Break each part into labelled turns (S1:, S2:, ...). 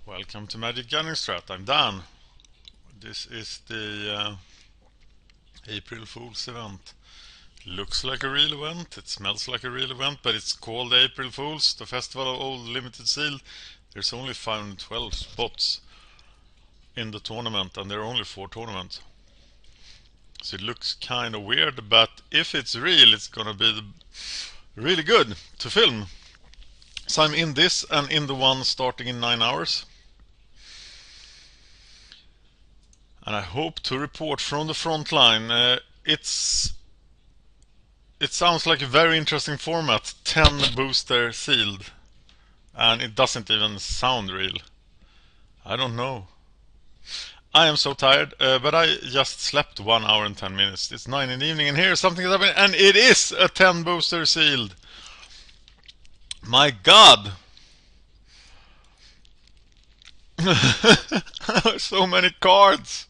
S1: Welcome to Magic Gunning Strat. I'm Dan. This is the April Fool's event. Looks like a real event, it smells like a real event, but it's called April Fool's, the Festival of Old Limited Seal. There's only 512 spots in the tournament, and there are only 4 tournaments. So it looks kind of weird, but if it's real, it's gonna be really good to film. So I'm in this and in the one starting in 9 hours. And I hope to report from the front line. It sounds like a very interesting format, 10 booster sealed. And it doesn't even sound real. I don't know. I am so tired, but I just slept 1 hour and 10 minutes. It's 9 in the evening and here's something is happening, and it is a 10 booster sealed. My god! So many cards!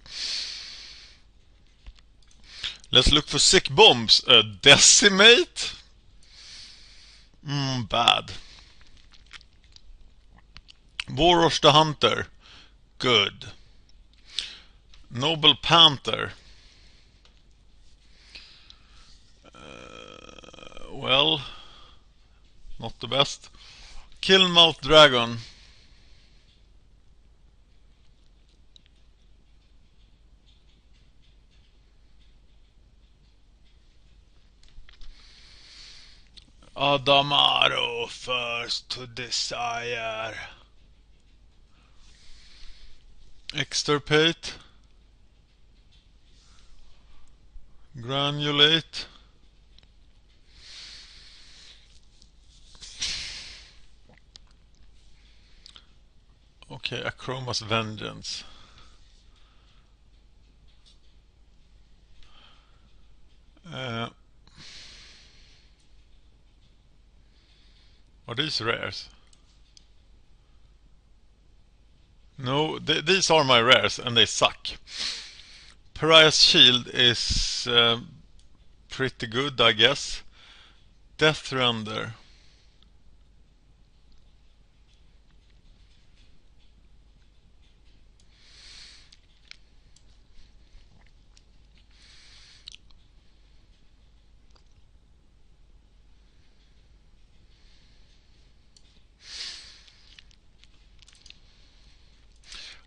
S1: Let's look for sick bombs. Decimate? Bad. Boros the Hunter. Good. Noble Panther. Well, not the best. Killmouth Dragon. Adamaro first to desire. Extirpate. Granulate. Okay, Achroma's Vengeance. Are these rares? No, these are my rares and they suck. Pariah's Shield is pretty good, I guess. Death Render.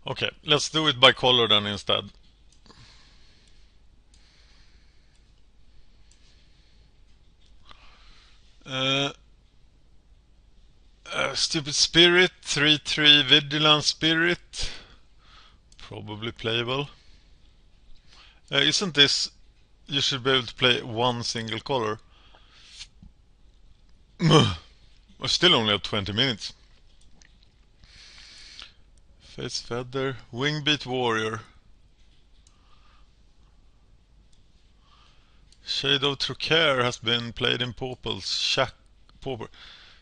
S1: Okay, let's do it by color then instead. Stupid Spirit, 3/3 Vigilant Spirit. Probably playable. Isn't this... You should be able to play one single color. I still only have 20 minutes. Face Feather, Wingbeat Warrior. Shade of Trocaire has been played in Paupers.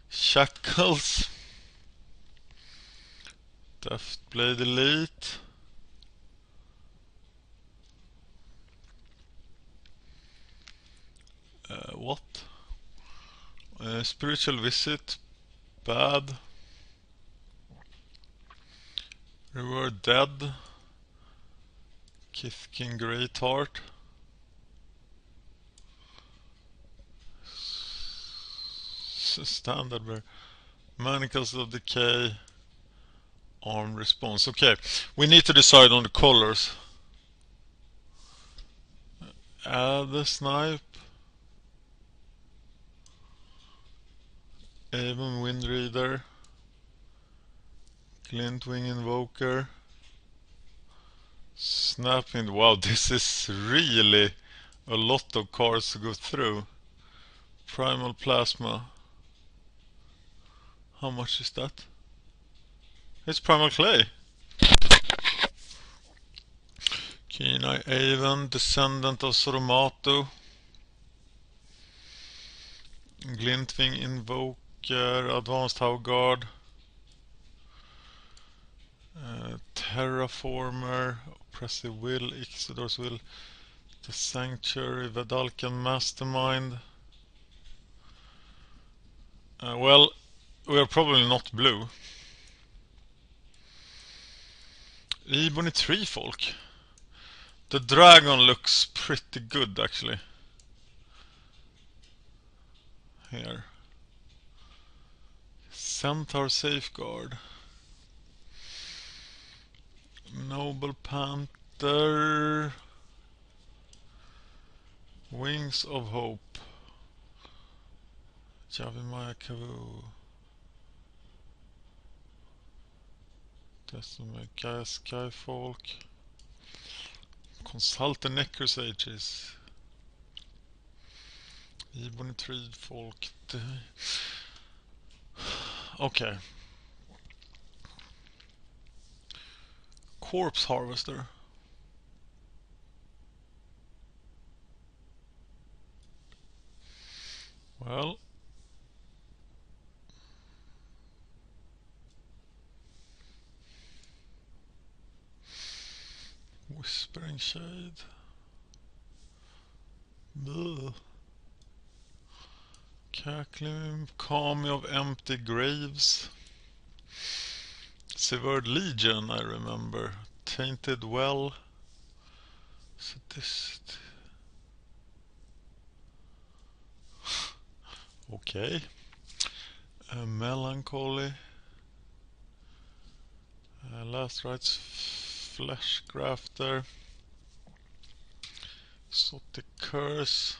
S1: Shackles. Deathblade Elite. What? Spiritual Visit. Bad. Reward Dead. Kithkin Greatheart. Standard Bear. Manacles of Decay. Arm Response. Okay, we need to decide on the colors. Add the Snipe. Avon Windreader. Glintwing Invoker. Snapwind. Wow, this is really a lot of cards to go through. Primal Plasma. How much is that? It's Primal Clay. Keen-Eye Avon, Descendant of Soromato. Glintwing Invoker, Advanced Howguard. Terraformer, Oppressive Will, Ixodor's Will, The Sanctuary, Vedalken Mastermind. Well, we are probably not blue. Ebony Tree Folk. The dragon looks pretty good actually. Here. Centaur Safeguard. Noble Panther. Wings of Hope. Javimaya Kavu. Gaia Skyfolk. Consult the Necrosages. Ebony Tree Folk. Okay. Corpse Harvester. Well. Whispering Shade. Ugh. Cackling Kami of Empty Graves. Severed Legion, I remember. Tainted Well. Sadist. Okay. Melancholy. Last Rites Flesh Grafter. Exotic Curse.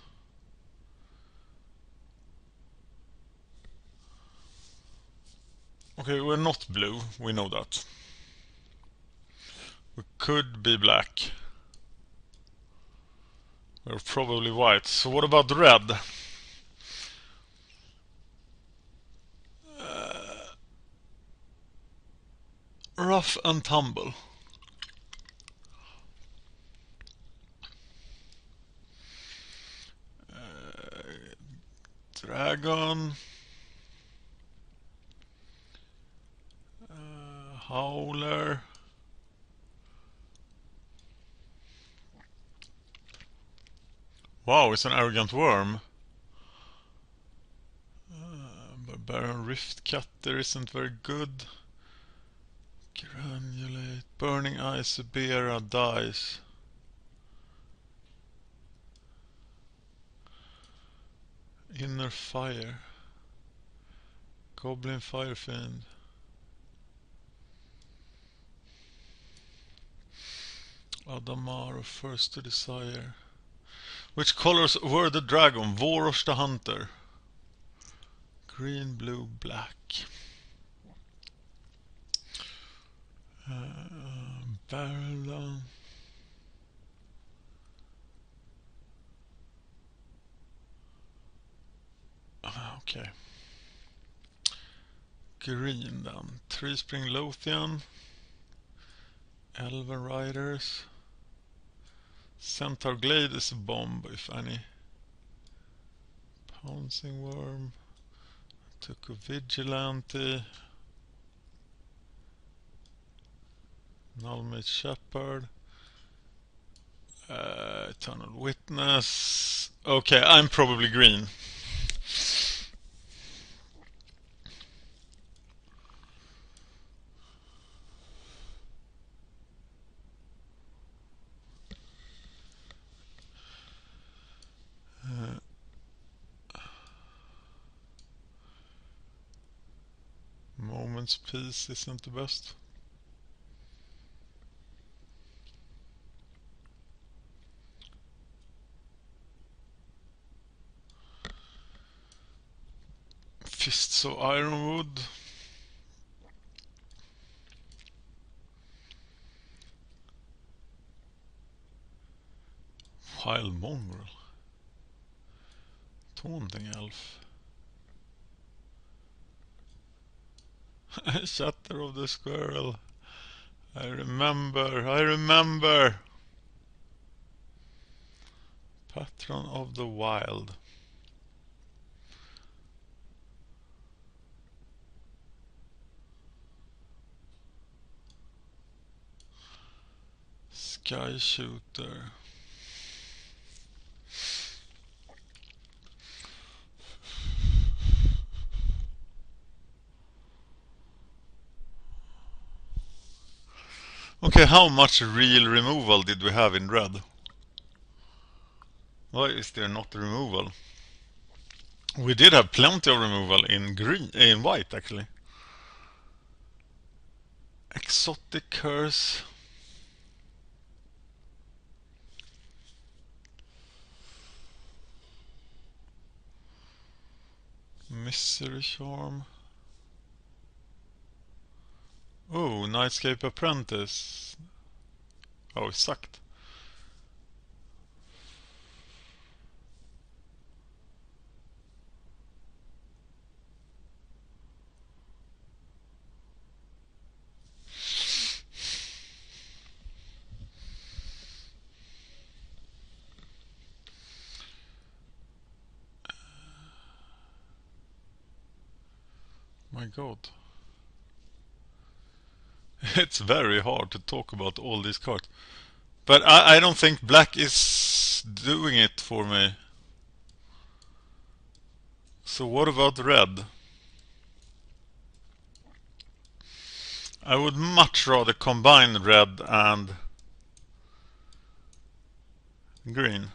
S1: Okay, we're not blue, we know that. We could be black. We're probably white. So what about red? Rough and Tumble. Dragon. Howler. Wow, it's an arrogant worm. Barbarian Rift Cutter isn't very good. Granulate. Burning Eyes, Ibera dies. Inner Fire. Goblin Firefiend. Adamar, First to Desire. Which colors were the dragon? Vorosh the Hunter. Green, blue, black. Barrel. Okay. Green then. Treespring Lothian. Elven Riders. Centaur Glade is a bomb, if any. Pouncing Worm. Took a Vigilante. Nullmate Shepherd. Eternal Witness. Okay, I'm probably green. Moment's Peace isn't the best. Fists of Ironwood. Wild Mongrel. Taunting Elf. Shatter of the Squirrel. I remember. Patron of the Wild. Sky Shooter. Okay, how much real removal did we have in red? Why is there not removal? We did have plenty of removal in green, in white actually. Exotic curse. Misery charm. Oh, Nightscape Apprentice. Oh, it sucked. My god. It's very hard to talk about all these cards. But I don't think black is doing it for me. So what about red? I would much rather combine red and green.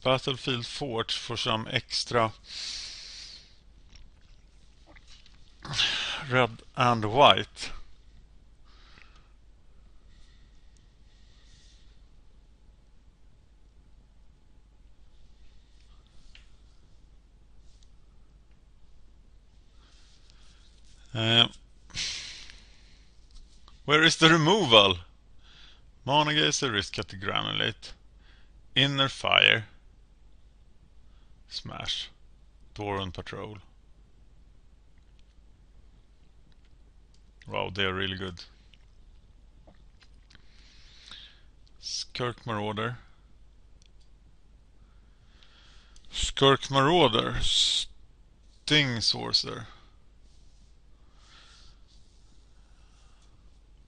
S1: Battlefield Forge for some extra red and white. Uh, where is the removal? Mana Geyser, Risk at the Granulate. Inner Fire. Smash. Dwarven Patrol. Wow, they're really good. Skirk Marauder. Skirk Marauder. Sting Sorcerer.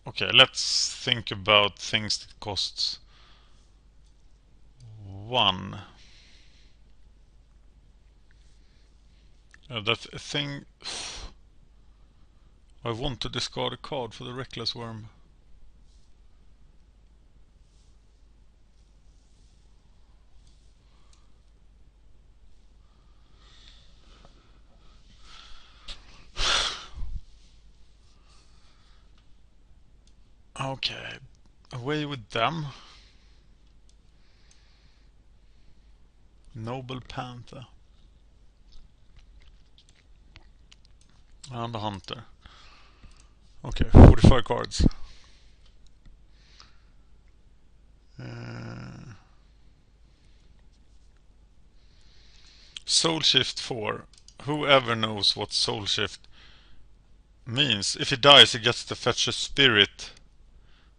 S1: Okay, let's think about things that costs 1. That thing... I want to discard a card for the Reckless Worm. Okay, away with them. Noble Panther. And the Hunter. Okay, 45 cards. Soul Shift 4. Whoever knows what Soul Shift means. If he dies, he gets to fetch a spirit,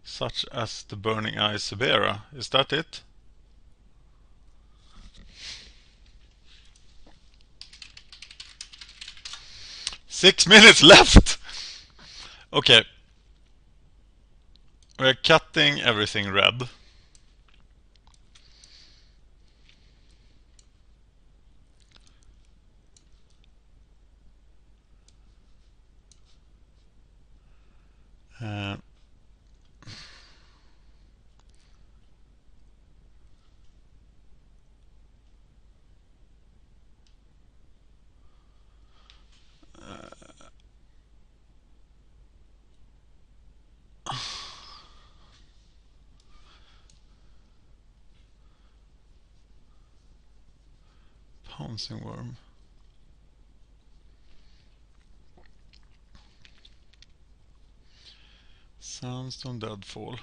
S1: such as the Burning Eye Sebera. Is that it? Six minutes left! Okay. We're cutting everything red. Pouncing Worm. Sandstone Deadfall.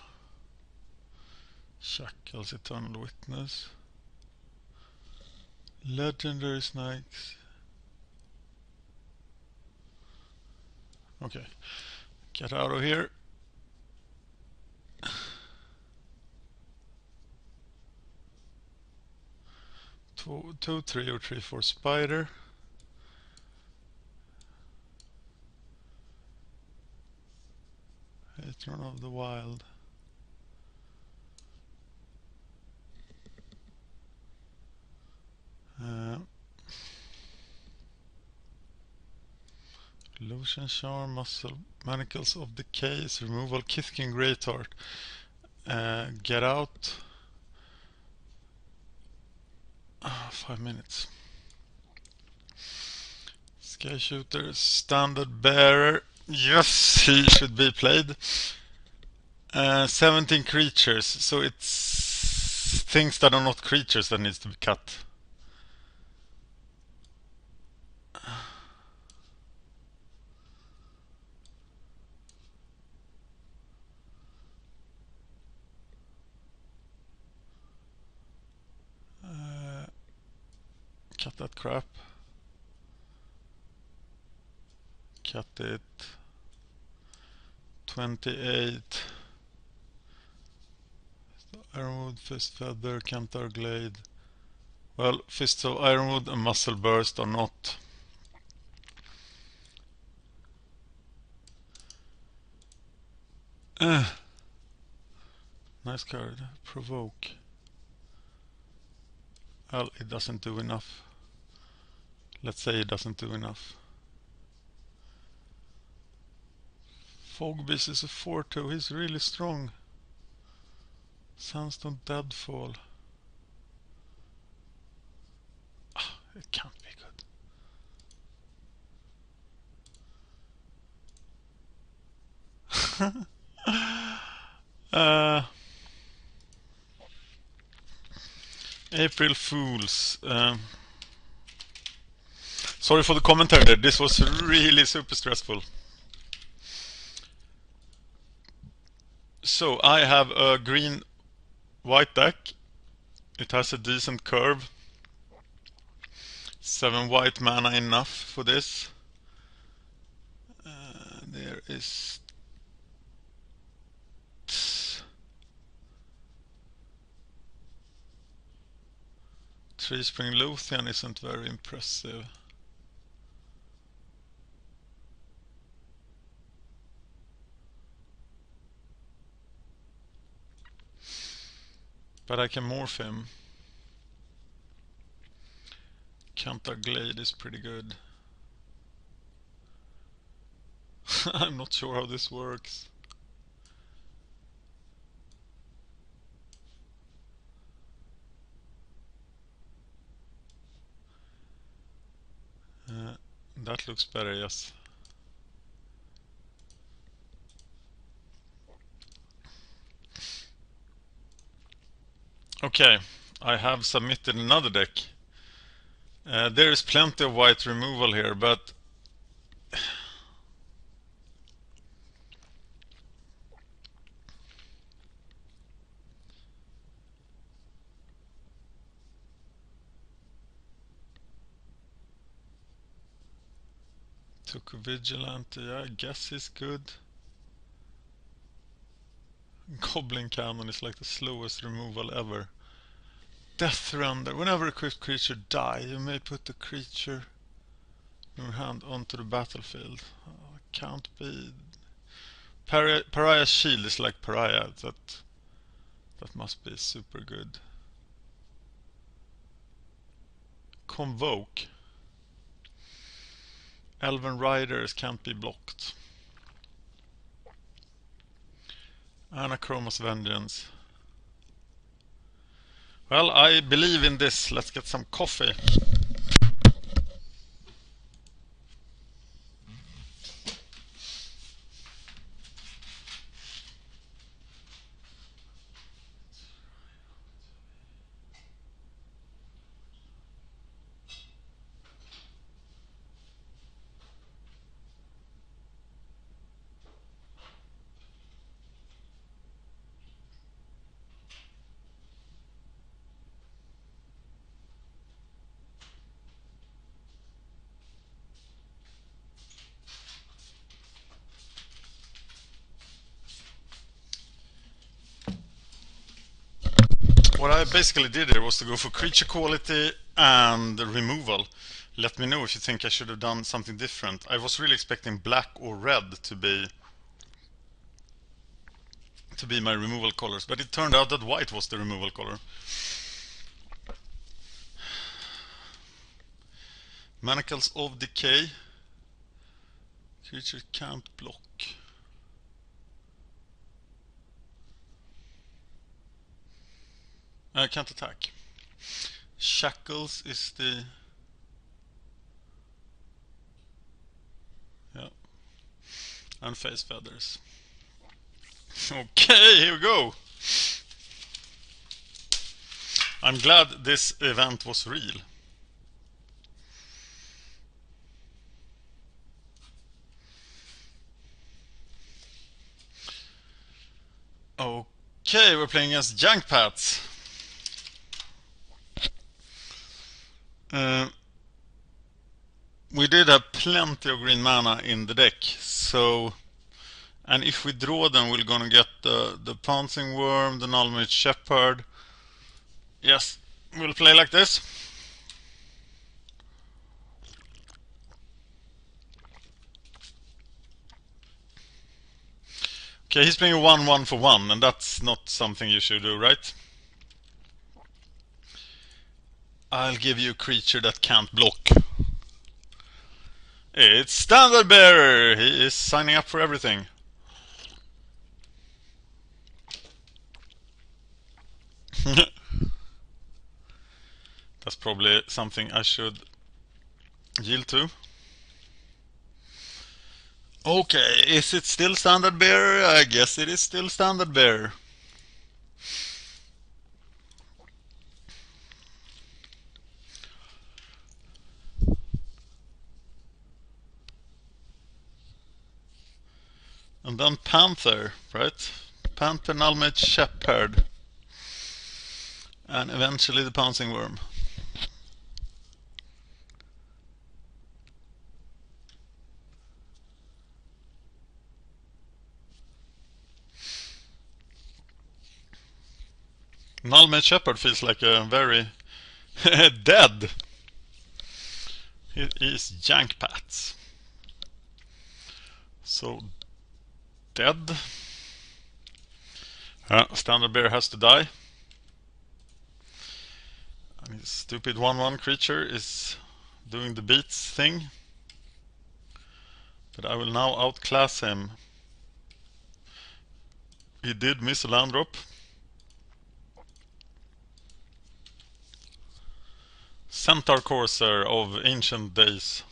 S1: Shackles Eternal Witness. Legendary Snakes. Okay. Get out of here. Two, three, or 3/4 spider. Patron of the Wild. Illusion Charm, Muscle, Manacles of Decay, Removal, Kithkin Greatheart. Get out. 5 minutes. Sky Shooter, Standard Bearer. Yes, he should be played. 17 creatures, so it's things that are not creatures that needs to be cut. Cut that crap. Cut it. 28. Ironwood, Fist Feather, Cantar Glade. Well, Fists of Ironwood and Muscle Burst are not. Nice card. Provoke. Well, it doesn't do enough. Let's say it doesn't do enough. Fogbeast is a 4/2. He's really strong. Sandstone Deadfall. It can't be good. April Fools. Sorry for the commentary there. This was really super stressful. So I have a green-white deck. It has a decent curve. 7 white mana enough for this. There is 3 Spring Lothian isn't very impressive. But I can morph him. Cantar Glade is pretty good. I'm not sure how this works. That looks better, yes. Okay, I have submitted another deck. There is plenty of white removal here, but took a Vigilante, I guess he's good. Goblin Cannon is like the slowest removal ever. Death Render. Whenever equipped creature die, you may put the creature in your hand onto the battlefield. Can't be. Pariah's Shield is like Pariah. That must be super good. Convoke. Elven Riders can't be blocked. Anachroma's Vengeance. Well, I believe in this. Let's get some coffee. I basically did here was to go for creature quality and removal. Let me know if you think I should have done something different. I was really expecting black or red to be my removal colors, but it turned out that white was the removal color. Manacles of Decay. Creature can't block. Can't attack. Shackles is the... Yeah. And Face Feathers. Okay, here we go. I'm glad this event was real. Okay, we're playing against Junk Pats. We did have plenty of green mana in the deck, so... And if we draw them, we're gonna get the Pouncing Worm, the Nullmage Shepherd. Yes, we'll play like this. Okay, he's playing a 1/1 for 1, and that's not something you should do, right? I'll give you a creature that can't block. It's Standard Bearer! He is signing up for everything. That's probably something I should yield to. Okay, is it still Standard Bearer? I guess it is still Standard Bearer. And then Panther, right? Panther, Nullmage, Shepherd. And eventually the Pouncing Worm. Nullmage Shepherd feels like a very dead. He is Junk Pats. So dead. Standard Bear has to die. And his stupid 1/1 creature is doing the beats thing. But I will now outclass him. He did miss a land drop. Centaur Courser of ancient days.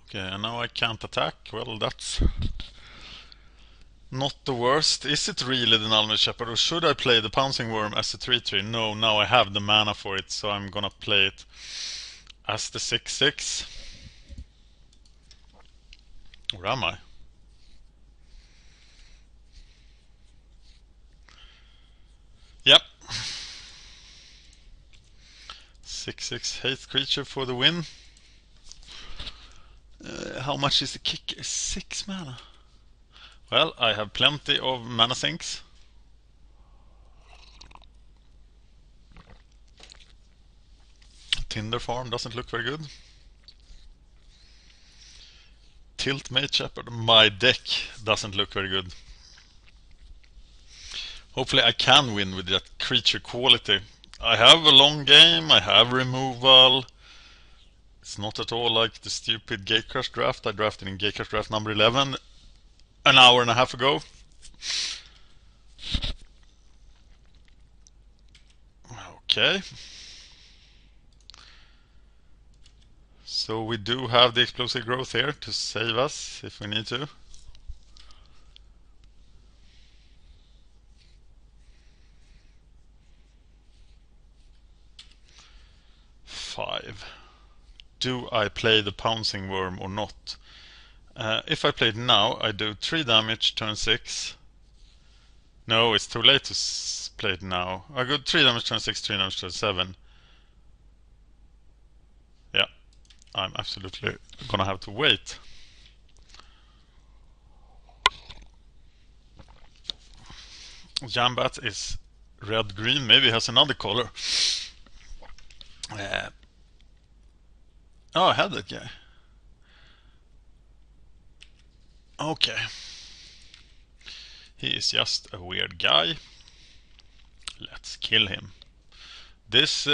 S1: Okay, and now I can't attack. Well, that's not the worst. Is it really the Nullmage Shepherd, or should I play the Pouncing Worm as a 3/3? No, now I have the mana for it, so I'm gonna play it as the 6/6. Or am I? Yep. 6/6 hate creature for the win. How much is the kicker? 6 mana. Well, I have plenty of mana sinks. Tinder Farm doesn't look very good. Tiltmate Shepherd. My deck doesn't look very good. Hopefully I can win with that creature quality. I have a long game, I have removal. It's not at all like the stupid Gatecrash draft I drafted in Gatecrash draft number 11 an hour and a half ago. Okay. So we do have the explosive growth here to save us if we need to. Do I play the Pouncing Worm or not? If I play it now, I do 3 damage turn 6. No, it's too late to play it now. I go 3 damage turn 6, 3 damage turn 7. Yeah, I'm absolutely gonna have to wait. Jambat is red-green, maybe has another color. Uh, oh, I had that guy. Okay. He is just a weird guy. Let's kill him. This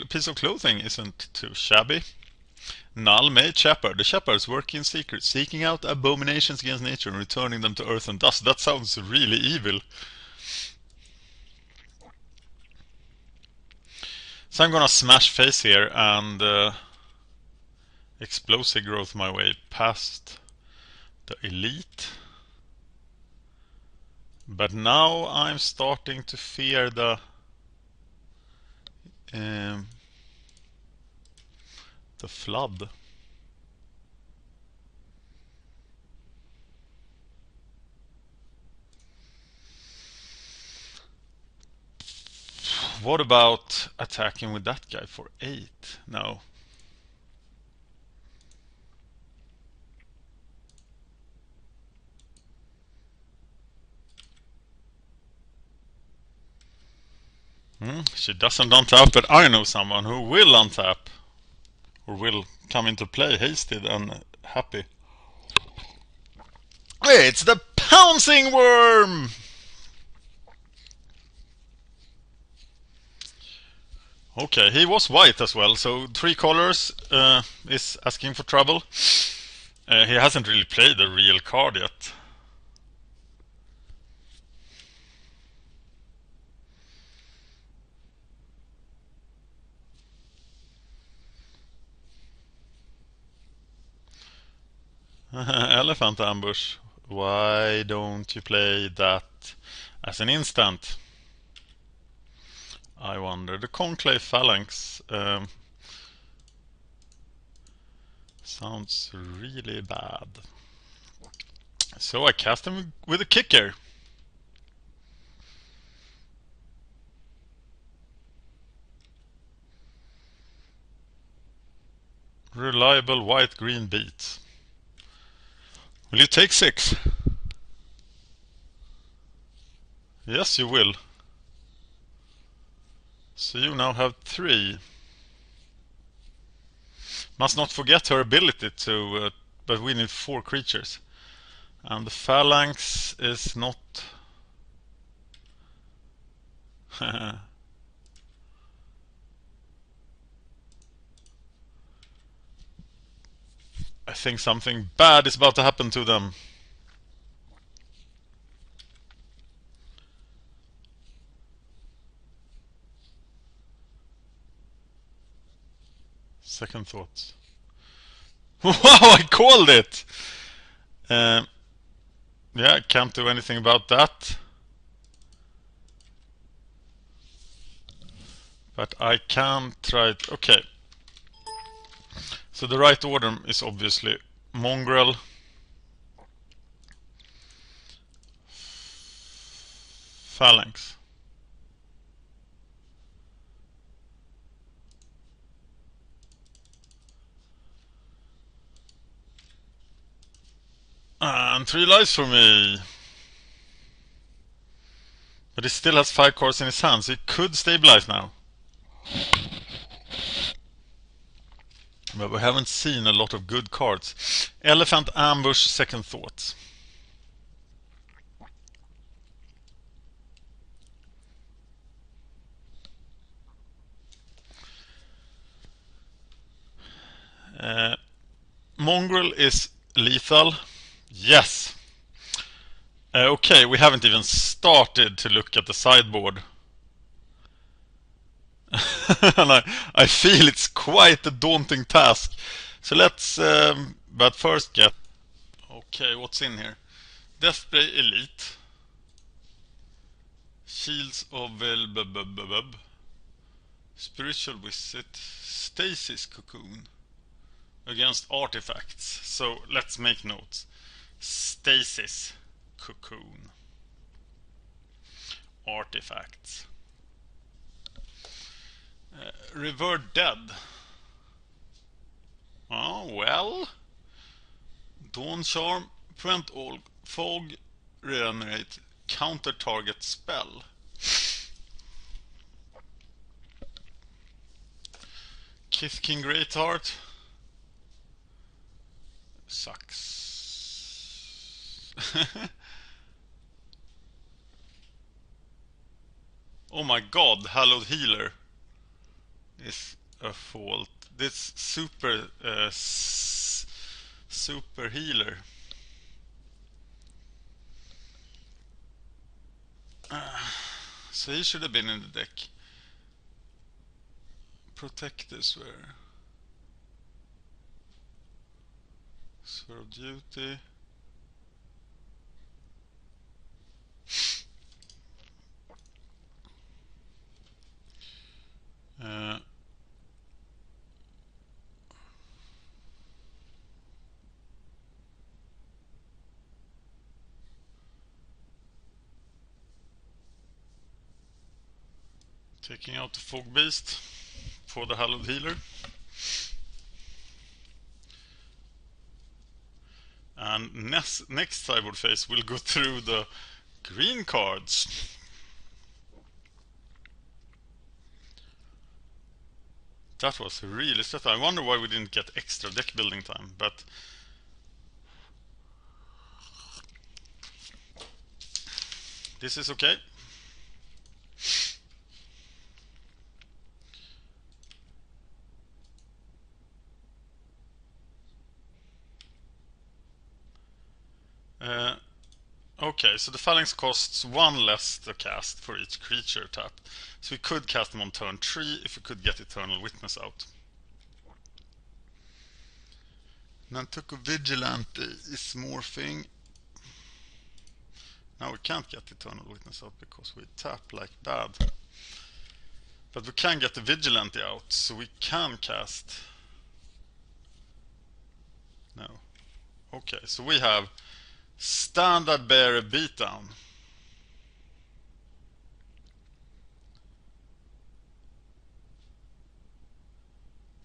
S1: piece of clothing isn't too shabby. Null made shepherd. The shepherds work in secret, seeking out abominations against nature and returning them to earth and dust. That sounds really evil. So I'm gonna smash face here and explosive growth my way past the elite. But now I'm starting to fear um, the flood. What about attacking with that guy for 8? No. She doesn't untap, but I know someone who will untap. Or will come into play hasted and happy. It's the pouncing worm! Okay, he was white as well, so 3 colors is asking for trouble. He hasn't really played a real card yet. Elephant ambush. Why don't you play that as an instant? I wonder. The conclave phalanx sounds really bad. So I cast him with a kicker. Reliable white-green beat. Will you take 6? Yes, you will. So you now have 3. Must not forget her ability to... but we need 4 creatures. And the phalanx is not... I think something bad is about to happen to them. Second thoughts. Wow, I called it! Yeah, I can't do anything about that. But I can try it. Okay. So the right order is obviously mongrel, phalanx. And 3 lives for me. But he still has 5 cards in his hand, so he could stabilize now. But we haven't seen a lot of good cards. Elephant ambush, second thought. Mongrel is lethal. Yes. Okay, we haven't even started to look at the sideboard. And I feel it's quite a daunting task. So let's, but first get... Okay, what's in here? Deathbray Elite. Shields of Velbubububub. Spiritual Visit. Stasis Cocoon. Against artifacts. So let's make notes. Stasis Cocoon. Artifacts. Revert Dead. Oh, well. Dawn Charm, prevent all fog, regenerate, counter target spell. Kith King Greatheart. Sucks. Oh my god, Hallowed Healer is a fault. This super healer. So he should have been in the deck. Protectors were Sphere of Duty. Uh, Taking out the Fog Beast for the Hallowed Healer. And next sideboard phase we'll go through the green cards. That was really stressful. I wonder why we didn't get extra deck building time, but this is okay. Okay, so the Phalanx costs 1 less to cast for each creature tapped. So we could cast them on turn 3 if we could get Eternal Witness out. Nantuko Vigilante is morphing. Now we can't get Eternal Witness out because we tap like bad. But we can get the Vigilante out, so we can cast... No. Okay, so we have Standard Bearer Beatdown.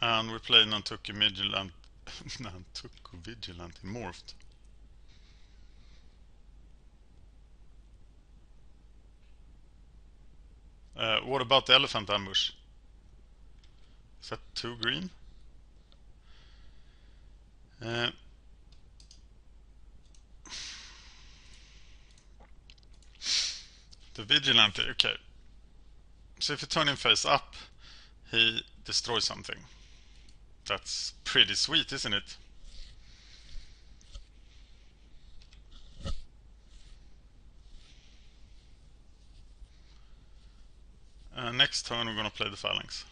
S1: And we play Nantuko Vigilante. Nantuko Vigilante morphed. What about the Elephant Ambush? Is that 2 green? The Vigilante, okay. So if you turn him face up, he destroys something. That's pretty sweet, isn't it? Next turn we're gonna play the Phalanx.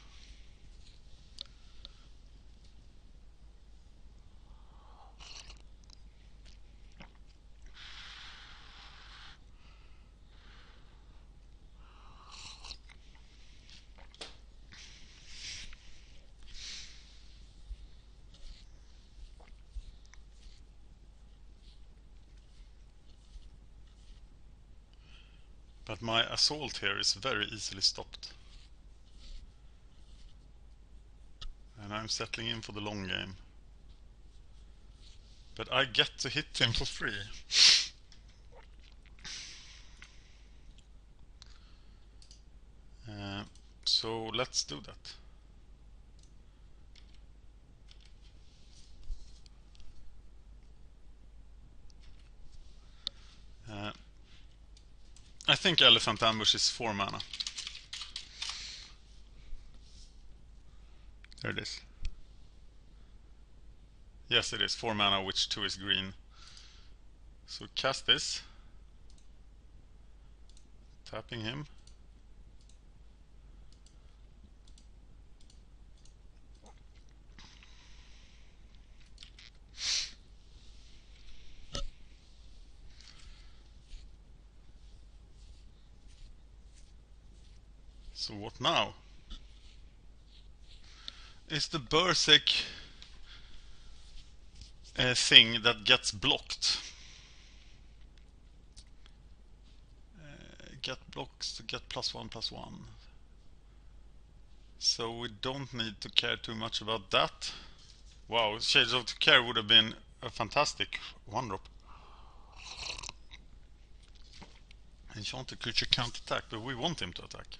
S1: But my assault here is very easily stopped. And I'm settling in for the long game. But I get to hit him for free. So let's do that. I think Elephant Ambush is 4 mana. There it is. Yes, it is 4 mana, which 2 is green. So cast this. Tapping him. So what now? Is the Berserk thing that gets blocked. Get blocks to get +1/+1. So we don't need to care too much about that. Wow, Shades of Care would have been a fantastic one drop. Enchanted creature can't attack, but we want him to attack.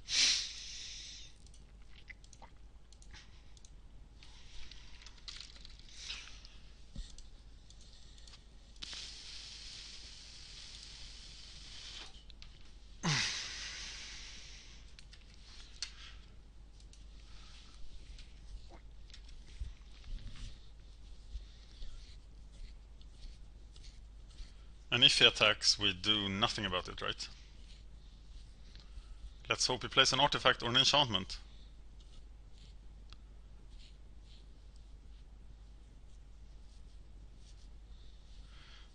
S1: And if he attacks, we do nothing about it, right? Let's hope he plays an artifact or an enchantment.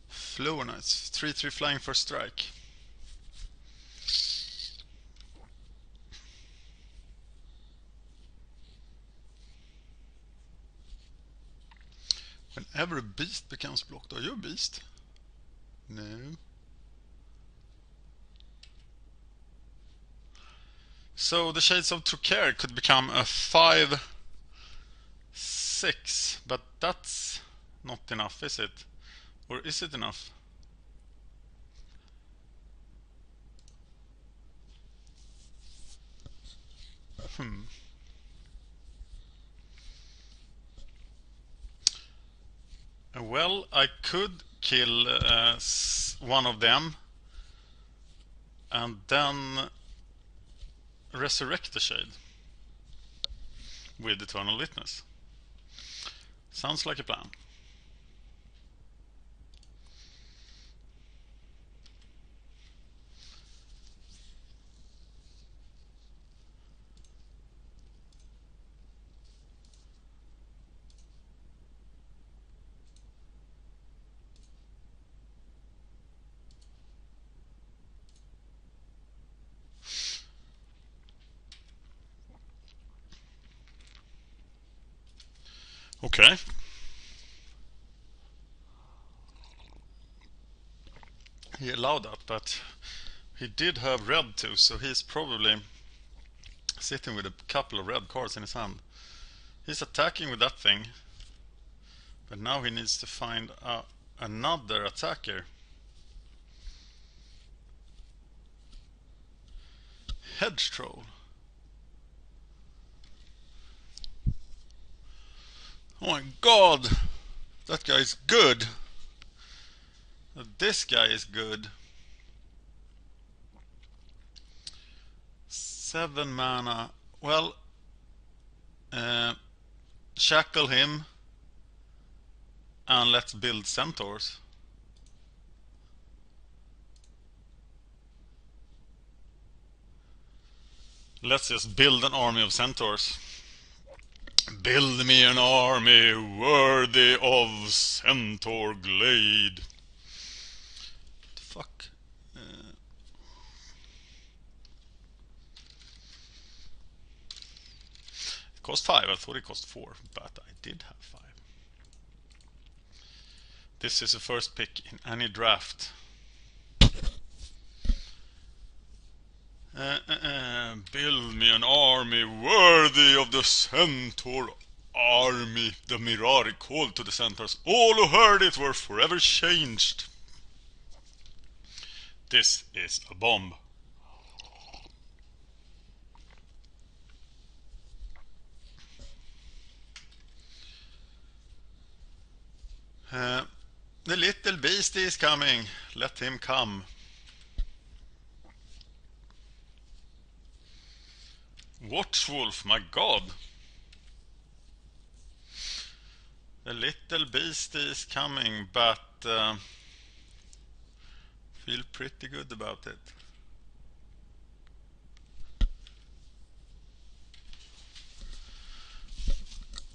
S1: Flower Knights, 3/3 flying for strike. Whenever a beast becomes blocked, are you a beast? No. So the Shades of Care could become a 5/6, but that's not enough, is it? Or is it enough? Well, I could kill one of them and then resurrect the Shade with Eternal Witness. Sounds like a plan. Okay. He allowed that, but he did have red too, so he's probably sitting with a couple of red cards in his hand. He's attacking with that thing, but now he needs to find another attacker. Hedge Troll. Oh my god! That guy's good! This guy is good. 7 mana. Well, shackle him and let's build centaurs. Let's just build an army of centaurs. Build me an army worthy of Centaur Glade. What the fuck? It cost 5. I thought it cost 4, but I did have 5. This is the first pick in any draft. Build me an army worthy of the Centaur army. The Mirari called to the centaurs. All who heard it were forever changed. This is a bomb. The little beast is coming. Let him come. Watchwolf, my god. The little beast is coming, but feel pretty good about it.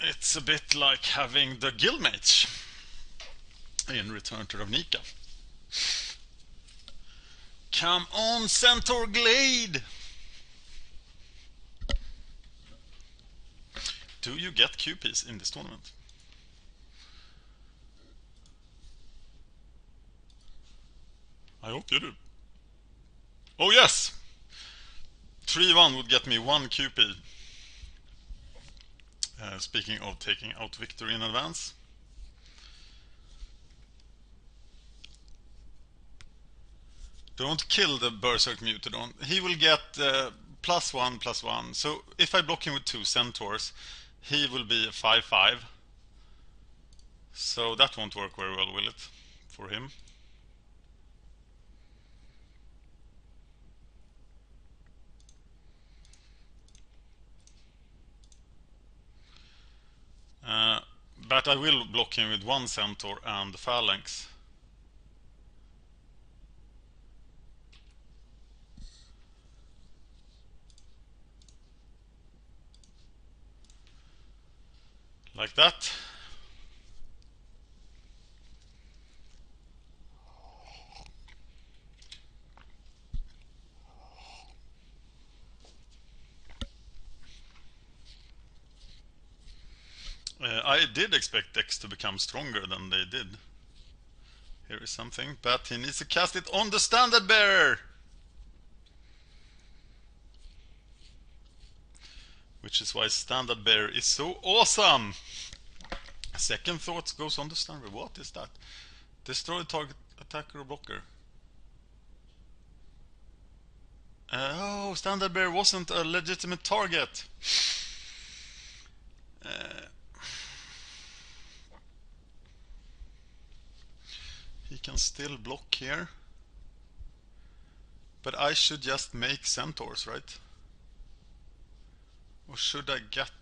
S1: It's a bit like having the guildmates in Return to Ravnica. Come on, Centaur Glade! Do you get QPs in this tournament? I hope you do. Oh yes! 3-1 would get me 1 QP. Speaking of taking out victory in advance. Don't kill the Berserk Mutadon. He will get +1/+1. So if I block him with 2 Centaurs, he will be a 5/5. So that won't work very well, will it? For him. But I will block him with 1 Centaur and Phalanx. Like that. I did expect decks to become stronger than they did. Here is something, but he needs to cast it on the standard bearer! Which is why standard bearer is so awesome! Second thoughts goes on the standard. What is that? Destroy target attacker or blocker. Oh, standard bearer wasn't a legitimate target. He can still block here. But I should just make Centaurs, right? Or should I get...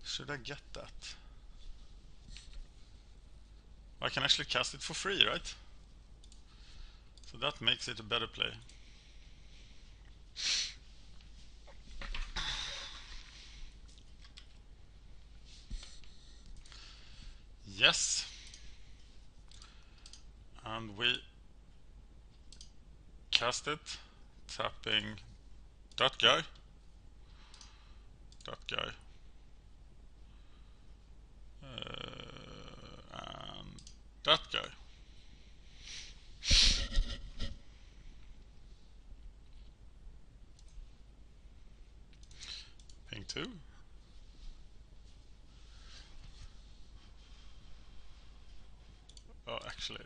S1: Should I get that? I can actually cast it for free, right? So that makes it a better play. Yes. And we cast it, tapping that guy, and that guy. Ping 2. Oh, actually.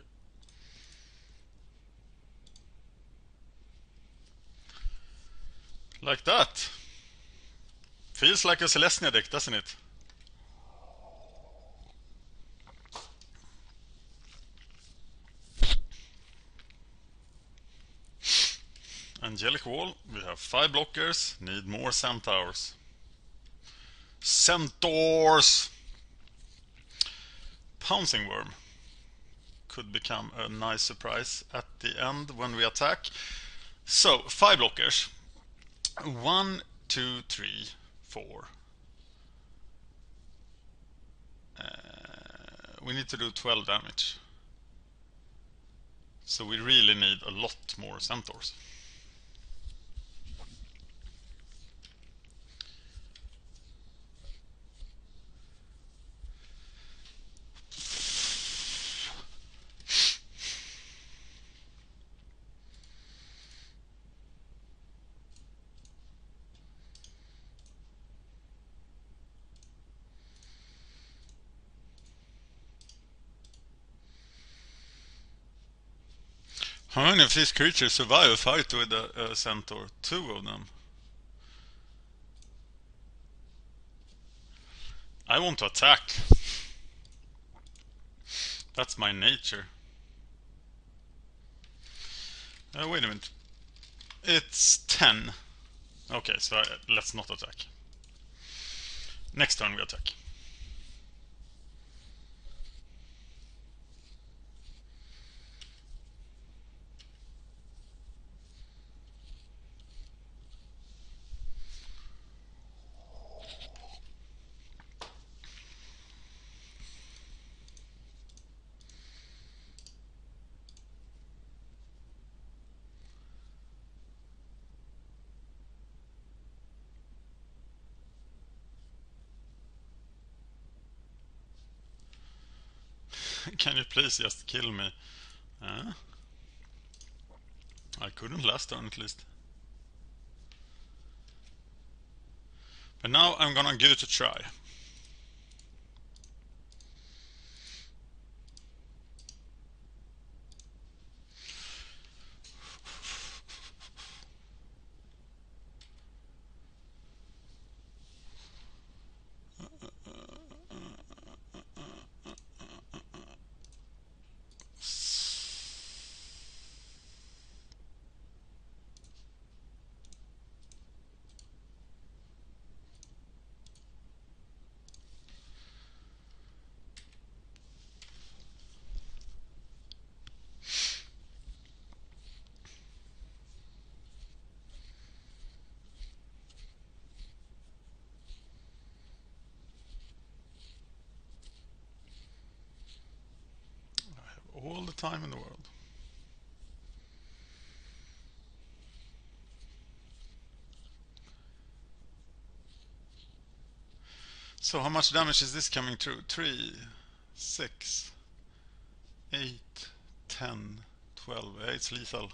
S1: Like that. Feels like a Celestia deck, doesn't it? Angelic Wall. We have 5 blockers. Need more Centaurs. Centaurs! Pouncing Worm could become a nice surprise at the end when we attack. So, 5 blockers. 1, 2, 3, 4. We need to do 12 damage. So we really need a lot more Centaurs. How many of these creatures survive a fight with a Centaur? 2 of them. I want to attack. That's my nature. Wait a minute. It's 10. Okay, so let's not attack. Next turn we attack. Can you please just kill me? I couldn't last turn at least. But now I'm gonna give it a try. All the time in the world. So how much damage is this coming through? 3, 6, 8, 10, 12. It's lethal.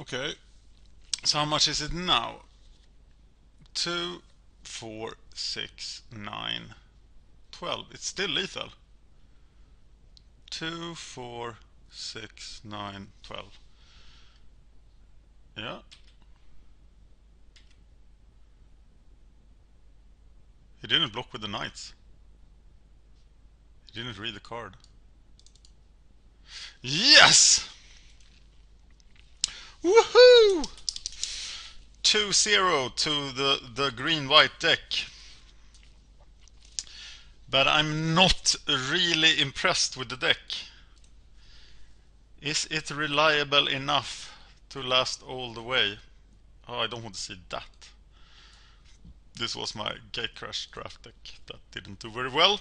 S1: Okay. So how much is it now? 2, 4, 6, 9, 12. It's still lethal. 2, 4, 6, 9, 12. Yeah. He didn't block with the knights. He didn't read the card. Yes! Woohoo! 2-0 to the green-white deck. But I'm not really impressed with the deck. Is it reliable enough to last all the way? Oh, I don't want to see that. This was my Gatecrash draft deck that didn't do very well.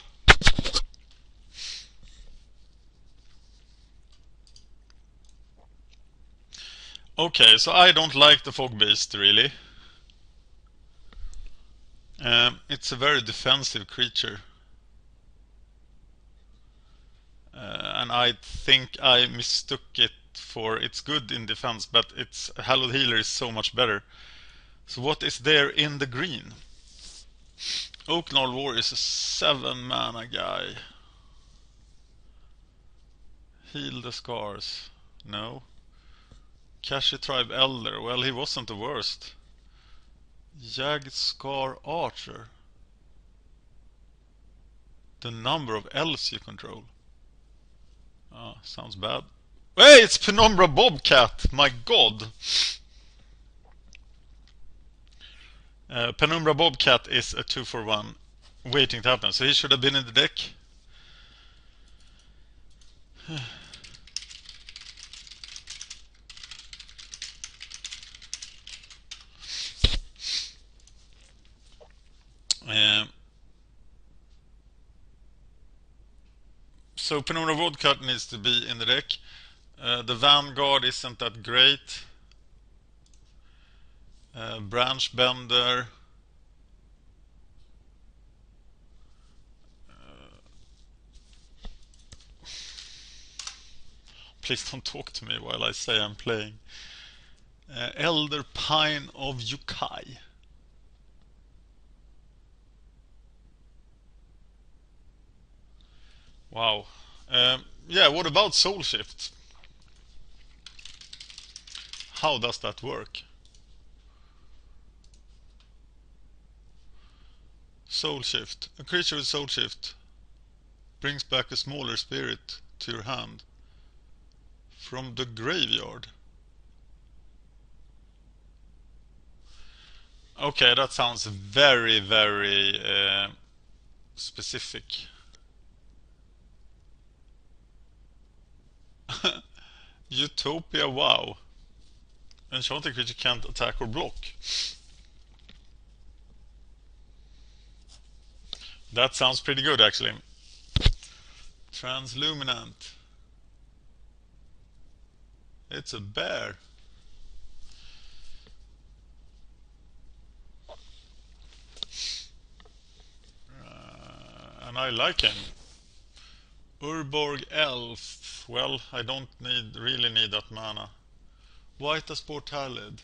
S1: Okay, so I don't like the Fog Beast really. It's a very defensive creature. And I think I mistook it for it's good in defense, but its Hallowed Healer is so much better. So what is there in the green? Oaknall War is a 7 mana guy. Heal the Scars. No. Kashi Tribe Elder. Well, he wasn't the worst. Jagged Scar Archer. The number of elves you control. Ah, sounds bad. Hey, it's Penumbra Bobcat! My god! Penumbra Bobcat is a 2-for-1 waiting to happen, so he should have been in the deck. So Penumbra Bobcat needs to be in the deck. The Vanguard isn't that great. Branch Bender. Please don't talk to me while I say I'm playing. Elder Pine of Yukai. Wow. Yeah, what about Soul Shift? How does that work? Soul Shift. A creature with Soul Shift brings back a smaller spirit to your hand from the graveyard. Okay, that sounds very, very specific. Utopia, wow. Enchanted creature can't attack or block. That sounds pretty good actually. Transluminant. It's a bear. I like him. Urborg Elf. Well, I don't really need that mana. White as Portalid.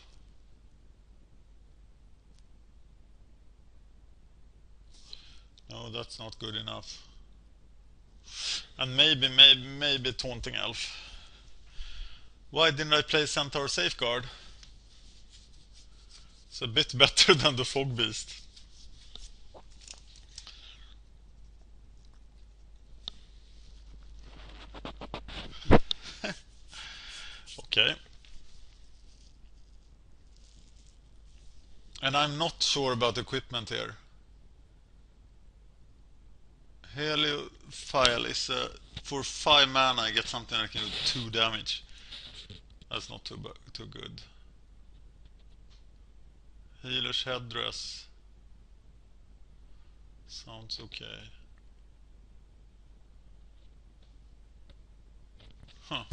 S1: No, that's not good enough. And maybe Taunting Elf. Why didn't I play Centaur Safeguard? It's a bit better than the Fog Beast. Okay. And I'm not sure about equipment here. Heliophile is for 5 mana I get something that can do 2 damage. That's not too good. Healer's Headdress. Sounds okay. Huh.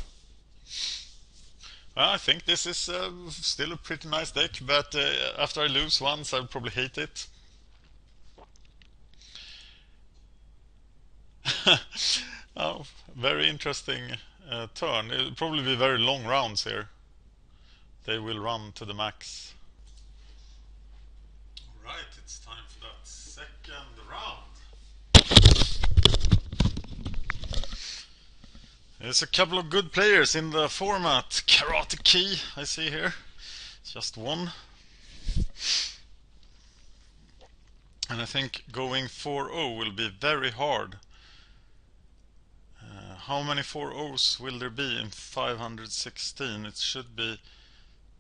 S1: Well, I think this is still a pretty nice deck, but after I lose once, I'll probably hate it. Oh, very interesting turn. It'll probably be very long rounds here. They will run to the max. Alright, it's time for that second round. There's a couple of good players in the format. Karate Key, I see here. Just one. And I think going 4-0 will be very hard. How many 4-0s will there be in 516? It should be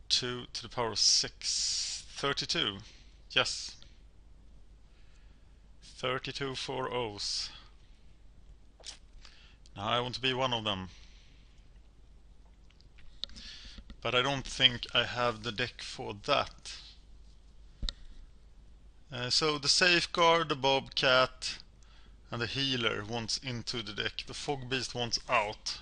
S1: 2 to the power of 6. 32. Yes. 32 4-0s. Now I want to be one of them. But I don't think I have the deck for that. So the Safeguard, the Bobcat, and the Healer wants into the deck. The Fog Beast wants out.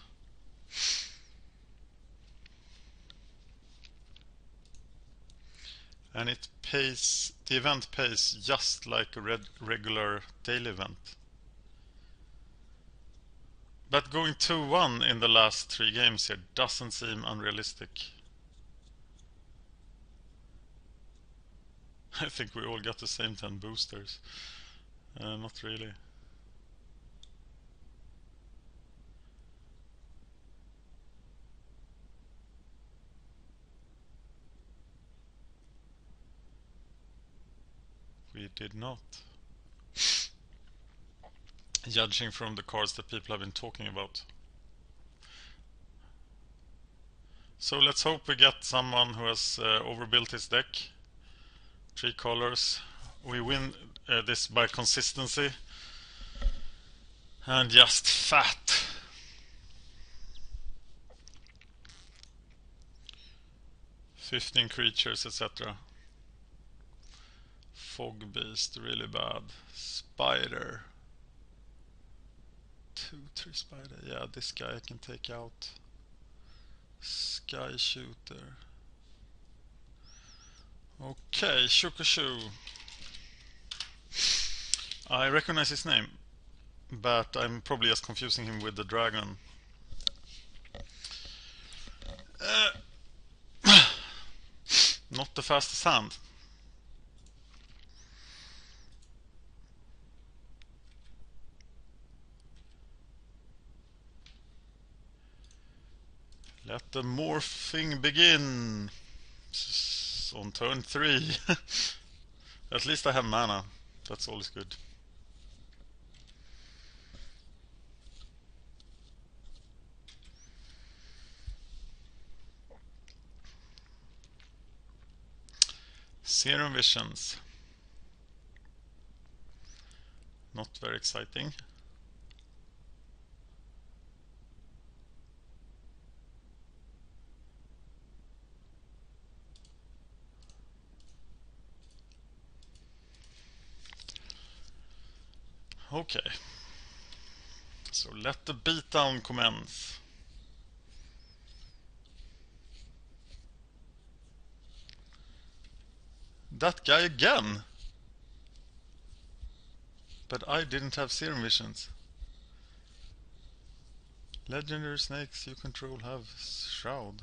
S1: And it pays, the event pays just like a regular daily event. But going 2-1 in the last 3 games here doesn't seem unrealistic. I think we all got the same 10 boosters. Not really. We did not. Judging from the cards that people have been talking about. So let's hope we get someone who has overbuilt his deck. 3 colors. We win this by consistency. And just fat. "15 creatures, etc. Fog Beast, really bad. Spider. 2-3 Spider. Yeah, this guy I can take out. Sky Shooter. Okay, Shukashu. I recognize his name, but I'm probably just confusing him with the dragon. Not the fastest hand. Let the morphing begin. On turn 3. At least I have mana. That's always good. Serum Visions. Not very exciting. Okay. So let the beatdown commence. That guy again? But I didn't have serum visions. Legendary snakes you control have shroud.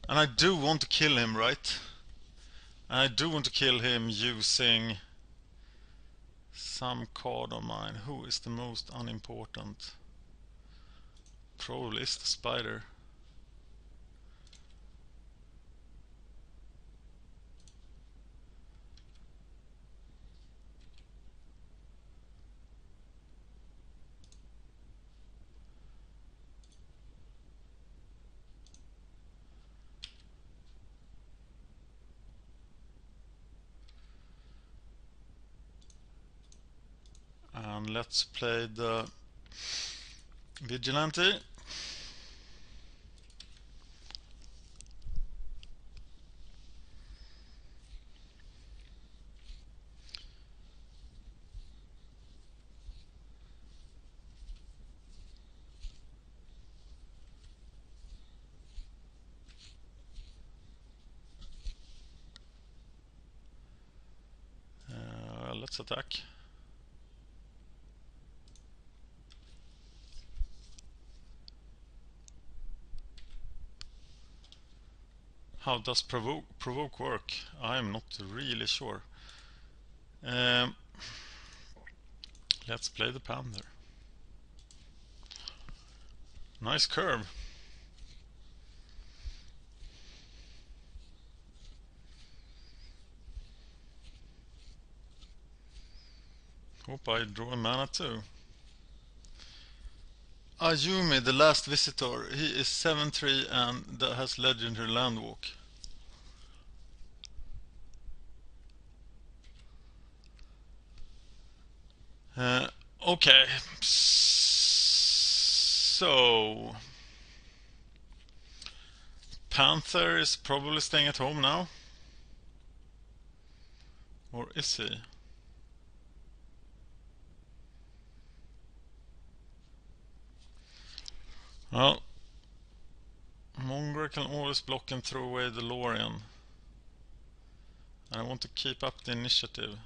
S1: And I do want to kill him, right? And I do want to kill him using some card of mine. Who is the most unimportant? Probably is the spider. And let's play the vigilante. Let's attack. How does provoke work? I'm not really sure. Let's play the panther. Nice curve. Hope I draw a mana too. Ayumi, the last visitor. He is 7/3 and has legendary landwalk. Okay. So Panther is probably staying at home now. Or is he? Well, Mongrel can always block and throw away the Lorwyn. And I want to keep up the initiative.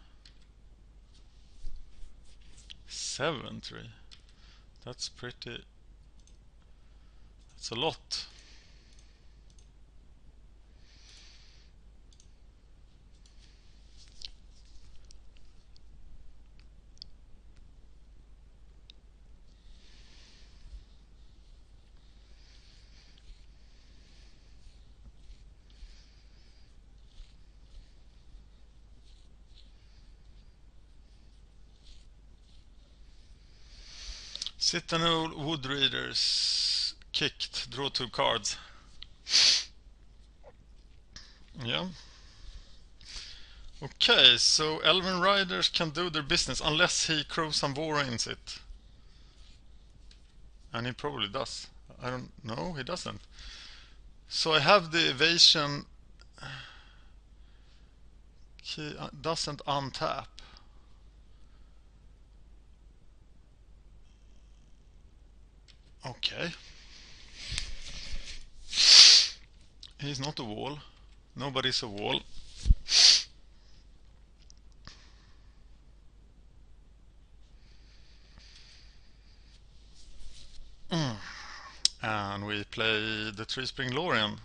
S1: 7/3. That's pretty... That's a lot. Citadel Wood Readers. Kicked. Draw 2 cards. Yeah. Okay, so Elven Riders can do their business unless he Crows and Warrains it. And he probably does. I don't know, he doesn't. So I have the evasion. He doesn't untap. Okay. He's not a wall. Nobody's a wall. And we play the Tree Spring Lorwyn.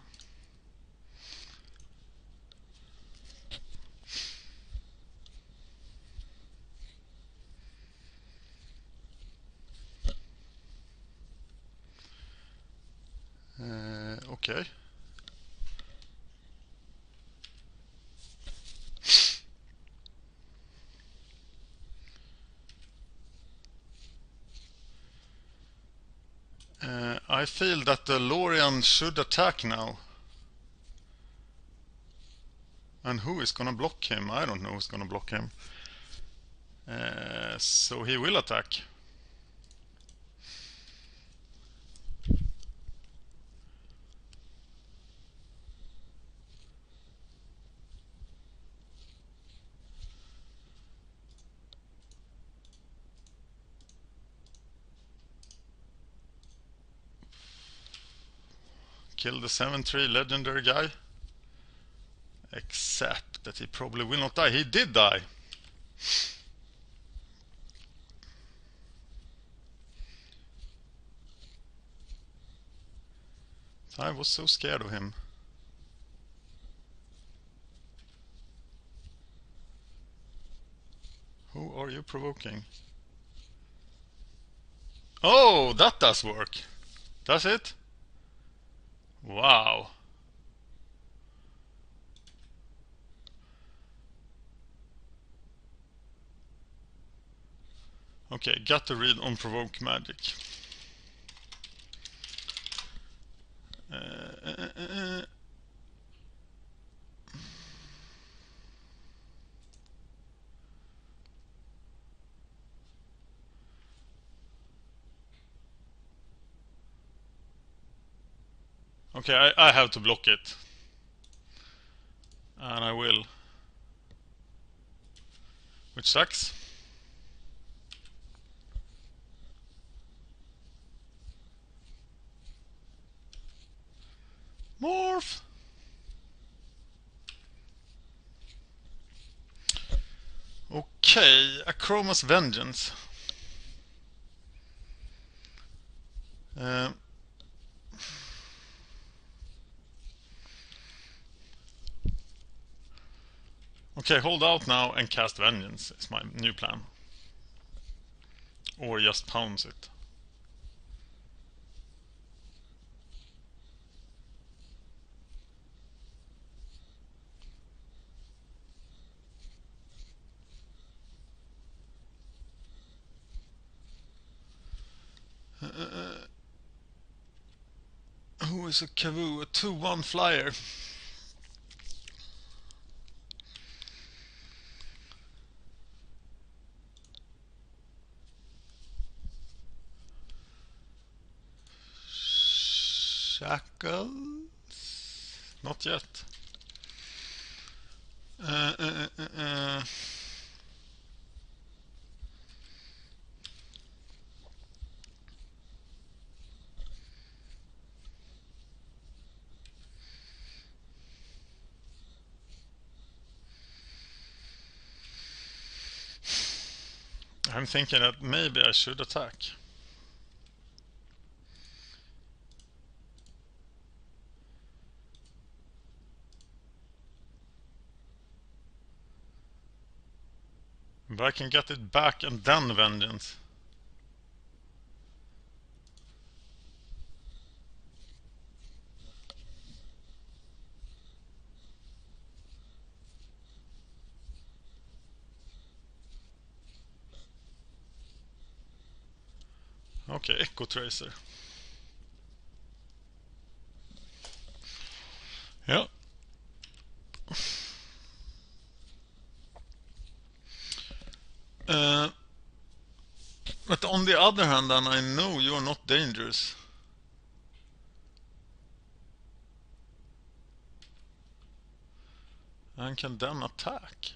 S1: Okay. I feel that the Lorwyn should attack now. And who is gonna block him? I don't know who's gonna block him. So he will attack. Kill the 7/3 legendary guy. Except that he probably will not die. He did die. I was so scared of him. Who are you provoking? Oh, that does work. Does it? Wow. Okay, got to read on provoke magic. Okay, I have to block it. And I will. Which sucks. Morph! Okay, Achroma's Vengeance. Okay, hold out now and cast Vengeance is my new plan. Or just pounce it. Who is a Kavoo? A 2-1 flyer. Shackles? Not yet. I'm thinking that maybe I should attack. But I can get it back and then Vengeance. Okay, Echo Tracer. Yeah. But on the other hand, then I know you're not dangerous. And can then attack.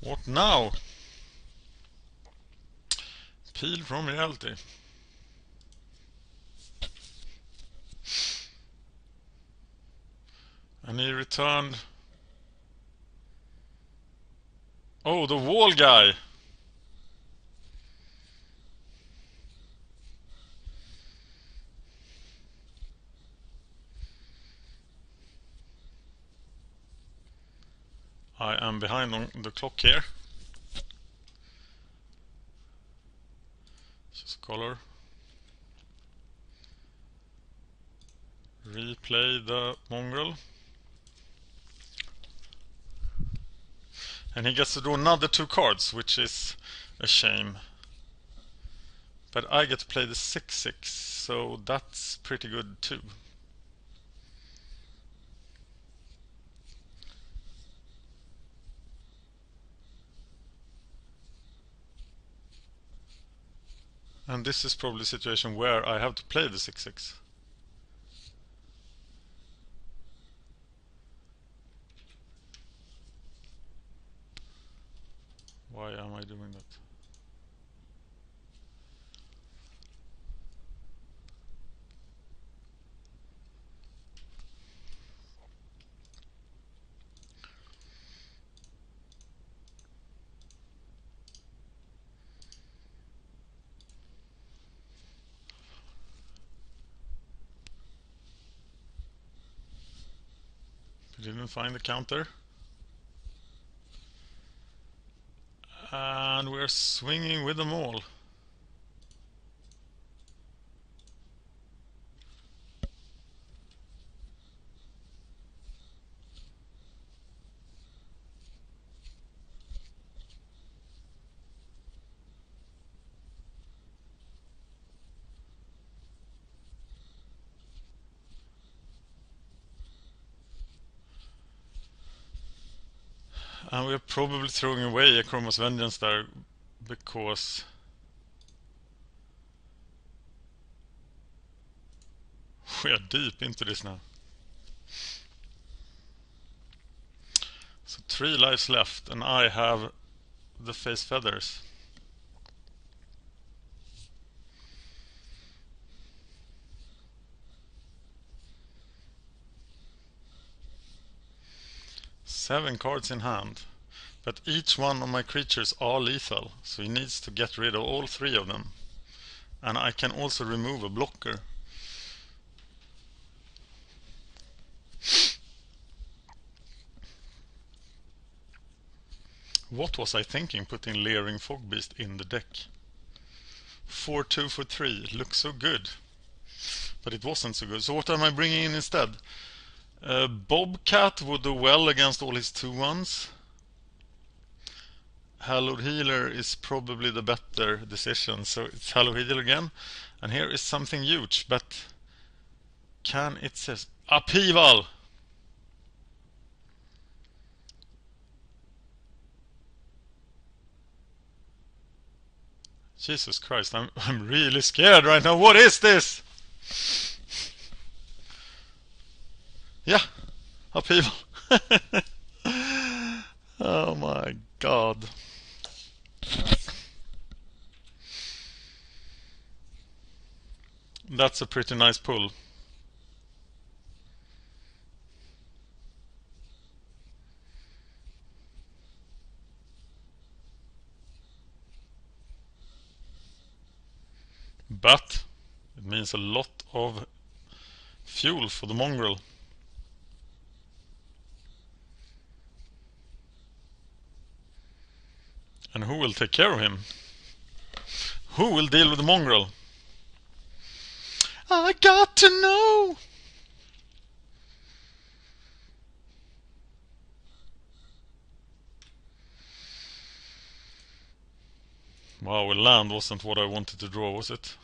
S1: What now? Peel from reality. And he returned. Oh, the wall guy. I am behind on the clock here. Just color. Replay the mongrel. And he gets to draw another 2 cards, which is a shame. But I get to play the 6/6, so that's pretty good too. And this is probably a situation where I have to play the 6/6. Why am I doing that? Didn't find the counter. And we're swinging with them all. And we're probably throwing away a Chroma's Vengeance there because we are deep into this now. So 3 lives left, and I have the face feathers. Seven cards in hand, but each one of my creatures are lethal, so he needs to get rid of all 3 of them. And I can also remove a blocker. What was I thinking putting Leering Fogbeast in the deck? 4/2 for 3, it looks so good. But it wasn't so good. So what am I bringing in instead? Bobcat would do well against all his 2/1s. Hallowed Healer is probably the better decision, so it's Hallowed Healer again. And here is something huge, but can it says Upheaval! Jesus Christ, I'm really scared right now. What is this? Yeah, Upheaval. Oh my god. That's a pretty nice pull. But it means a lot of fuel for the mongrel. And who will take care of him? Who will deal with the mongrel? I got to know! Wow, a land wasn't what I wanted to draw, was it?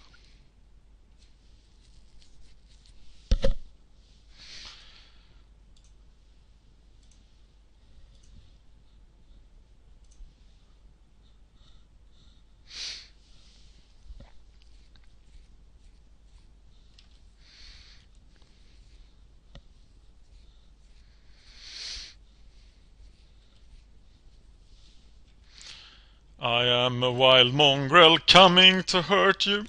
S1: I am a wild mongrel coming to hurt you.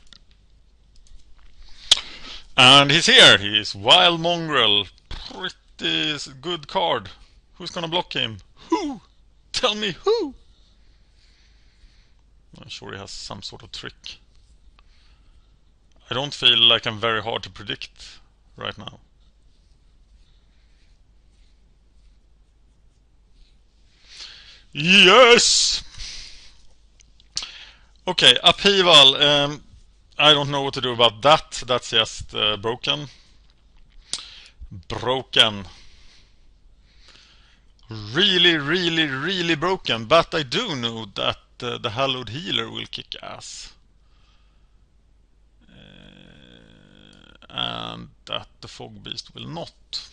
S1: And he's here. He is Wild Mongrel. Pretty good card. Who's gonna block him? Who? Tell me who? I'm sure he has some sort of trick. I don't feel like I'm very hard to predict right now. Yes! Okay, Upheaval. I don't know what to do about that. That's just broken. Broken. Really, really, really broken. But I do know that the Hallowed Healer will kick ass. and that the fog beast will not.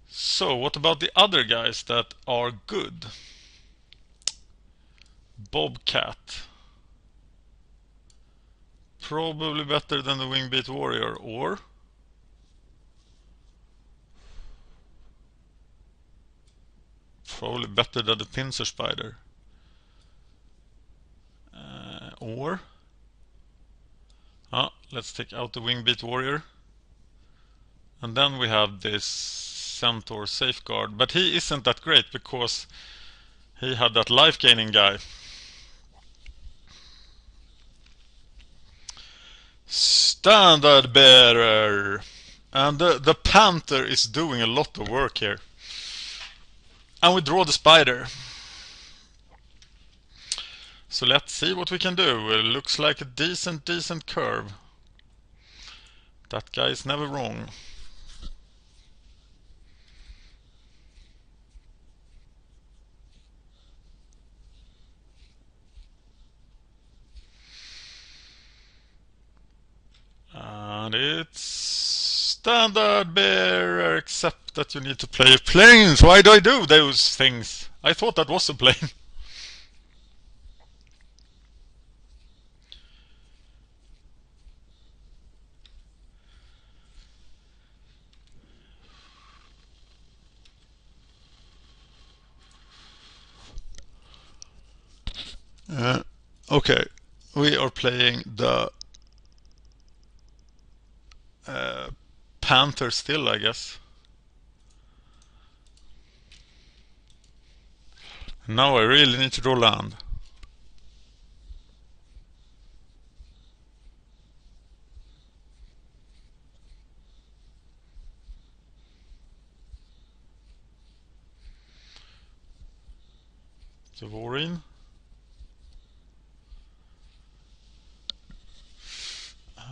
S1: So what about the other guys that are good? Bobcat. Probably better than the wingbeat warrior, or probably better than the pincer spider. Or let's take out the wingbeat warrior. And then we have this centaur safeguard, but he isn't that great because he had that life gaining guy. Standard bearer. And the panther is doing a lot of work here. And we draw the spider. So let's see what we can do. It looks like a decent curve. That guy is never wrong. And it's standard bearer, except that you need to play planes. Why do I do those things? I thought that was a plane. Okay, we are playing the panther still, I guess. Now I really need to draw land. The Warren.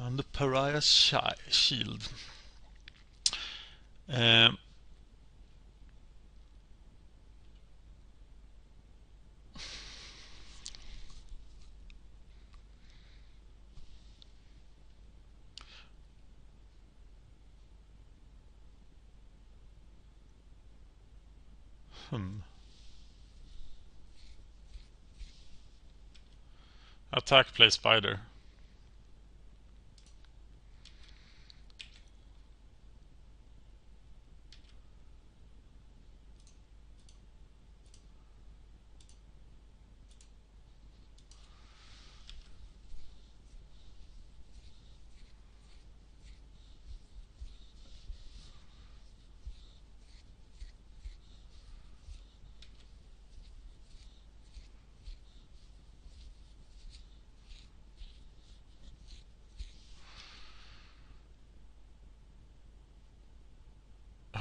S1: And the Pariah's shield. Attack, play spider.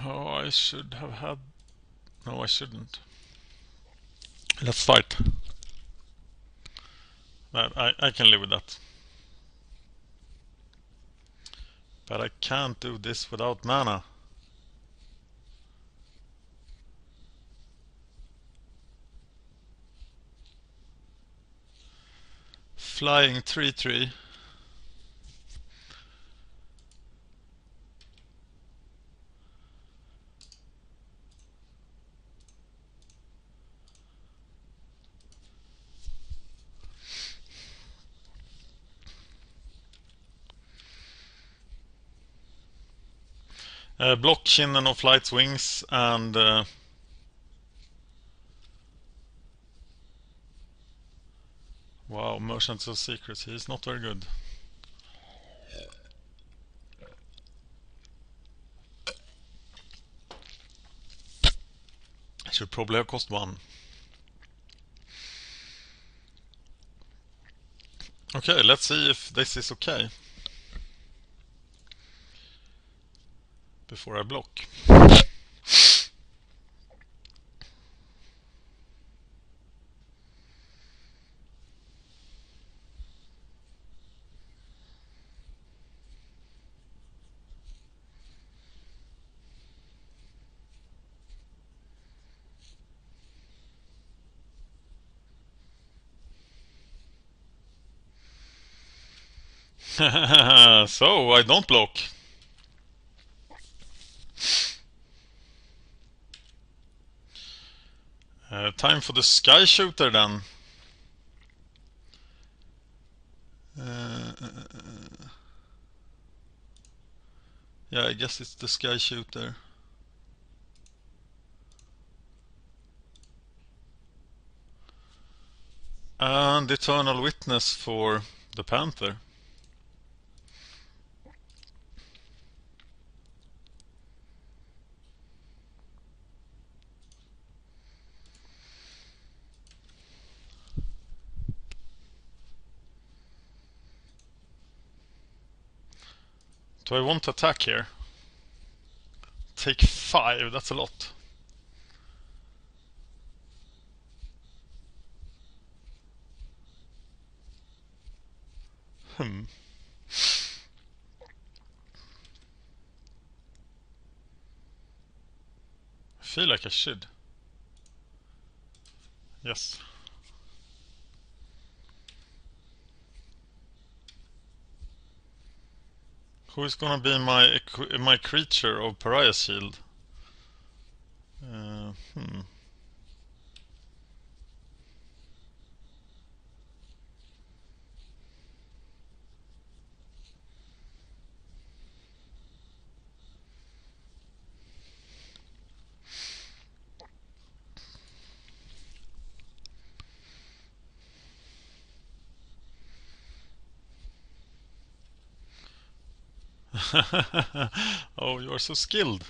S1: Oh, I should have had... No, I shouldn't. Let's fight. I can live with that. But I can't do this without mana. Flying 3/3. Block Shin'en of Flight's wings and wow, Merchants of Secrets. He's not very good. Should probably have cost 1. Okay, let's see if this is okay before I block. So I don't block. Time for the sky shooter then. Yeah, I guess it's the sky shooter. And Eternal Witness for the Panther. Do I want to attack here? Take 5, that's a lot. Hmm. I feel like I should. Yes. Who is gonna be my creature of Pariah Shield? Hmm. Oh, you are so skilled.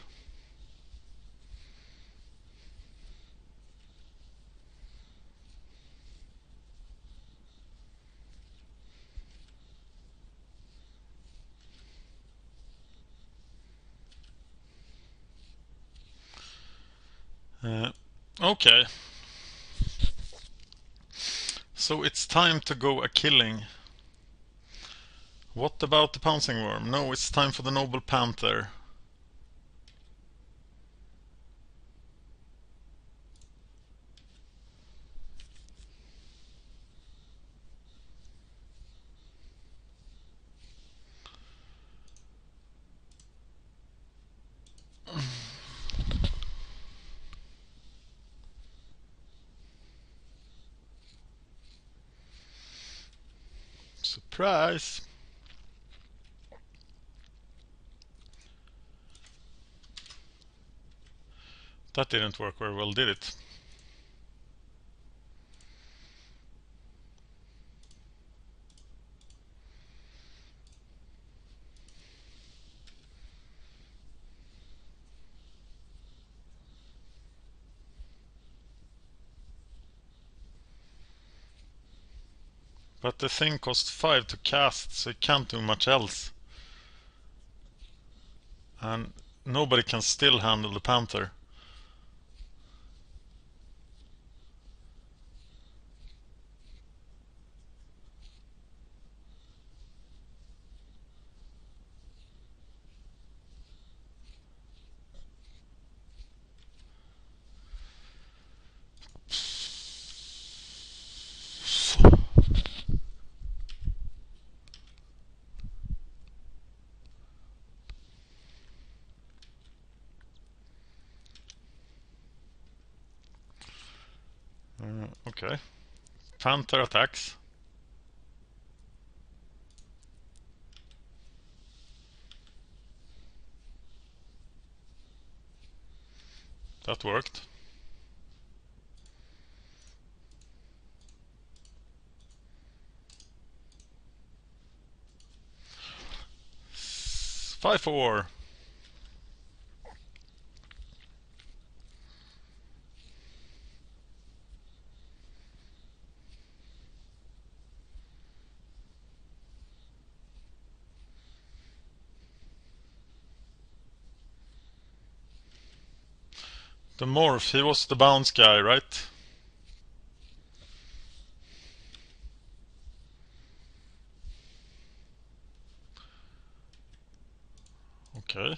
S1: Okay. So it's time to go a-killing. What about the pouncing worm? No, it's time for the noble panther. Surprise! That didn't work very well, did it? But the thing costs 5 to cast, so it can't do much else. And nobody can still handle the panther. Okay. Panther attacks. That worked. S 5-4. The morph, he was the bounce guy, right? Okay.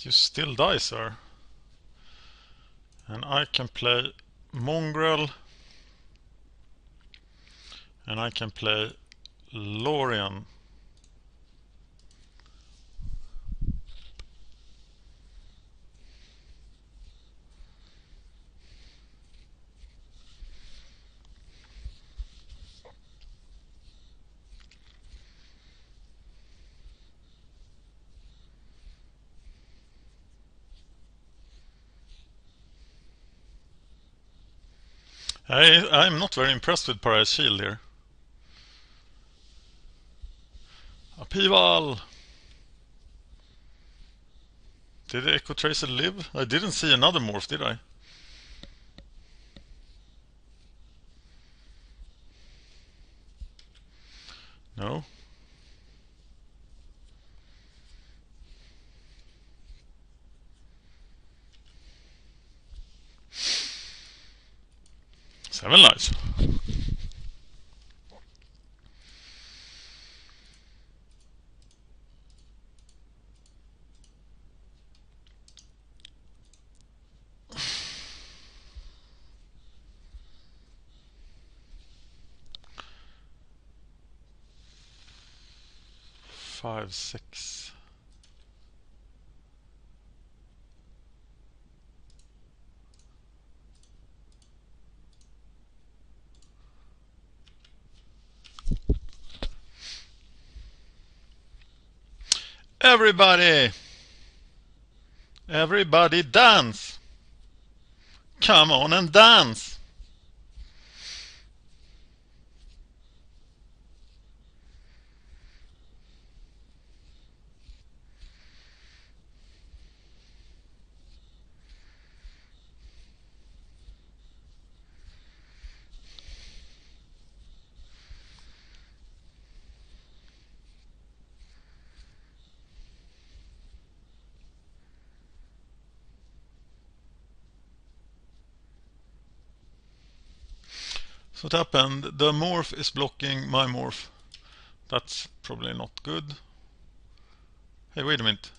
S1: You still die, sir. And I can play Mongrel. And I can play Lorwyn. I'm not very impressed with Pariah's Shield here. Upheaval! Did the Echo Tracer live? I didn't see another morph, did I? No. Seven lives. Five, six. Everybody! Everybody dance! Come on and dance! So what happened? The morph is blocking my morph. That's probably not good. Hey, wait a minute.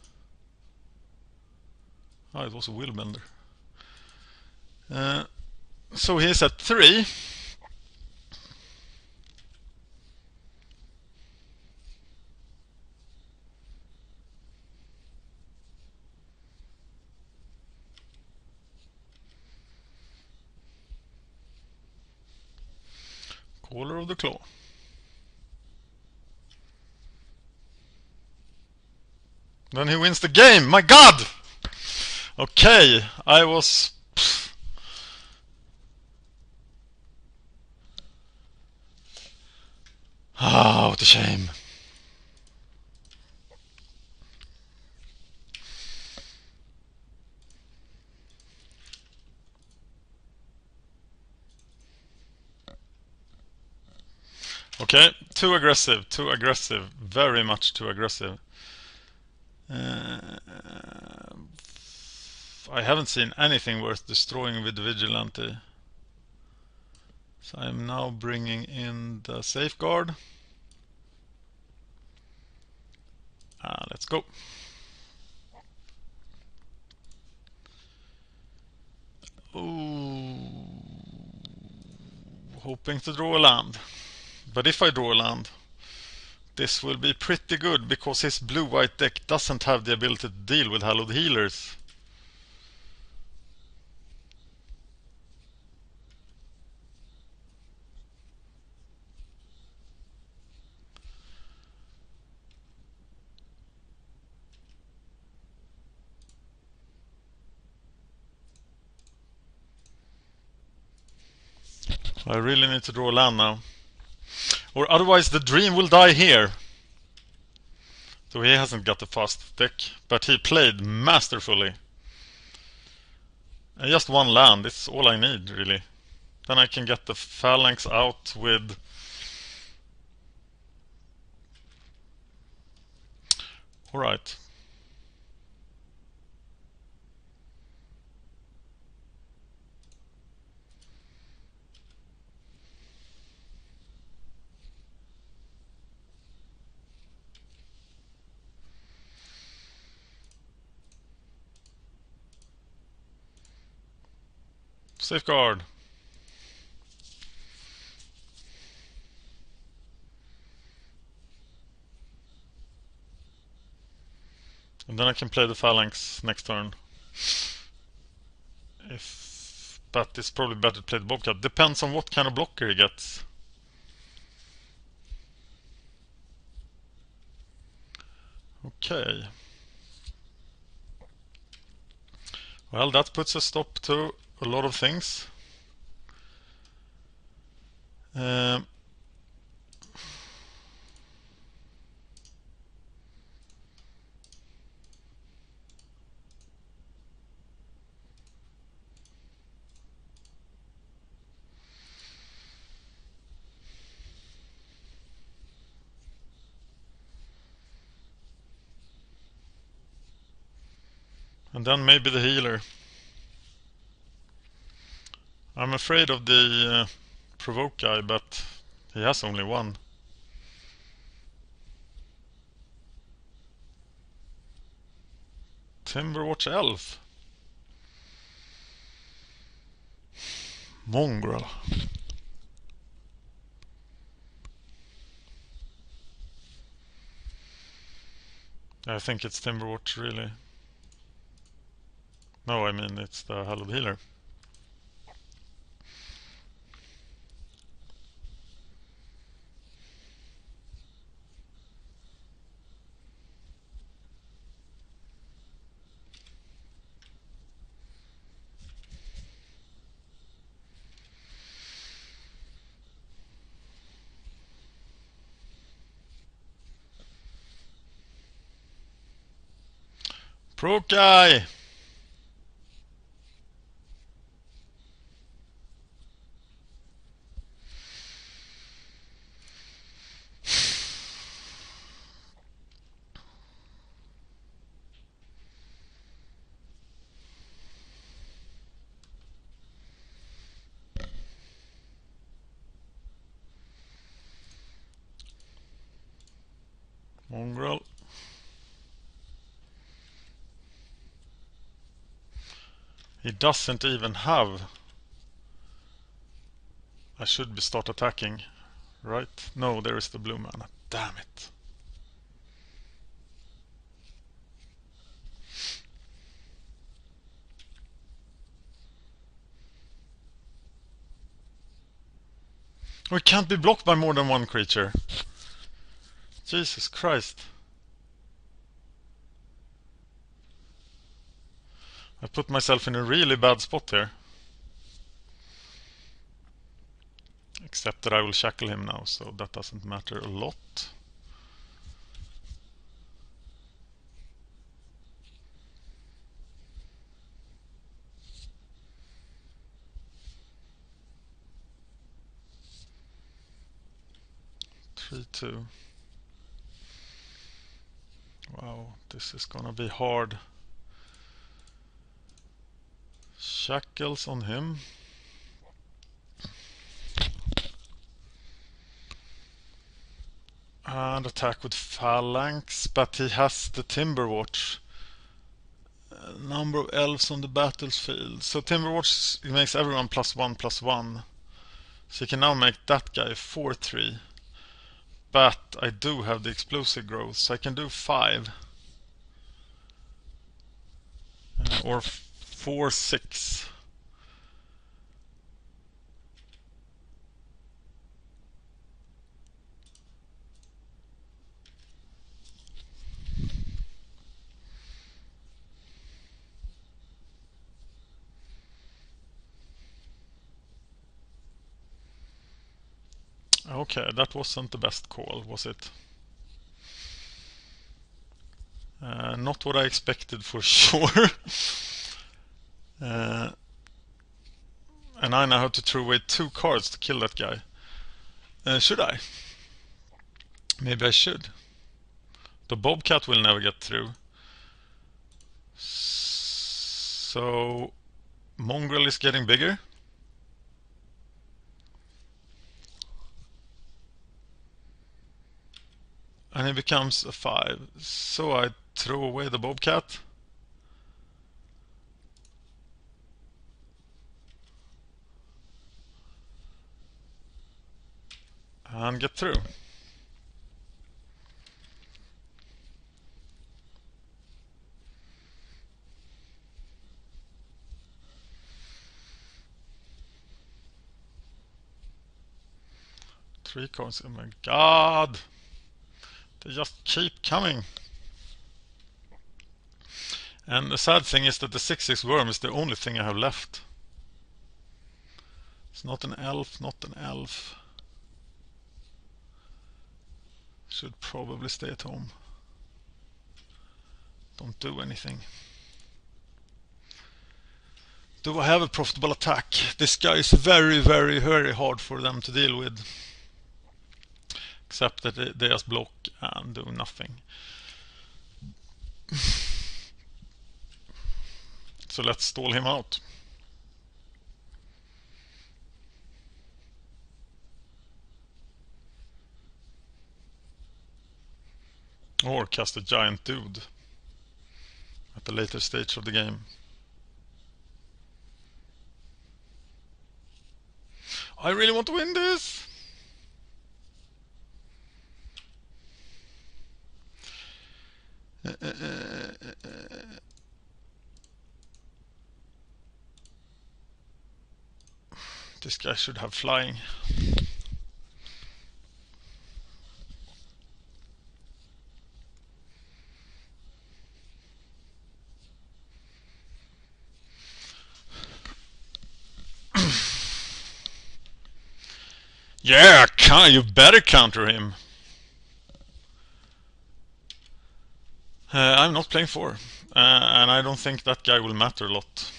S1: Oh, it was a Willbender. So he's at 3. Caller of the Claw. Then he wins the game. My God! Okay, I was... Ah, what a shame. Okay, too aggressive, very much too aggressive. I haven't seen anything worth destroying with the Vigilante. So I'm now bringing in the Safeguard. Let's go. Ooh, hoping to draw a land. But if I draw a land, this will be pretty good because his blue-white deck doesn't have the ability to deal with Hallowed Healers. I really need to draw land now. Or otherwise the dream will die here. So he hasn't got the fast deck, but he played masterfully. And just one land, it's all I need, really. Then I can get the phalanx out with... Alright. Safeguard. And then I can play the phalanx next turn. But it's probably better to play the bobcat. Depends on what kind of blocker he gets. Okay. Well, that puts a stop to a lot of things. And then maybe the healer. I'm afraid of the provoke guy, but he has only one. Timberwatch Elf. Mongrel. I think it's Timberwatch, really. No, I mean it's the Hallowed Healer. Pro guy! Mongrel. He doesn't even have... I should be start attacking, right? No, there is the blue mana. Damn it. We can't be blocked by more than one creature. Jesus Christ. I put myself in a really bad spot here. Except that I will shackle him now, so that doesn't matter a lot. Three, two. Wow, this is gonna be hard. Shackles on him. And attack with phalanx, but he has the Timberwatch. Number of elves on the battlefield. So Timberwatch makes everyone +1/+1. So you can now make that guy 4/3. But I do have the explosive growth, so I can do 5. Or 4/6. Okay, that wasn't the best call, was it? Not what I expected for sure. And I now have to throw away 2 cards to kill that guy. Should I? Maybe I should. The Bobcat will never get through. So Mongrel is getting bigger. And it becomes a 5. So I throw away the Bobcat. And get through. Three cards. Oh my god! They just keep coming. And the sad thing is that the 6/6 worm is the only thing I have left. It's not an elf, not an elf. Should probably stay at home. Don't do anything. Do I have a profitable attack? This guy is very, very, very hard for them to deal with. Except that they just block and do nothing. So let's stall him out. Or cast a giant dude at the later stage of the game. I really want to win this! This guy should have flying. Yeah, you better counter him. I'm not playing 4. And I don't think that guy will matter a lot.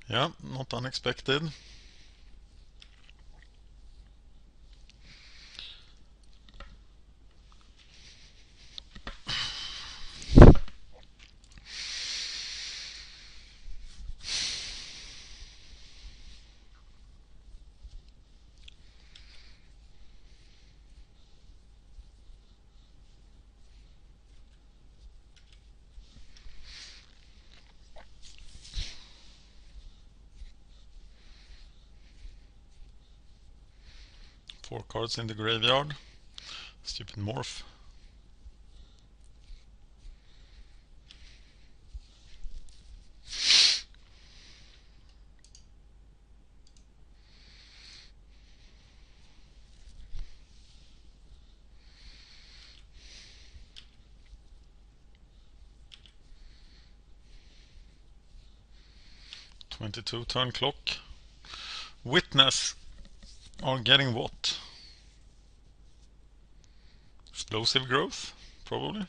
S1: Yeah, not unexpected. Four cards in the graveyard. Stupid morph. "22 turn clock." Witness are getting what? Explosive growth, probably.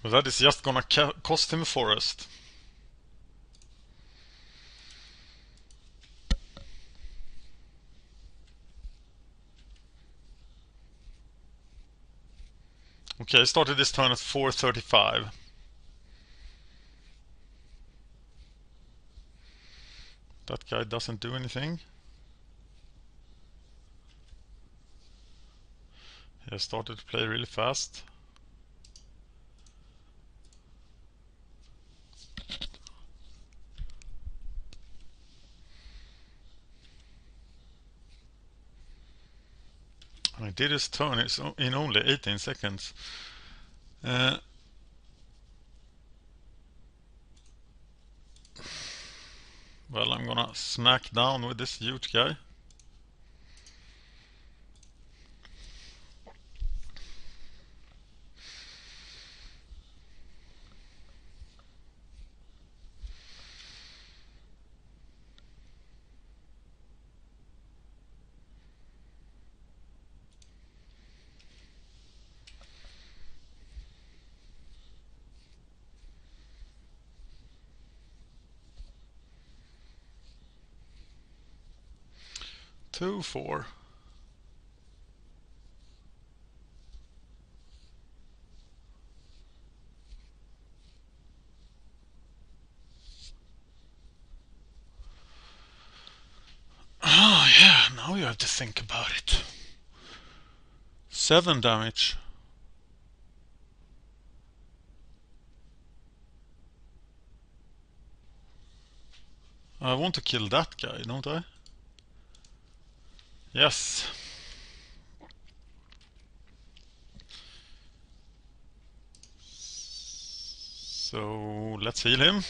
S1: Well, that is just gonna cost him a forest. Okay, I started this turn at 435. That guy doesn't do anything. I started to play really fast. And I did his turn in only 18 seconds. Well, I'm gonna smack down with this huge guy. Two, four. Oh yeah, now you have to think about it. 7 damage. I want to kill that guy, don't I? Yes. So let's heal him.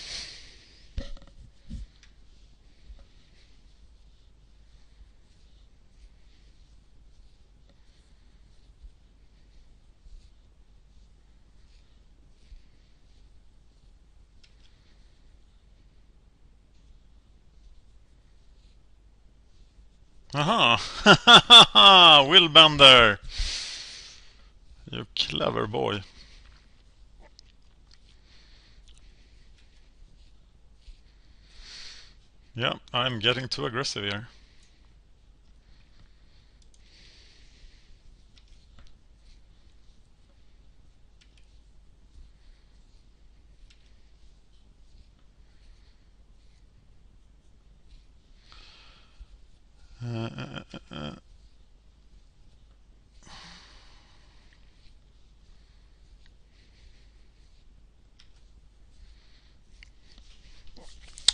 S1: Aha! Willbender! You clever boy. Yeah, I'm getting too aggressive here.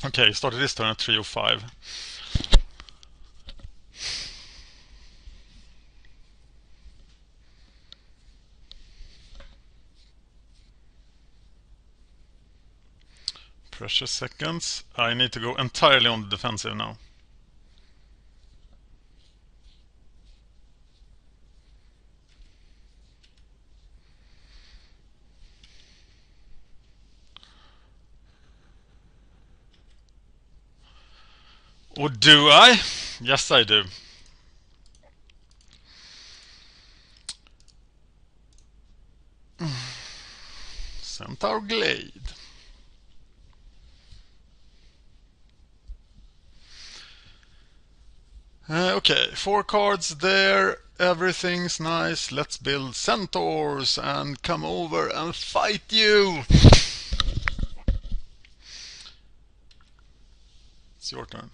S1: Okay, started this turn at 305. Precious seconds. I need to go entirely on the defensive now. Or do I? Yes, I do. Centaur Glade. Okay, 4 cards there. Everything's nice. Let's build centaurs and come over and fight you. It's your turn.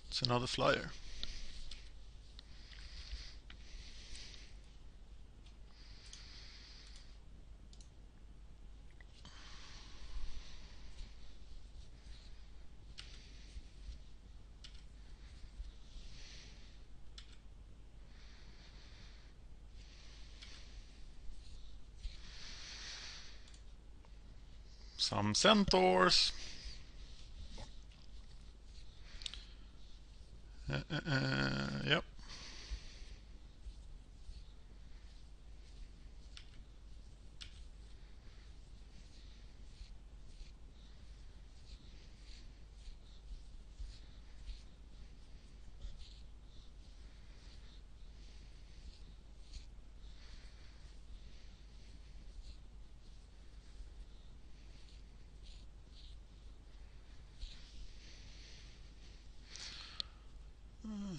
S1: It's another flyer. Some centaurs. Yep.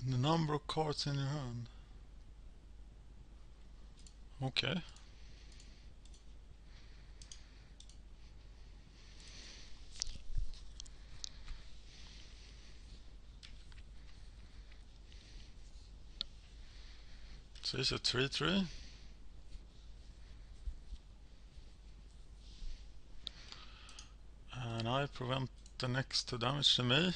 S1: The number of cards in your hand. Okay. She's a 3/3. And I prevent the next 2 damage to me.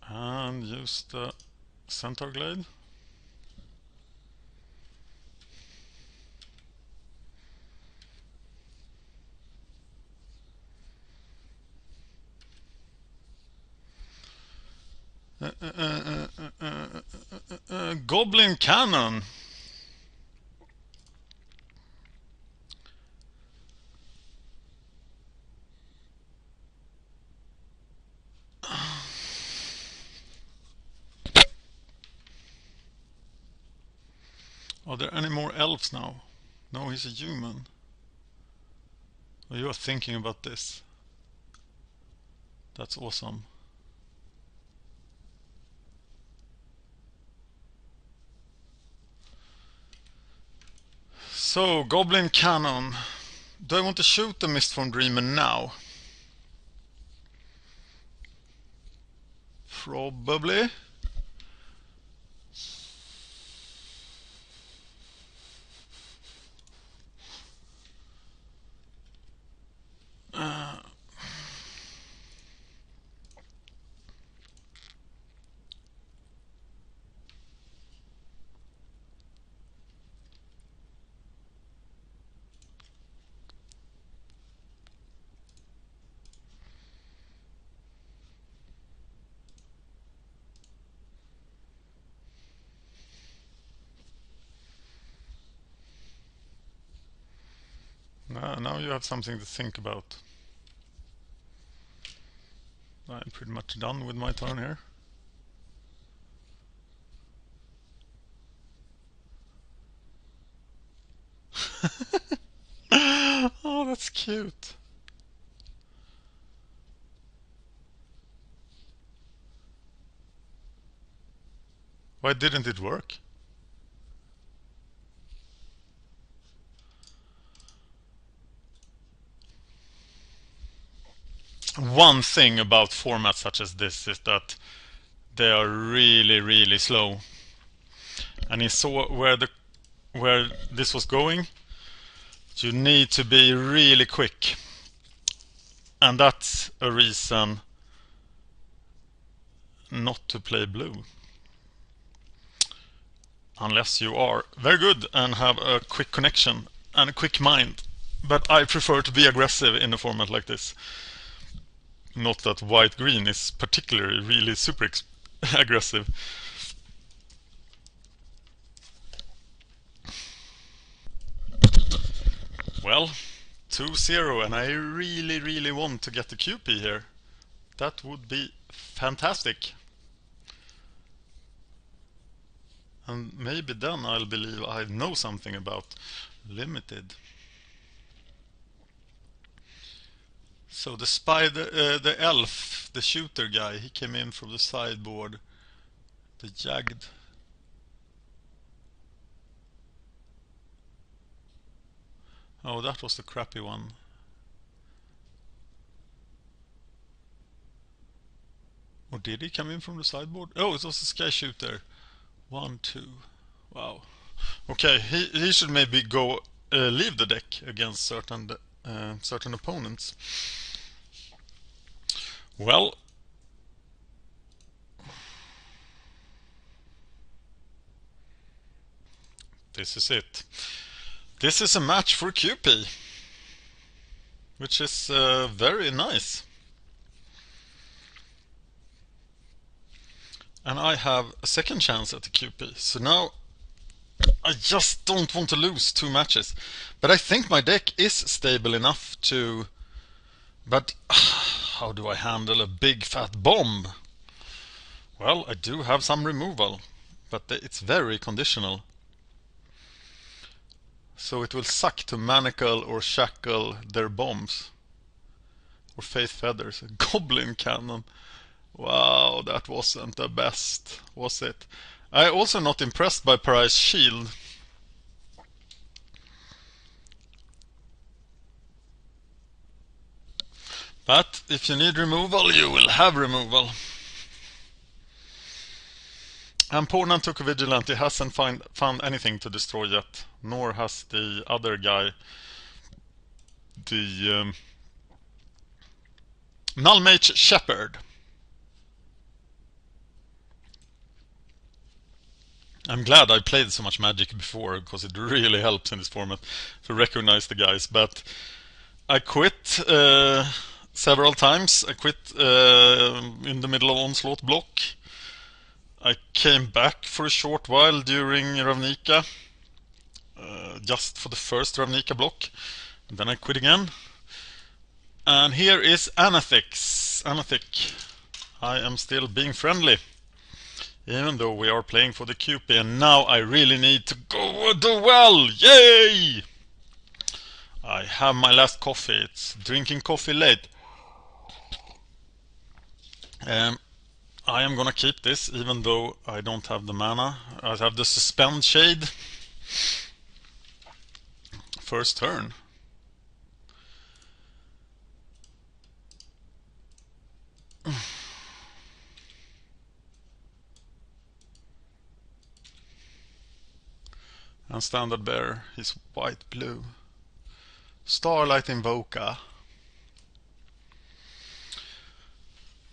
S1: And use the Centaur Glade. Goblin Cannon. Are there any more elves now? No, he's a human. Oh, you are thinking about this. That's awesome. So, Goblin Cannon. Do I want to shoot the Mistform Dreamer now? Probably. Now you have something to think about. I'm pretty much done with my turn here. Oh, that's cute. Why didn't it work? One thing about formats such as this is that they are really, really slow. And you saw where this was going. You need to be really quick. And that's a reason not to play blue. Unless you are very good and have a quick connection and a quick mind. But I prefer to be aggressive in a format like this. Not that white-green is particularly really super aggressive. Well, 2-0, and I really, really want to get the QP here. That would be fantastic. And maybe then I'll believe I know something about limited. So the spider, the elf, the shooter guy, he came in from the sideboard. The jagged. Oh, that was the crappy one. Or did he come in from the sideboard? Oh, it was the sky shooter. 1, 2. Wow. Okay, he should maybe go leave the deck against certain opponents. Well, this is it. This is a match for QP, which is very nice. And I have a second chance at the QP. So now I just don't want to lose 2 matches. But I think my deck is stable enough to... But how do I handle a big fat bomb? Well, I do have some removal, but it's very conditional. So it will suck to manacle or shackle their bombs. Or Faith Feathers. A Goblin Cannon. Wow, that wasn't the best, was it? I also not impressed by Pariah's Shield. But if you need removal, you will have removal. And Portland took a vigilante, hasn't found anything to destroy yet, nor has the other guy, the Nullmage Shepherd. I'm glad I played so much Magic before, because it really helps in this format to recognize the guys. But I quit several times. I quit in the middle of Onslaught block. I came back for a short while during Ravnica, just for the first Ravnica block. And then I quit again. And here is Anathic. I am still being friendly, even though we are playing for the QP. And now I really need to go do well. Yay! I have my last coffee. It's drinking coffee late. I am gonna keep this, even though I don't have the mana. I have the Suspend Shade. First turn. And Standard Bearer, he's white-blue. Starlight Invoker.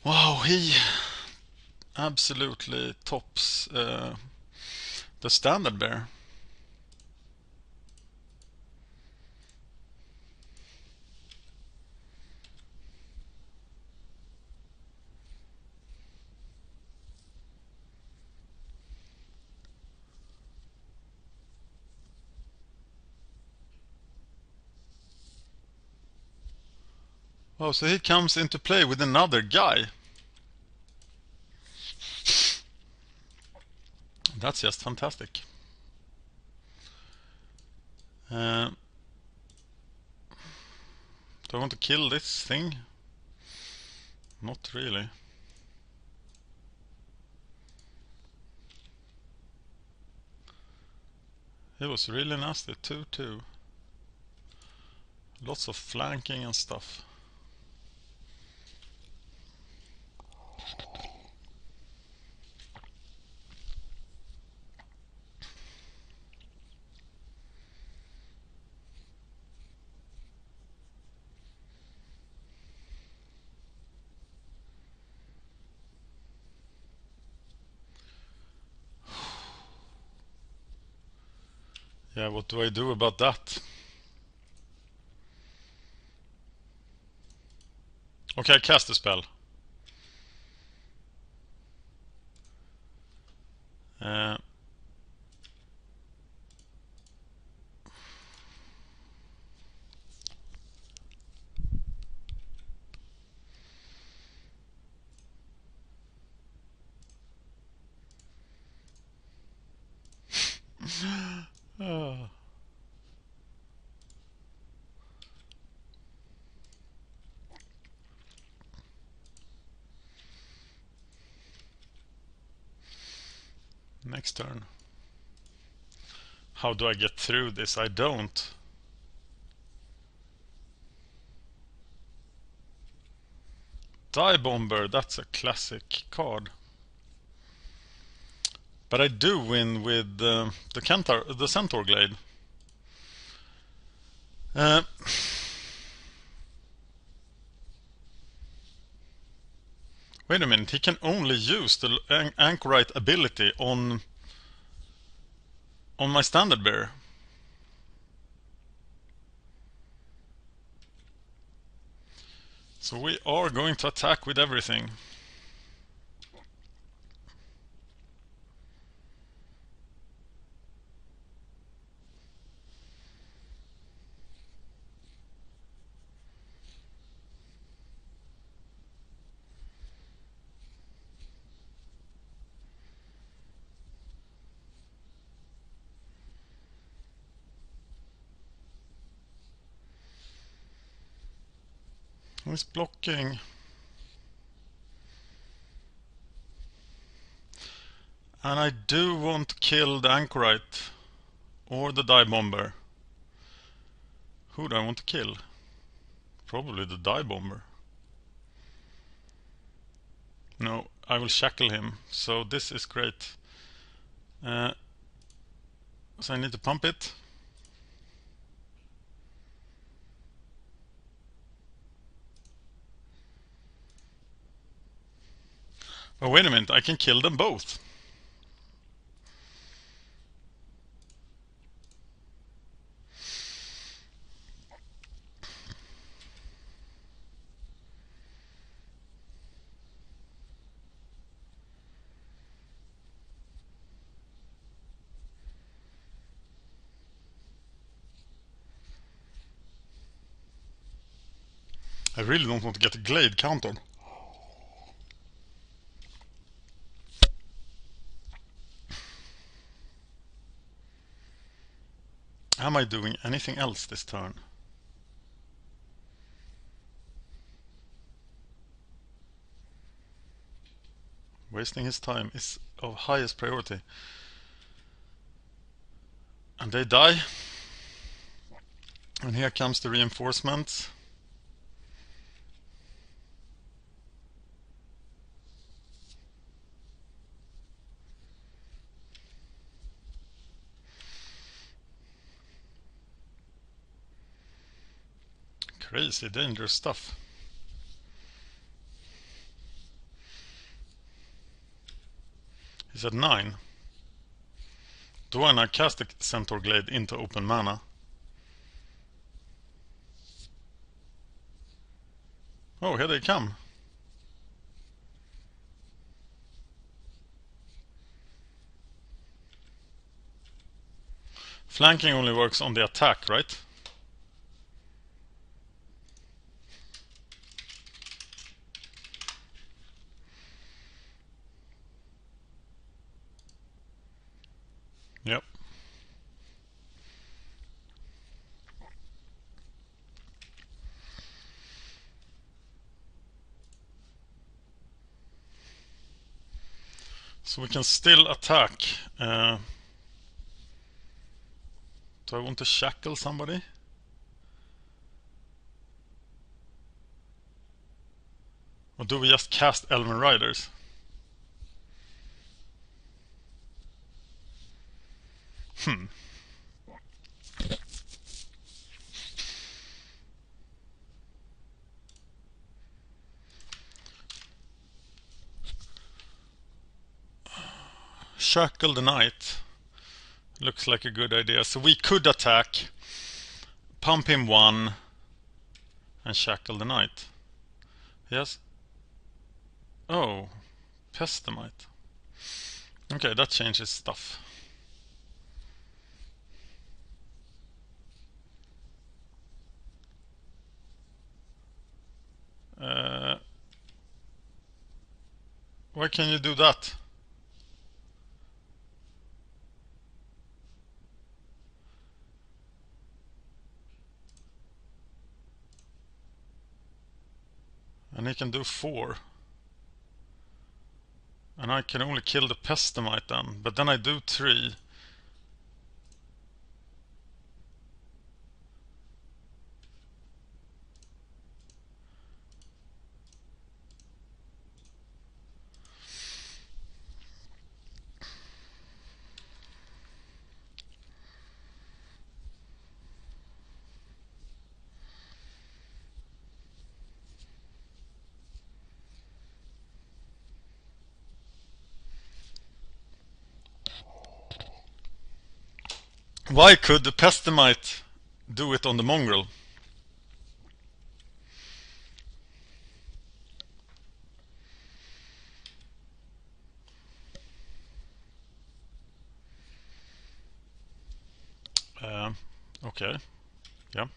S1: Wow, he absolutely tops the Standard Bearer. Oh, so he comes into play with another guy. That's just fantastic. Do I want to kill this thing? Not really. It was really nasty, 2-2. Lots of flanking and stuff. Yeah, what do I do about that? Okay, I cast a spell. Uh, ah. Next turn. How do I get through this? I don't. Die Bomber, that's a classic card. But I do win with the Centaur Glade. Wait a minute, he can only use the Anchorite ability on my Standard Bearer. So we are going to attack with everything. Who's blocking? And I do want to kill the Anchorite or the Die Bomber. Who do I want to kill? Probably the Die Bomber. No, I will shackle him. So this is great. So I need to pump it. Oh, wait a minute, I can kill them both. I really don't want to get a glade countered. Am I doing anything else this turn? Wasting his time is of highest priority. And they die. And here comes the reinforcement. Crazy dangerous stuff. He's at 9. Do I now cast the Centaur Glade into open mana? Oh, here they come. Flanking only works on the attack, right? Yep. So we can still attack. Do I want to shackle somebody? Or do we just cast Elven Riders? Shackle the Knight. Looks like a good idea. So we could attack, pump him 1, and shackle the Knight. Yes. Oh, Pestamite. Okay, that changes stuff. Why can you do that? And he can do 4. And I can only kill the Pestamite then. But then I do 3. Why could the Pestamite do it on the mongrel? Okay. Yeah.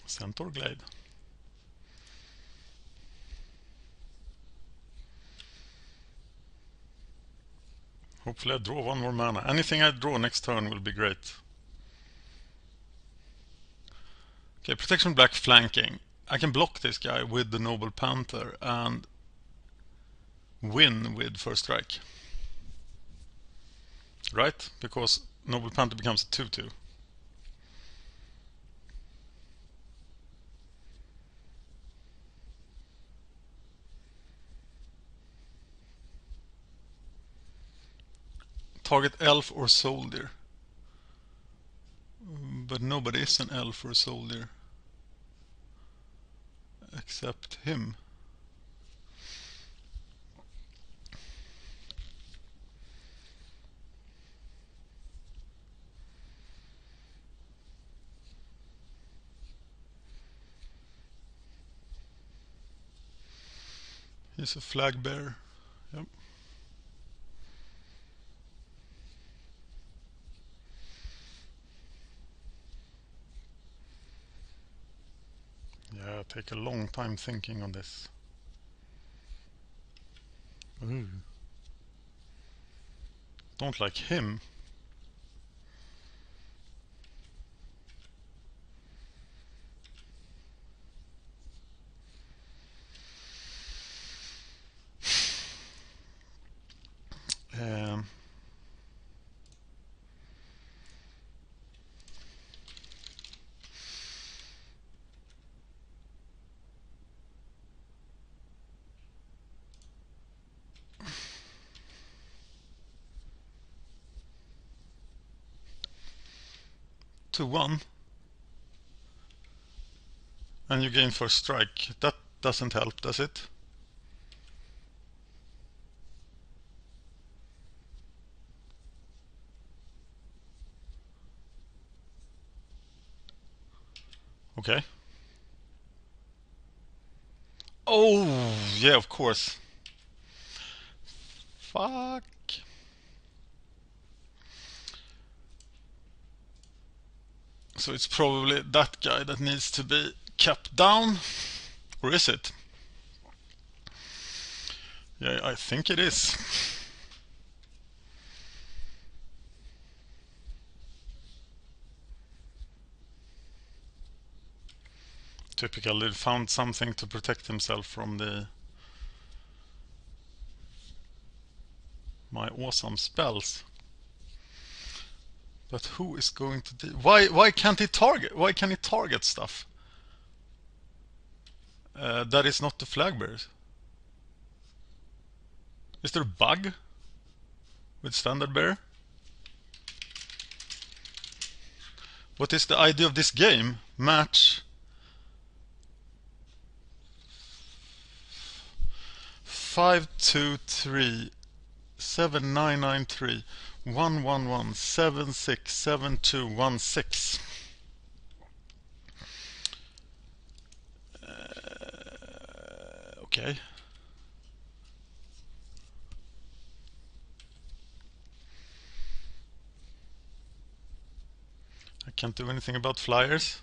S1: Centaur Glade. Hopefully I draw 1 more mana. Anything I draw next turn will be great. Okay, protection black flanking. I can block this guy with the Noble Panther and win with first strike. Right? Because Noble Panther becomes a 2/2. Target elf or soldier. But nobody is an elf or a soldier. Except him. He's a flag bearer. Yep. Yeah, take a long time thinking on this. Ooh. Don't like him. Um, 2/1. And you gain first strike. That doesn't help, does it? Okay. Oh, yeah, of course. Fuck. So it's probably that guy that needs to be kept down. Or is it? Yeah, I think it is. Typical, he found something to protect himself from my awesome spells. But who is going to do? Why can't he target? Why can he target stuff? That is not the flag bearers. Is there a bug with standard bearer? What is the idea of this game? Match 523 7993 111 767216. Okay. I can't do anything about flyers.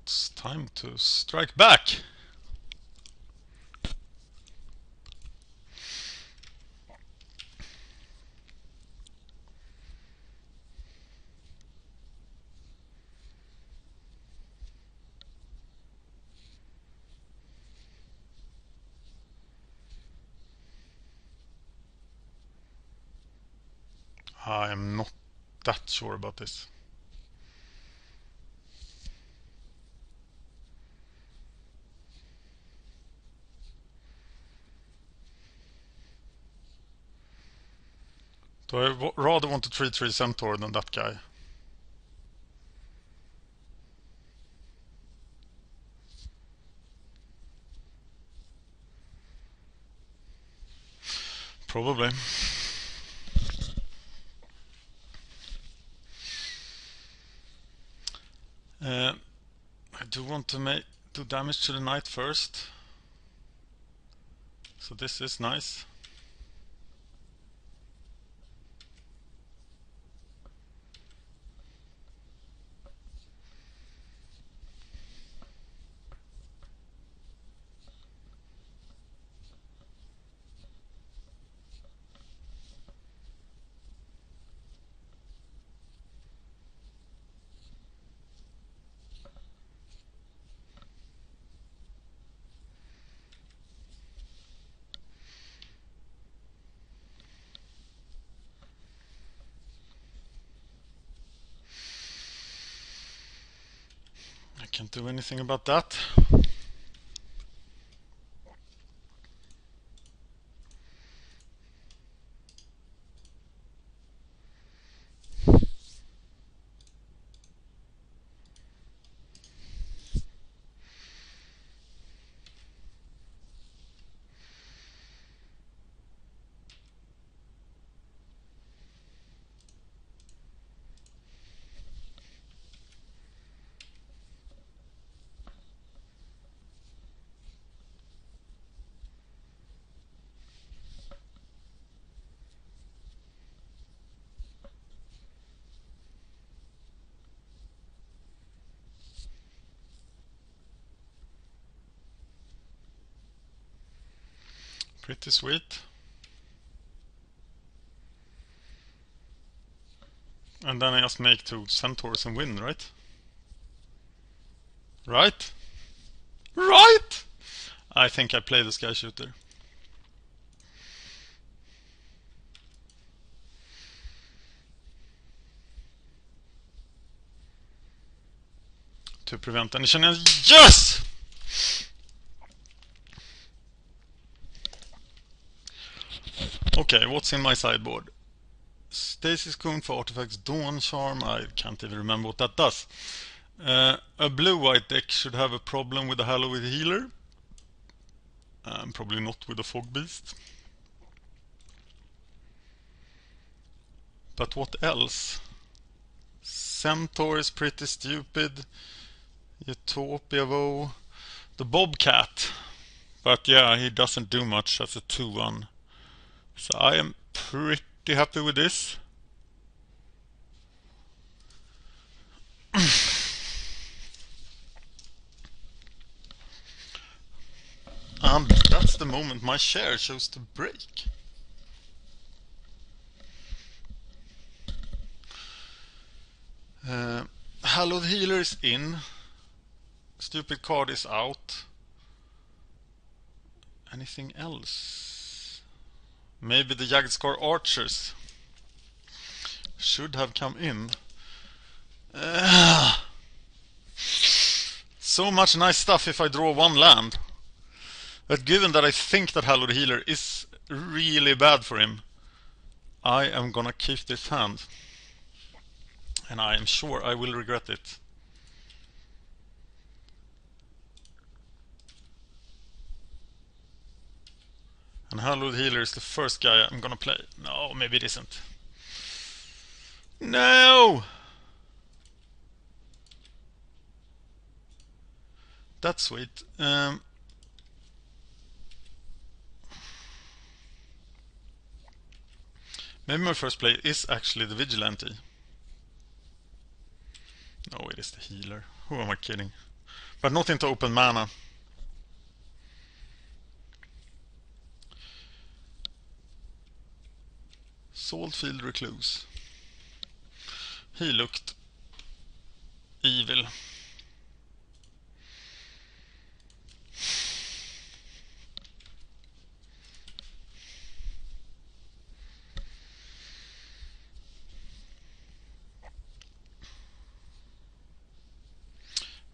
S1: It's time to strike back. I am not that sure about this. Do I rather want to 3/3 Centaur than that guy? Probably. I do want to do damage to the knight first. So this is nice. Can't do anything about that. Pretty sweet. And then I just make 2 centaurs and win, right? Right? Right! I think I play the Sky Shooter. To prevent any shenanigans. Yes! Okay, what's in my sideboard? Stasis Cone for artifacts, Dawn Charm. I can't even remember what that does. A blue-white deck should have a problem with the Hallowed Healer. Probably not with the Fog Beast. But what else? Centaur is pretty stupid. Utopia Vow. The Bobcat. But yeah, he doesn't do much as a 2-1. So I am pretty happy with this. And that's the moment my share chose to break. Hallowed Healer is in. Stupid card is out. Anything else? Maybe the Jagscar Archers should have come in. So much nice stuff if I draw 1 land. But given that I think that Hallowed Healer is really bad for him, I am gonna keep this hand. And I am sure I will regret it. And Hallowed Healer is the first guy I'm gonna play. No, maybe it isn't. No! That's sweet. Maybe my first play is actually the Vigilante. No, it is the Healer. Who am I kidding? But not into open mana. Saltfield Recluse. He looked evil.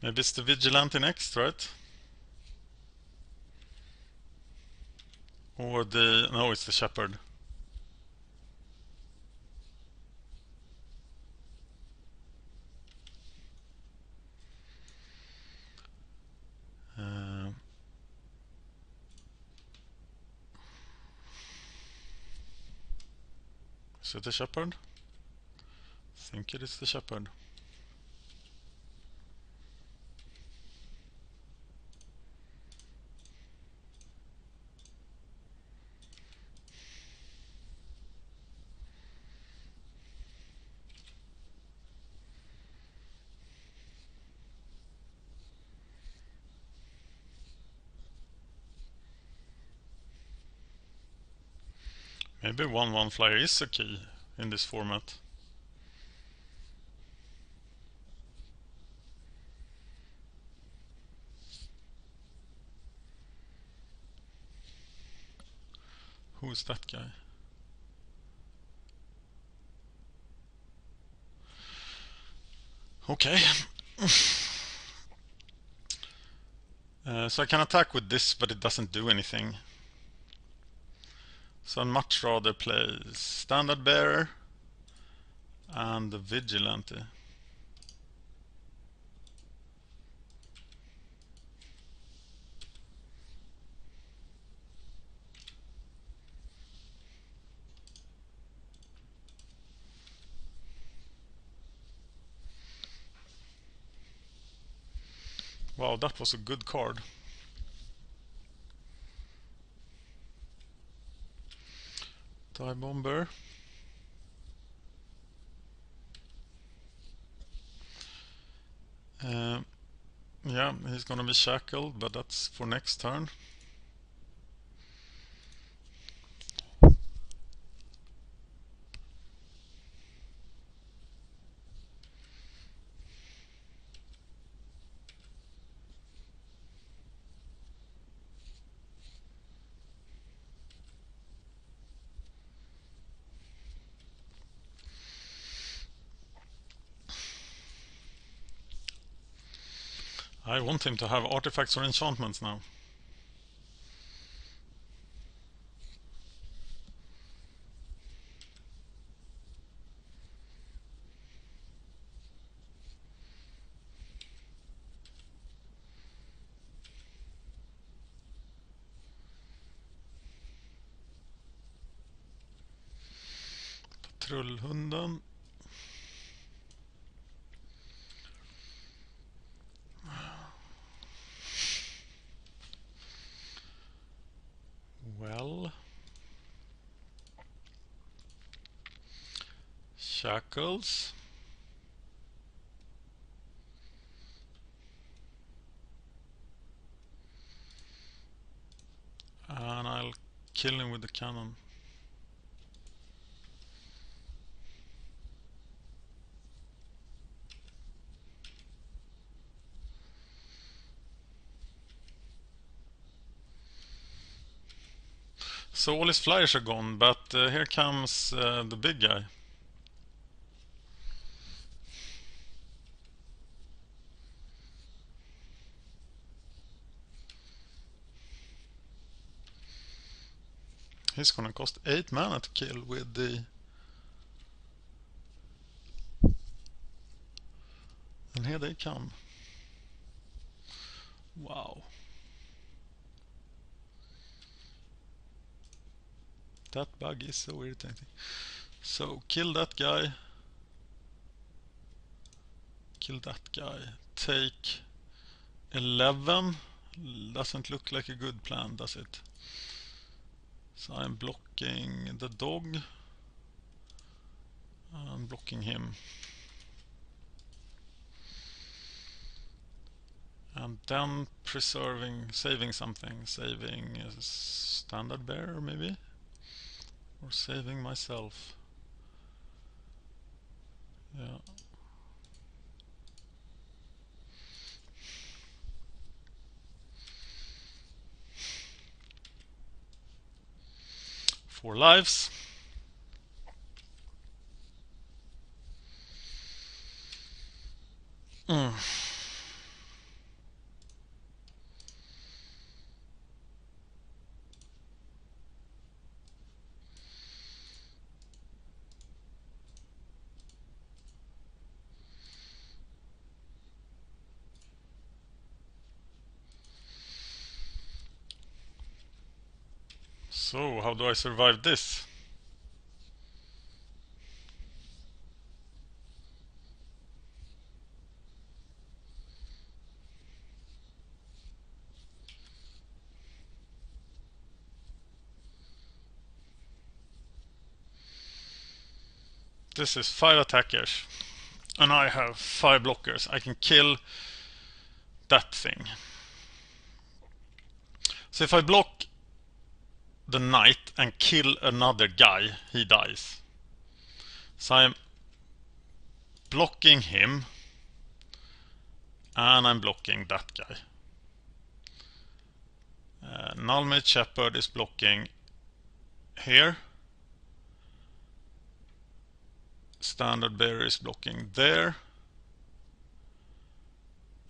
S1: Maybe it's the Vigilante next, right? Or the... no, it's the Shepherd. Is it the Shepherd? I think it is the Shepherd. Maybe 1/1 flyer is a key in this format. Who is that guy? Okay. So I can attack with this, but it doesn't do anything. So I'd much rather play Standard Bearer and the Vigilante. Wow, that was a good card. TIE Bomber. Yeah, he's gonna be shackled, but that's for next turn. I want him to have artifacts or enchantments now. Patrullhunden. Well. Shackles. And I'll kill him with the cannon. So all his flyers are gone, but here comes the big guy. He's gonna cost 8 mana to kill with the... And here they come. Wow. That bug is so irritating. So kill that guy. Kill that guy. Take 11. Doesn't look like a good plan, does it? So I'm blocking the dog. I'm blocking him. And then saving something. Saving a Standard Bearer maybe? Or saving myself. Yeah. Four lives. So, how do I survive this? This is 5 attackers. And I have 5 blockers. I can kill that thing. So if I block the knight and kill another guy, he dies. So I'm blocking him. And I'm blocking that guy. Nullmate Shepherd is blocking here. Standard Bearer is blocking there.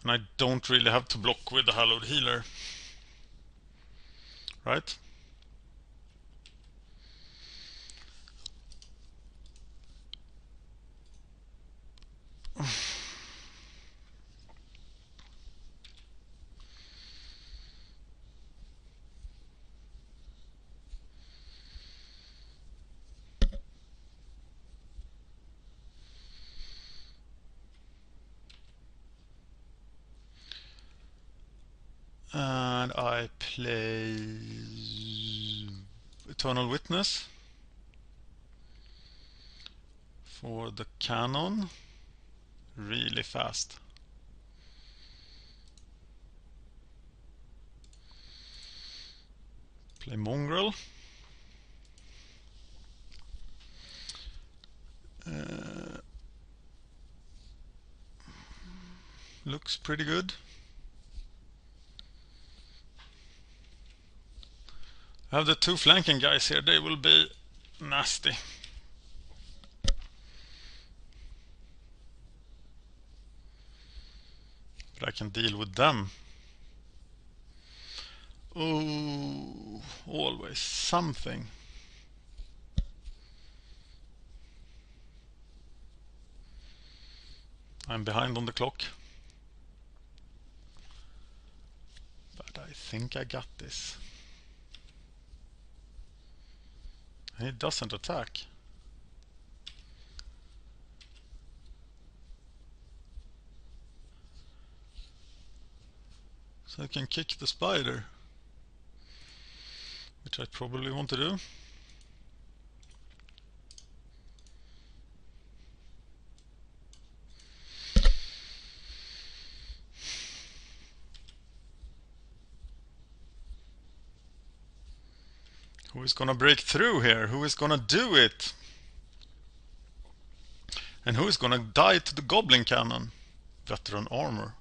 S1: And I don't really have to block with the hallowed healer. Right? And I play Eternal Witness for the cannon. Really fast. Play Mongrel. Looks pretty good. I have the two flanking guys here. They will be nasty. But I can deal with them. Oh, always something. I'm behind on the clock. But I think I got this. And it doesn't attack. So I can kick the spider. Which I probably want to do. Who is gonna break through here? Who is gonna do it? And who is gonna die to the goblin cannon? Veteran armor.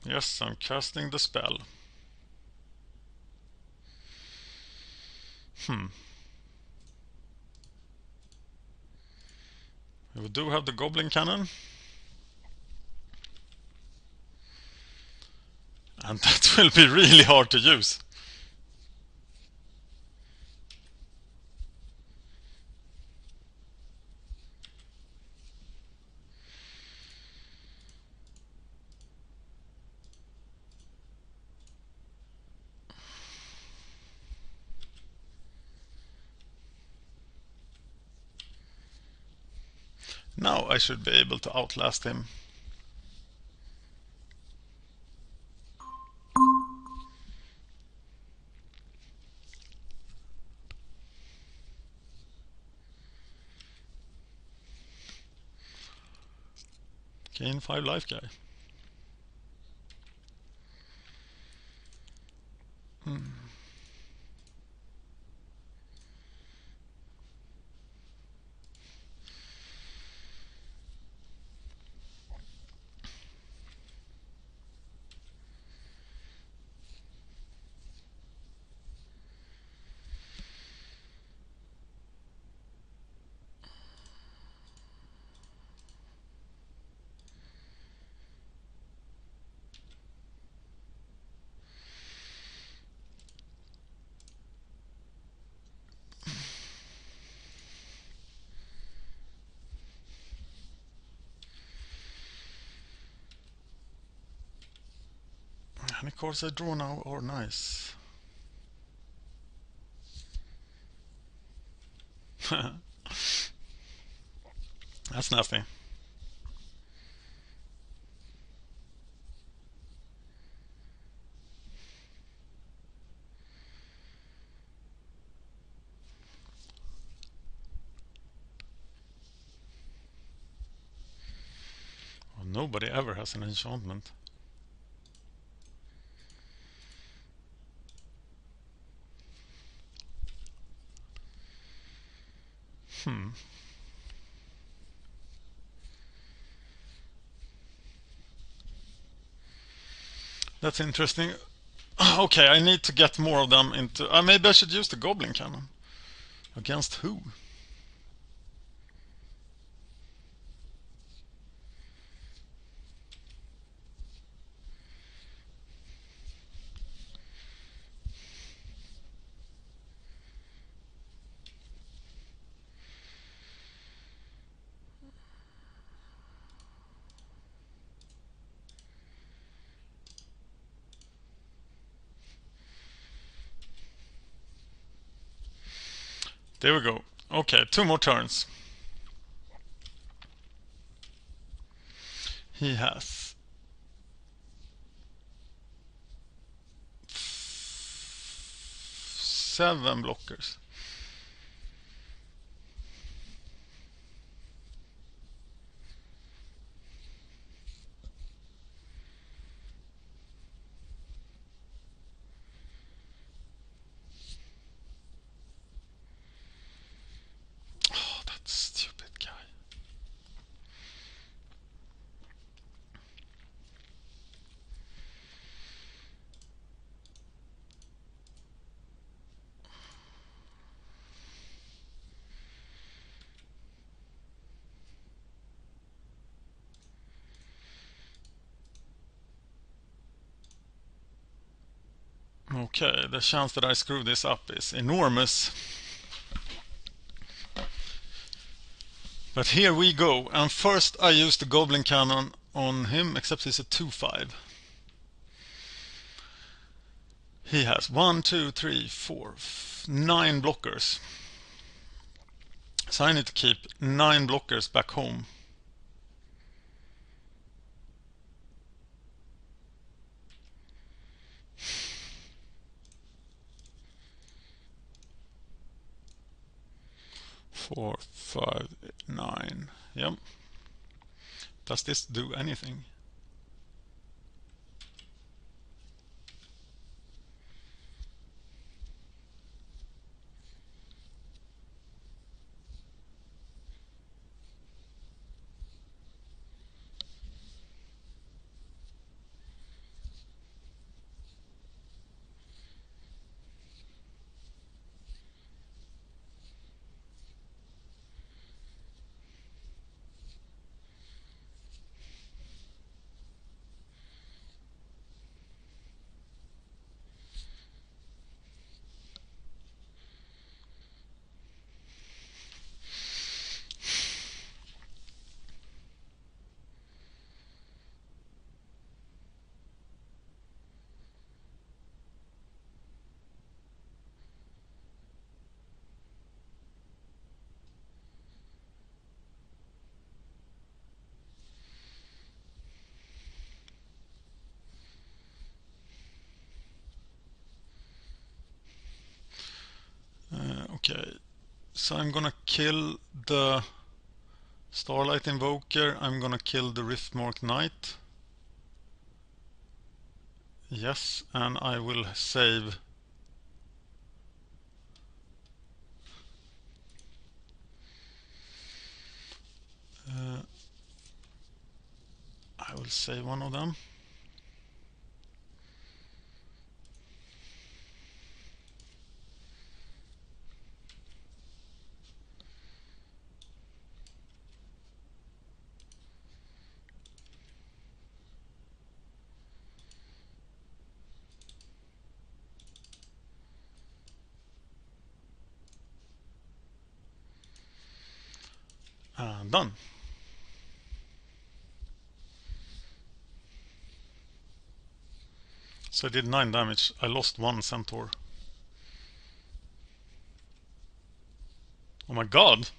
S1: Yes, I'm casting the spell. We do have the goblin cannon. And that will be really hard to use. Now I should be able to outlast him. Gain 5 life guy. Any cards I draw now are nice. That's nasty. Well, nobody ever has an enchantment. That's interesting. Okay, I need to get more of them into... maybe I should use the Goblin Cannon. Against who? There we go. Okay, 2 more turns. He has 7 blockers. Oh, that stupid guy. Okay, the chance that I screw this up is enormous. But here we go. And first I use the Goblin Cannon on him, except he's a 2/5. He has 1, 2, 3, 4, 9 blockers. So I need to keep 9 blockers back home. Four, 5, 9. Yep. Does this do anything? Okay, so I'm gonna kill the Starlight Invoker. I'm gonna kill the Riftmark Knight. Yes, and I will save I will save one of them. And done. So I did 9 damage. I lost 1 centaur. Oh my god!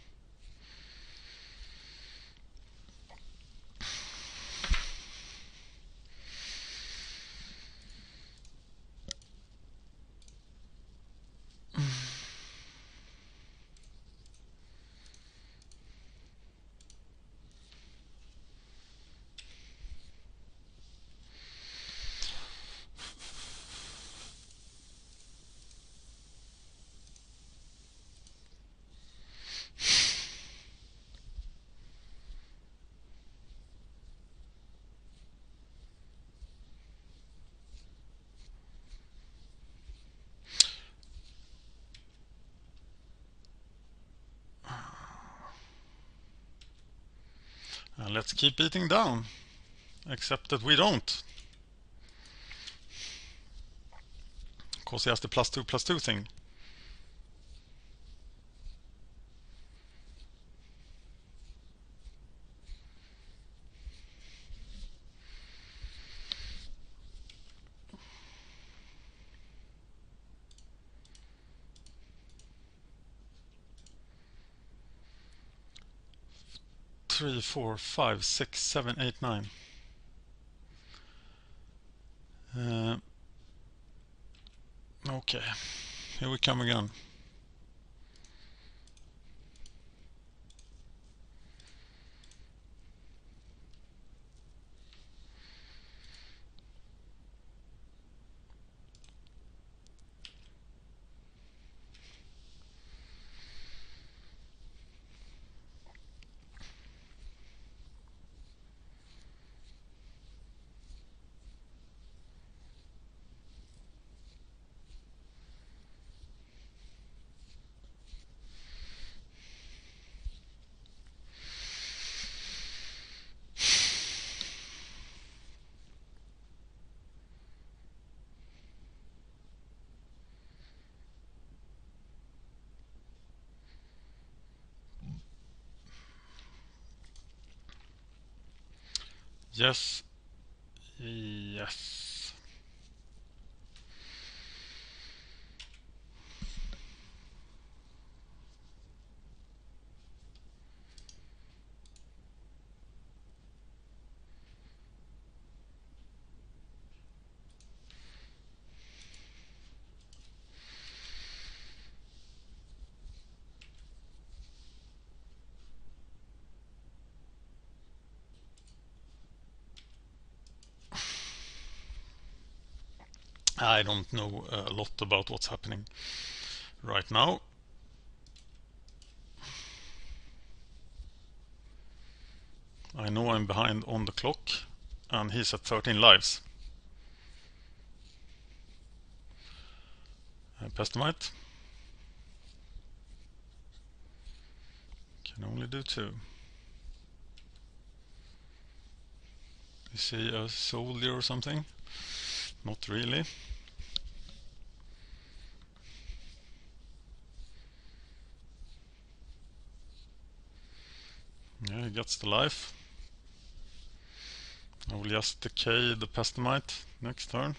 S1: And let's keep beating down. Except that we don't. Because he has the +2/+2 thing. Three, 4, 5, 6, 7, 8, 9. Okay, here we come again. Yes. Yes. I don't know a lot about what's happening right now. I know I'm behind on the clock, and he's at 13 lives. Pestamite. Can only do 2. Is he a soldier or something? Not really. Yeah, he gets the life. I will just decay the Pestamite next turn.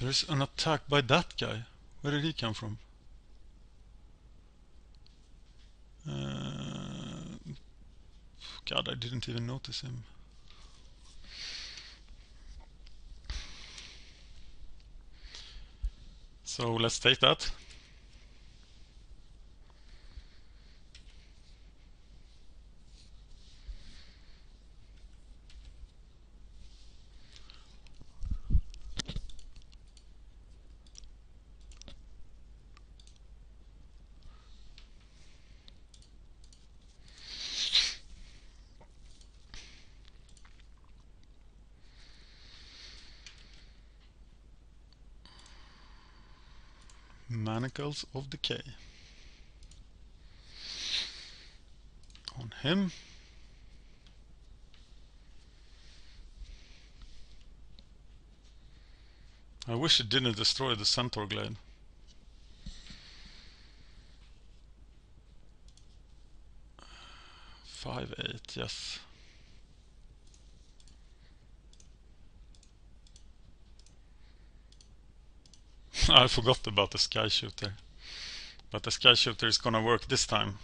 S1: There's an attack by that guy. Where did he come from? God, I didn't even notice him. So let's take that. Manacles of Decay on him. I wish it didn't destroy the Centaur Glade. Five, 8, yes. I forgot about the Sky Shooter. But the Sky Shooter is gonna work this time.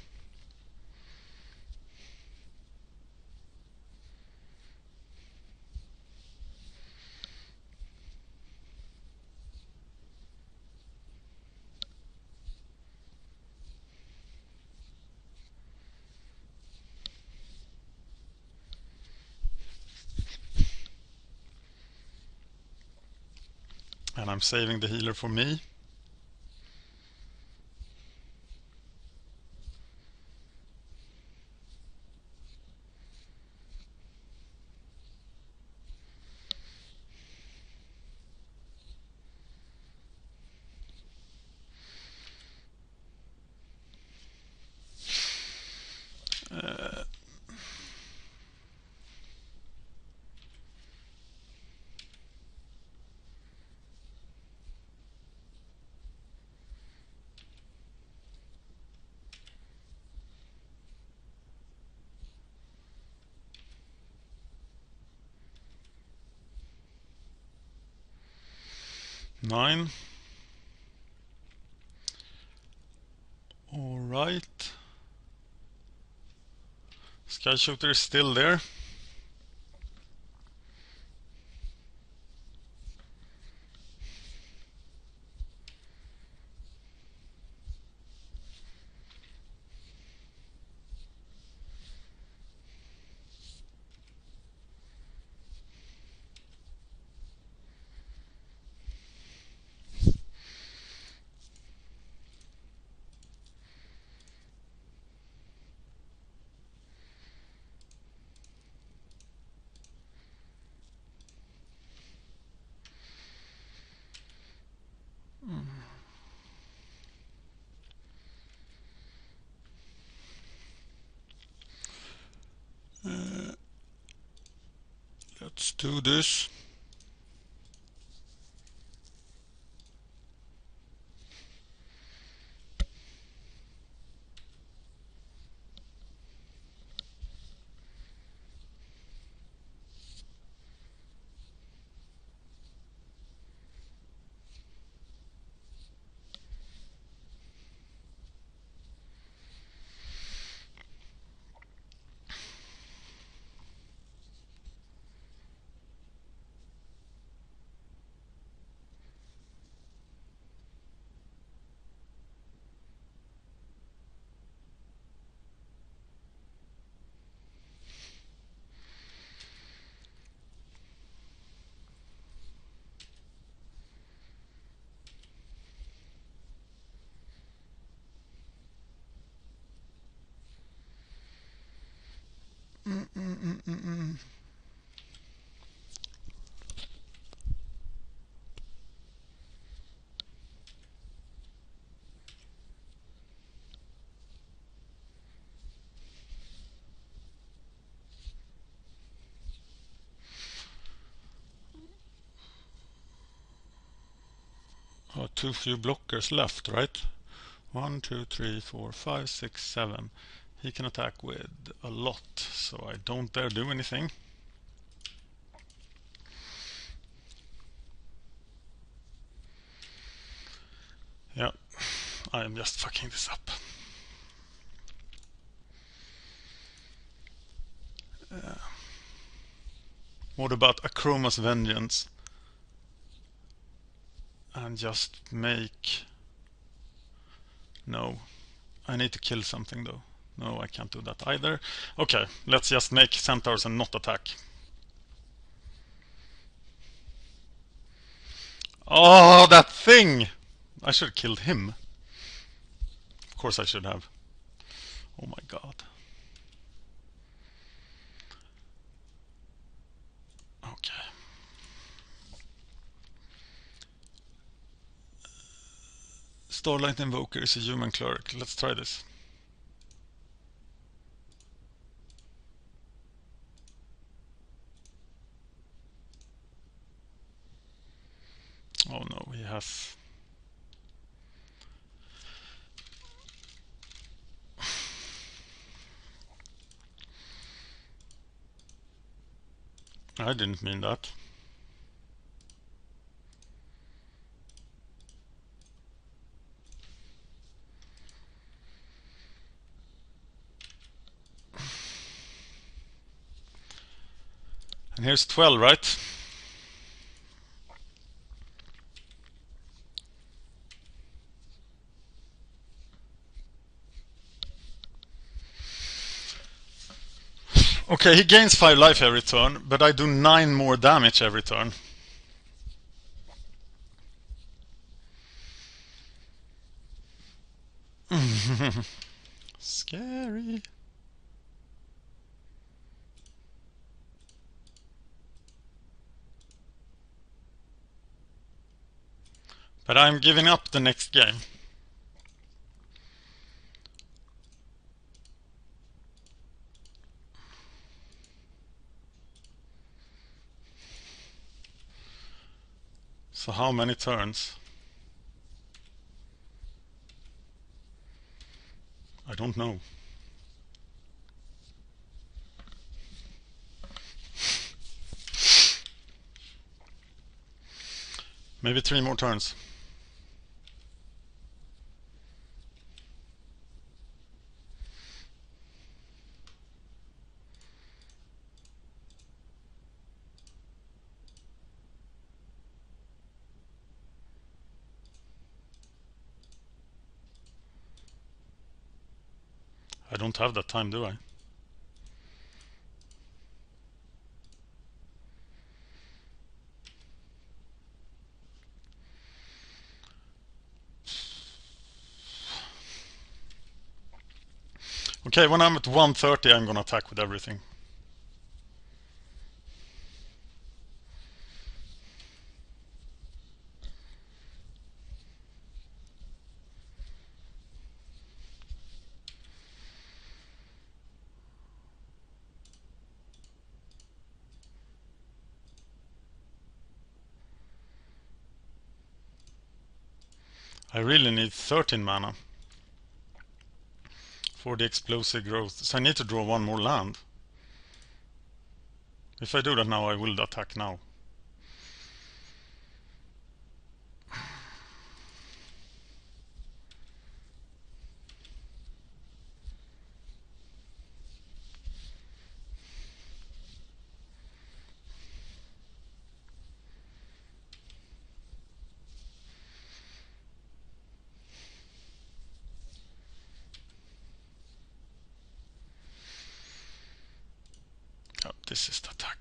S1: And I'm saving the healer for me. 9. All right. Sky Shooter is still there. Let's do this. Oh, too few blockers left, right? 1, 2, 3, 4, 5, 6, 7. He can attack with a lot, so I don't dare do anything. Yeah, I am just fucking this up. What about Akroma's Vengeance? And just make... No, I need to kill something though. No, I can't do that either. Okay, let's just make centaurs and not attack. Oh, that thing! I should have killed him. Of course I should have. Oh my god. Okay. Starlight Invoker is a human cleric. Let's try this. Oh no, he has... I didn't mean that. And here's 12, right? Okay, he gains 5 life every turn, but I do 9 more damage every turn. Scary. But I'm giving up the next game. So how many turns? I don't know. Maybe 3 more turns. I don't have that time, do I? Okay, when I'm at 130, I'm gonna attack with everything. I really need 13 mana for the explosive growth, so I need to draw 1 more land. If I do that now, I will attack now. Oh, this is the attack.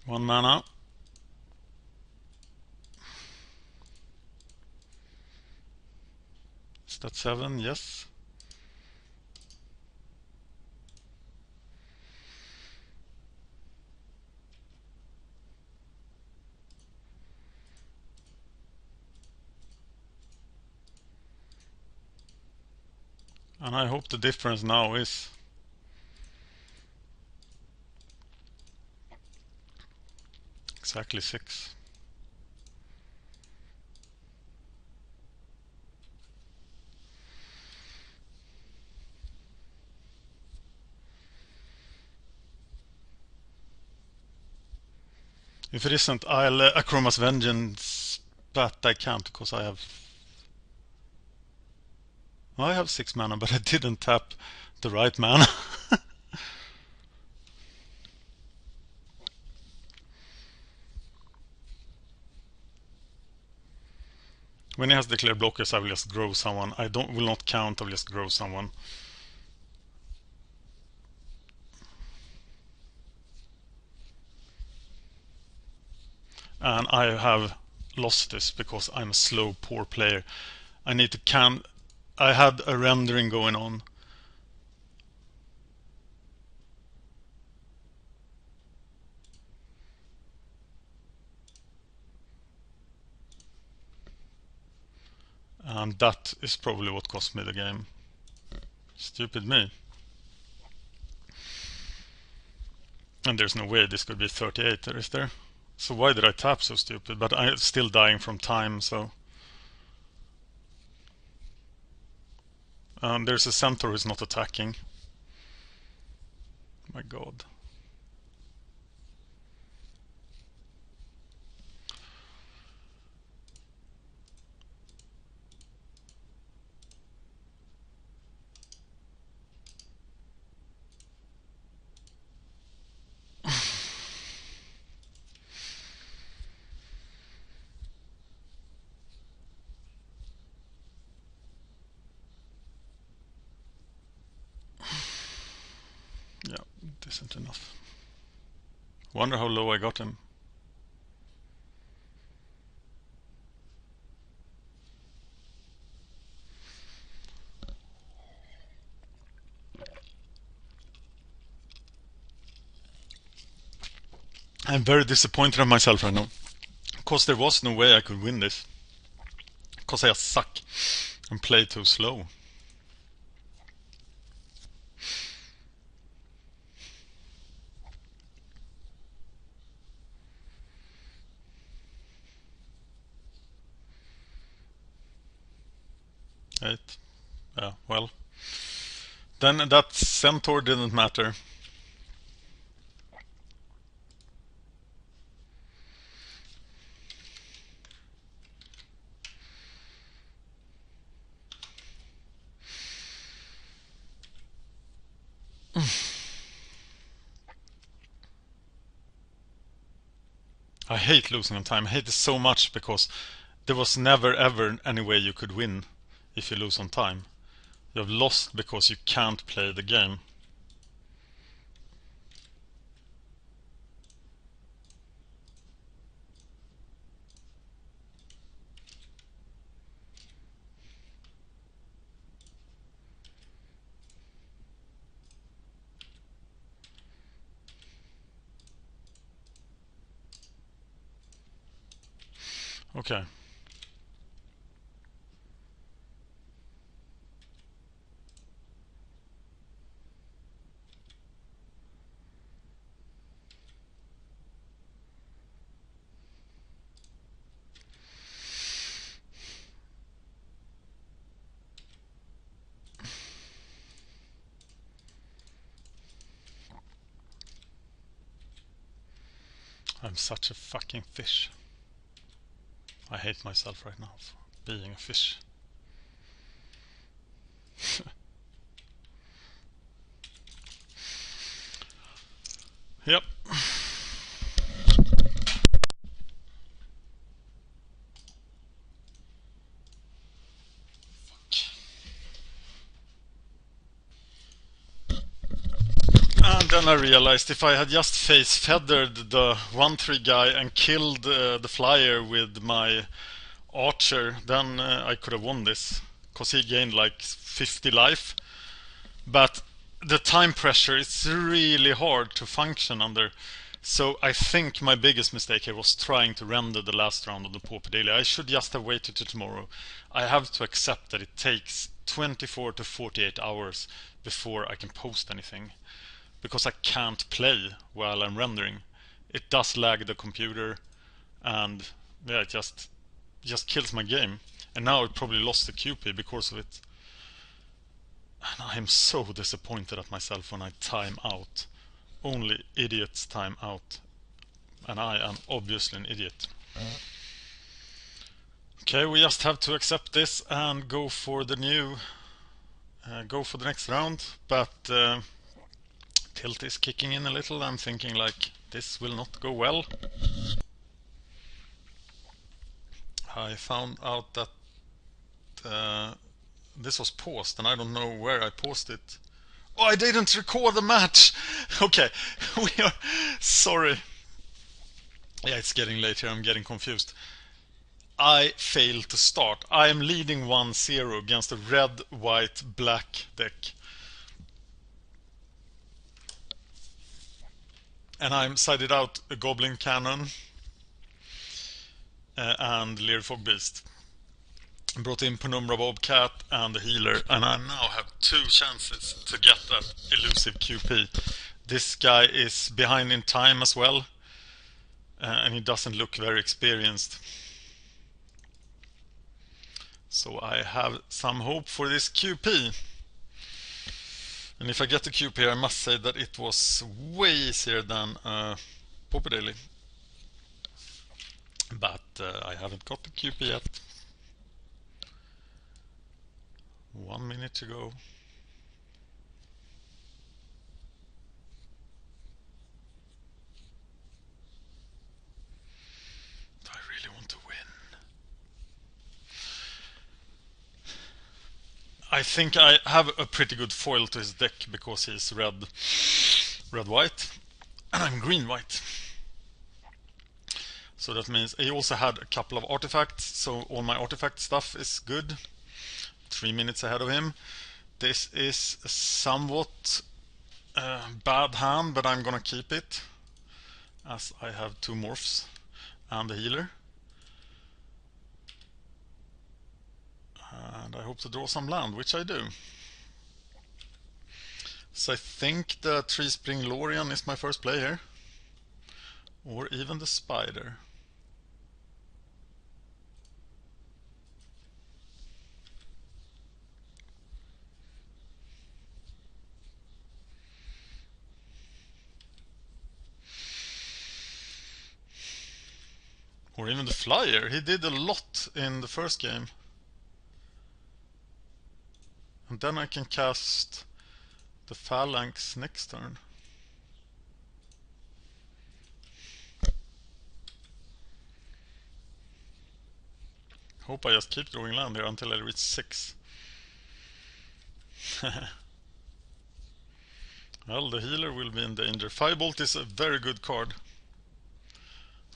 S1: One mana. Is that 7? Yes. And I hope the difference now is exactly 6. If it isn't, I'll Akroma's Vengeance, but I can't because I have 6 mana, but I didn't tap the right mana. When he has declared blockers, I will just grow someone. I will not count, I will just grow someone. And I have lost this because I'm a slow, poor player. I need to I had a rendering going on. And that is probably what cost me the game. Stupid me. And there's no way this could be 38, is there? So why did I tap so stupid? But I'm still dying from time, so... there's a centaur who's not attacking. My god. Yeah, it isn't enough. Wonder how low I got him. I'm very disappointed in myself right now. Because there was no way I could win this. Because I suck and play too slow. 8. Yeah, well. Then that centaur didn't matter. I hate losing on time. I hate it so much because there was never ever any way you could win if you lose on time. You have lost because you can't play the game. Okay. I'm such a fucking fish. I hate myself right now for being a fish. Yep. And then I realized if I had just face feathered the 1-3 guy and killed the flyer with my archer, then I could have won this. Because he gained like 50 life. But the time pressure is really hard to function under. So I think my biggest mistake here was trying to render the last round of the Pauper Daily. I should just have waited till tomorrow. I have to accept that it takes 24 to 48 hours before I can post anything. Because I can't play while I'm rendering. It does lag the computer, and yeah, it just kills my game. And now I probably lost the QP because of it. And I'm so disappointed at myself when I time out. Only idiots time out. And I am obviously an idiot. Okay, we just have to accept this and go for the next round. But tilt is kicking in a little. I'm thinking like, this will not go well. I found out that this was paused and I don't know where I paused it. Oh, I didn't record the match! Okay, we are... Sorry. Yeah, it's getting late here, I'm getting confused. I failed to start. I am leading 1-0 against a red, white, black deck. And I'm sided out a Goblin Cannon and Learfog Beast. Brought in Penumbra Bobcat and the healer, and I now have 2 chances to get that elusive QP. This guy is behind in time as well, and he doesn't look very experienced. So I have some hope for this QP. And if I get the QP, I must say that it was way easier than Pauper Daily. But I haven't got the QP yet. 1 minute to go. I really want to win. I think I have a pretty good foil to his deck because he's red-white, and I'm green-white. So that means he also had a couple of artifacts, so all my artifact stuff is good. 3 minutes ahead of him. This is a somewhat bad hand, but I'm gonna keep it, as I have 2 morphs and the healer. And I hope to draw some land, which I do. So I think the Tree Spring Lorwyn is my first play here. Or even the Spider. Or even the flyer. He did a lot in the first game. And then I can cast the phalanx next turn. Hope I just keep drawing land here until I reach 6. Well, the healer will be in danger. Firebolt is a very good card.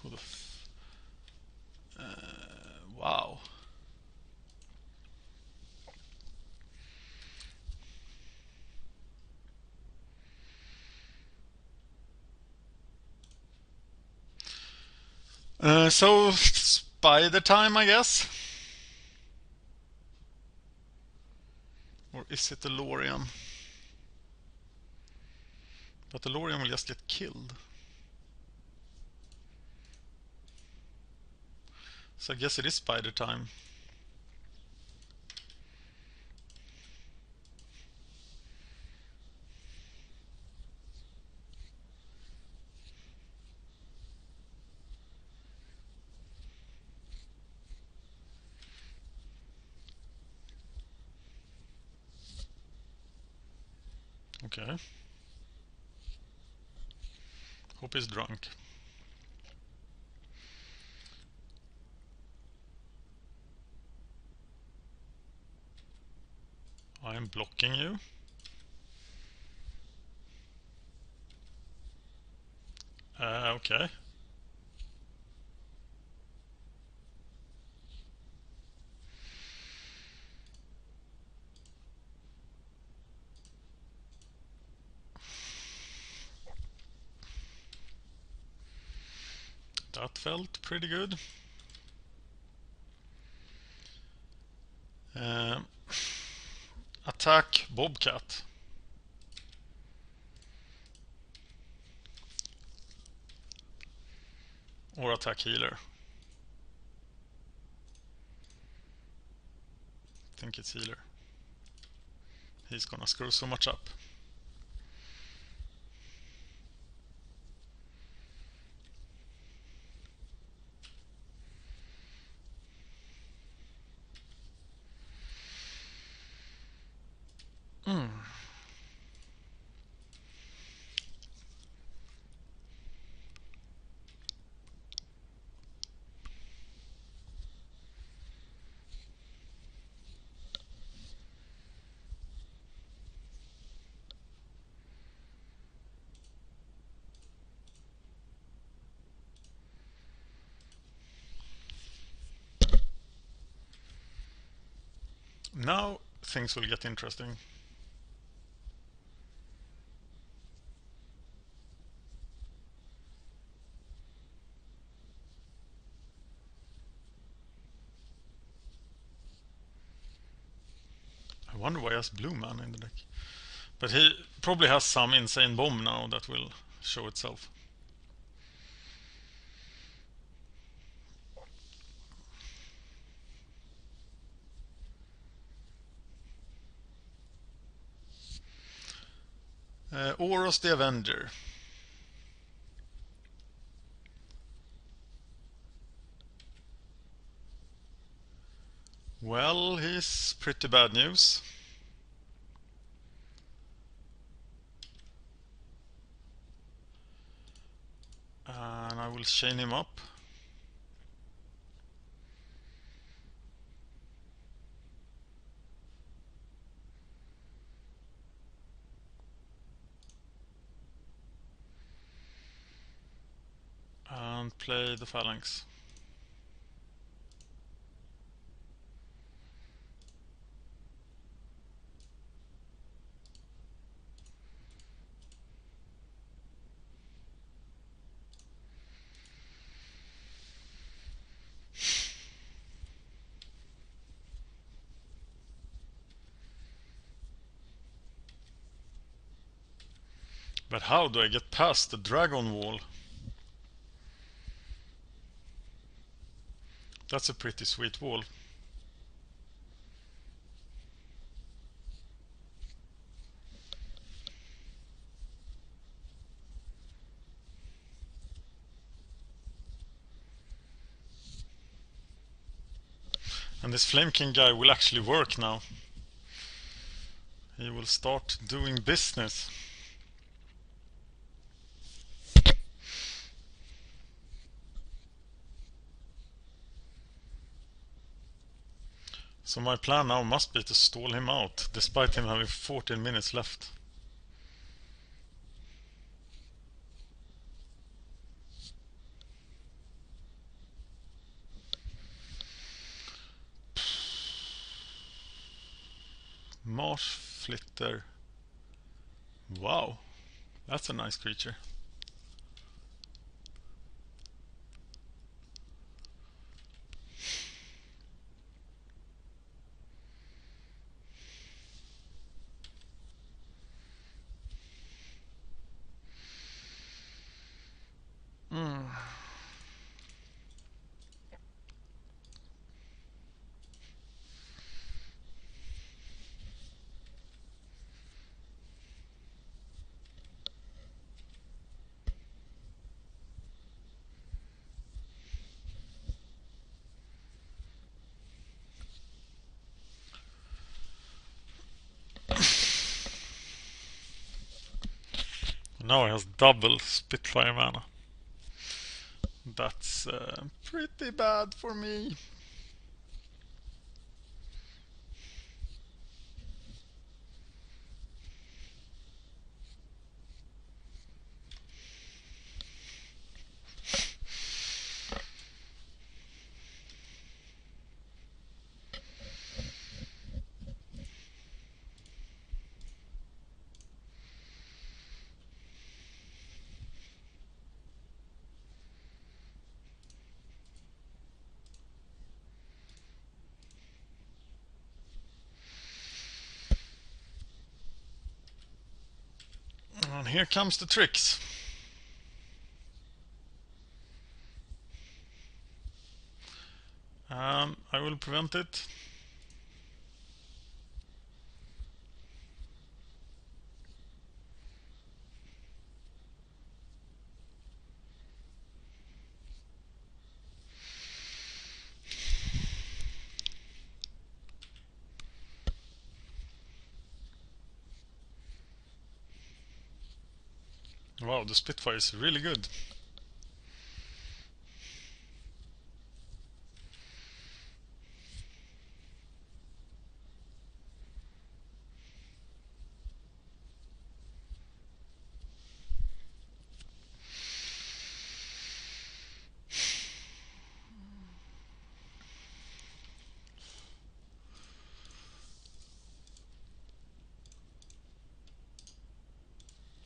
S1: Who the wow. So, spider time, I guess. Or is it the Lorwyn? But the Lorwyn will just get killed. So I guess it is spider time. Okay. Hope he's drunk. I'm blocking you. Okay. That felt pretty good. Attack Bobcat. Or attack healer. I think it's healer. He's gonna screw so much up. Now things will get interesting. I wonder why he has blue mana in the deck. But he probably has some insane bomb now that will show itself. Oros the Avenger. Well, he's pretty bad news. And I will chain him up. And play the phalanx. But how do I get past the dragon wall? That's a pretty sweet wall. And this Flame King guy will actually work now. He will start doing business. So my plan now must be to stall him out, despite him having 14 minutes left. Marsh Flitter. Wow, that's a nice creature. Now he has double Spitfire mana. That's pretty bad for me. And here comes the tricks. I will prevent it. Wow, the Spitfire is really good.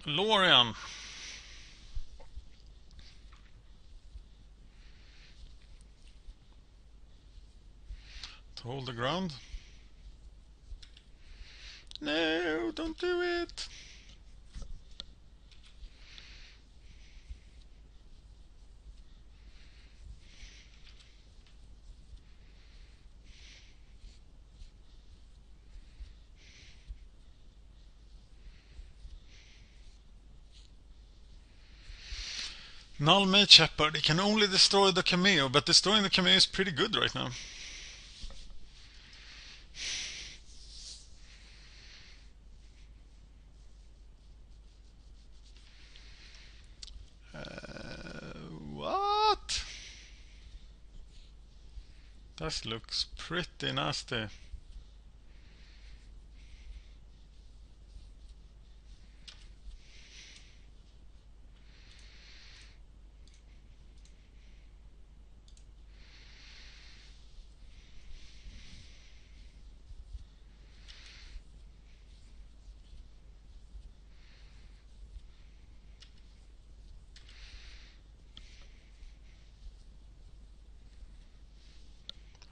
S1: Lorwyn. To hold the ground. No, don't do it. Null Mage Shepherd, he can only destroy the cameo, but destroying the cameo is pretty good right now. What? That looks pretty nasty.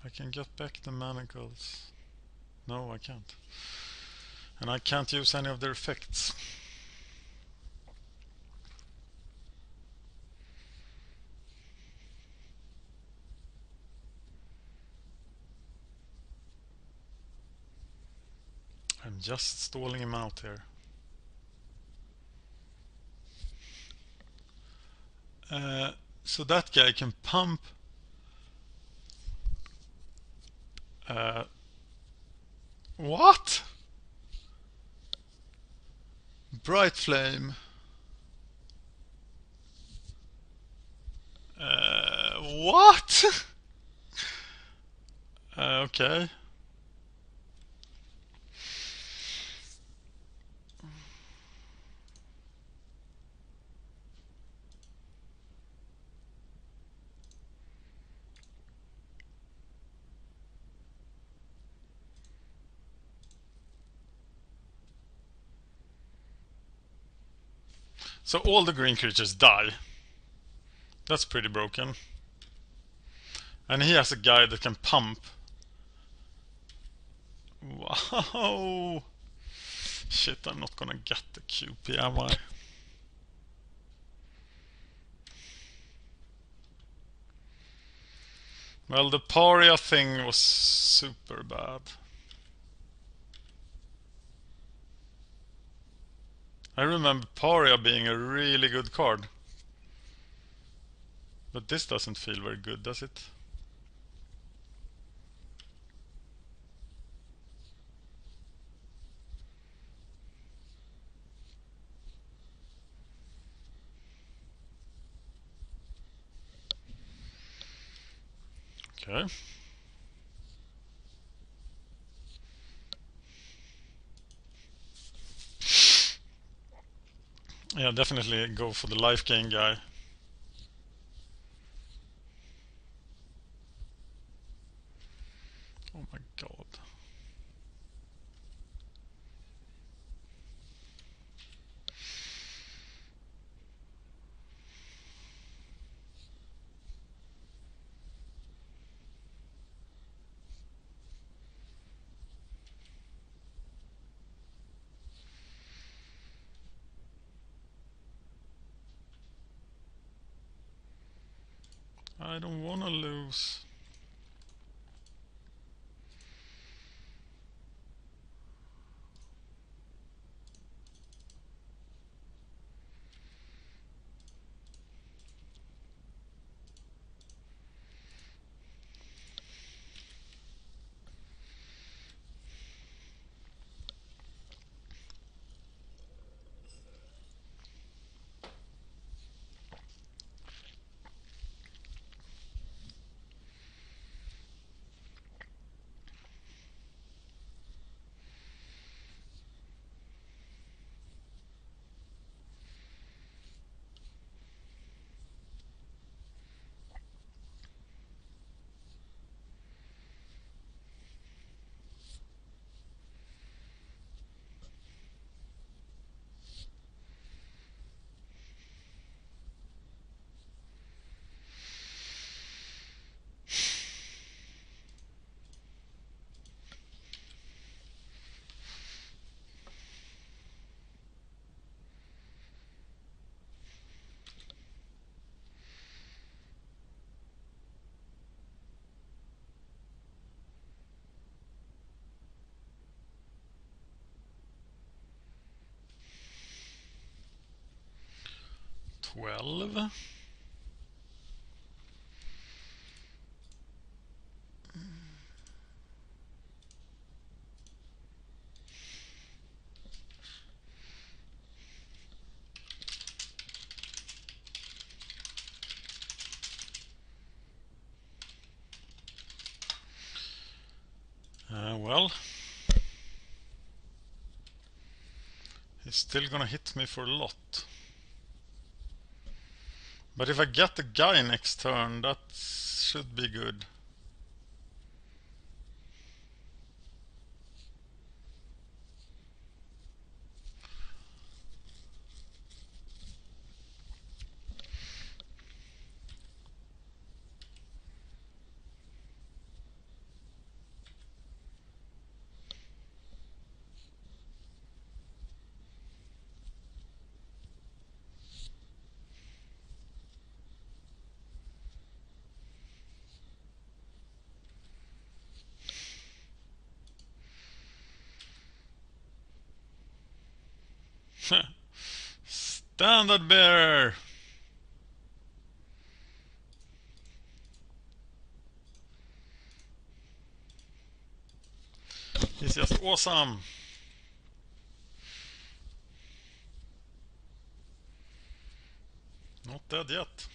S1: I can get back the manacles. No, I can't. And I can't use any of their effects. I'm just stalling him out here. So that guy can pump Uh, what? Bright flame. What? Okay. So all the green creatures die. That's pretty broken. And he has a guy that can pump. Wow. Shit, I'm not gonna get the QP, am I? Well, the Paria thing was super bad. I remember Paria being a really good card. But this doesn't feel very good, does it? Okay. Yeah, definitely go for the life gain guy. Oh my god. I don't wanna lose. $12. Well, he's still gonna hit me for a lot. But if I get the guy next turn, that should be good. Standard bearer! He's just awesome. Not dead yet.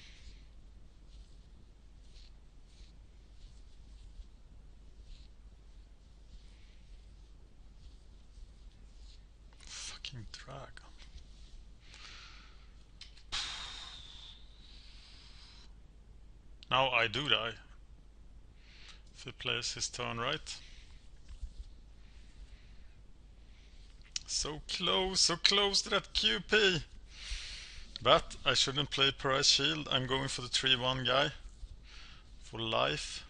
S1: Fucking dragon. Now I do die. If he plays his turn right. So close to that QP. But I shouldn't play Price Shield. I'm going for the 3-1 guy. For life.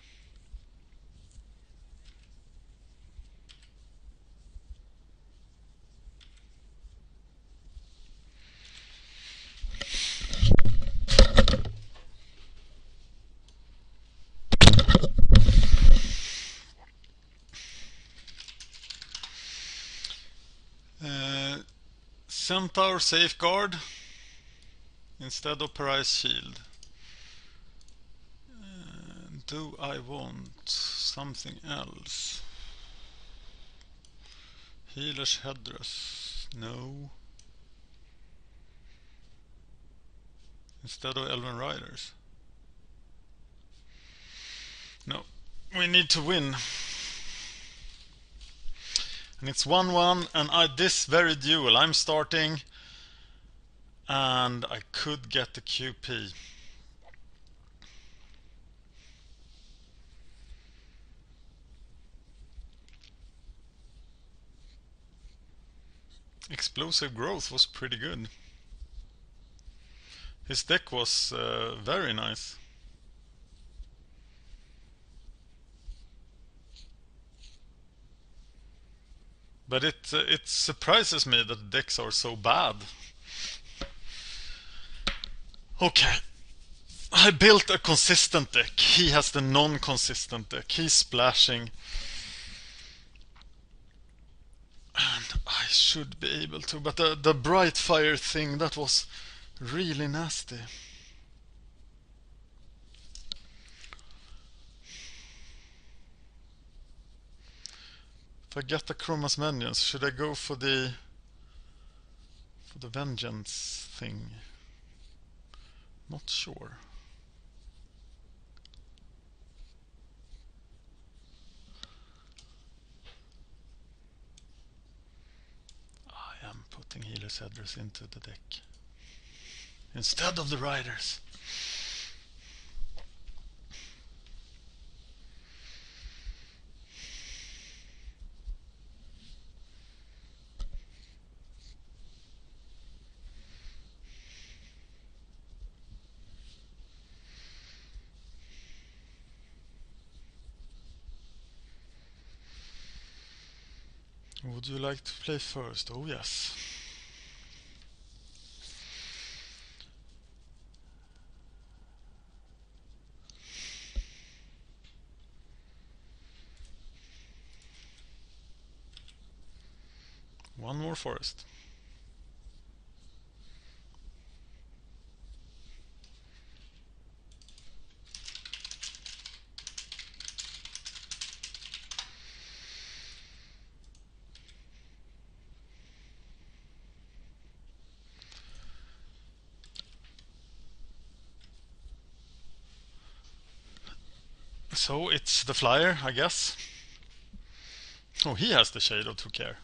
S1: Centaur Safeguard instead of Price Shield. Do I want something else? Healer's Headdress. No. Instead of Elven Riders. No. We need to win. And it's 1-1, and this very duel I'm starting, and I could get the QP. Explosive Growth was pretty good. His deck was very nice. But it surprises me that the decks are so bad. Okay. I built a consistent deck. He has the non-consistent deck. He's splashing. And I should be able to. But the Bright Fire thing, that was really nasty. If I get the Chromas Minions, should I go for the Vengeance thing? Not sure. I am putting Healer's Headdress into the deck instead of the Riders. Would you like to play first? Oh yes. One more forest. So it's the flyer, I guess. Oh, he has the Shade of True Care.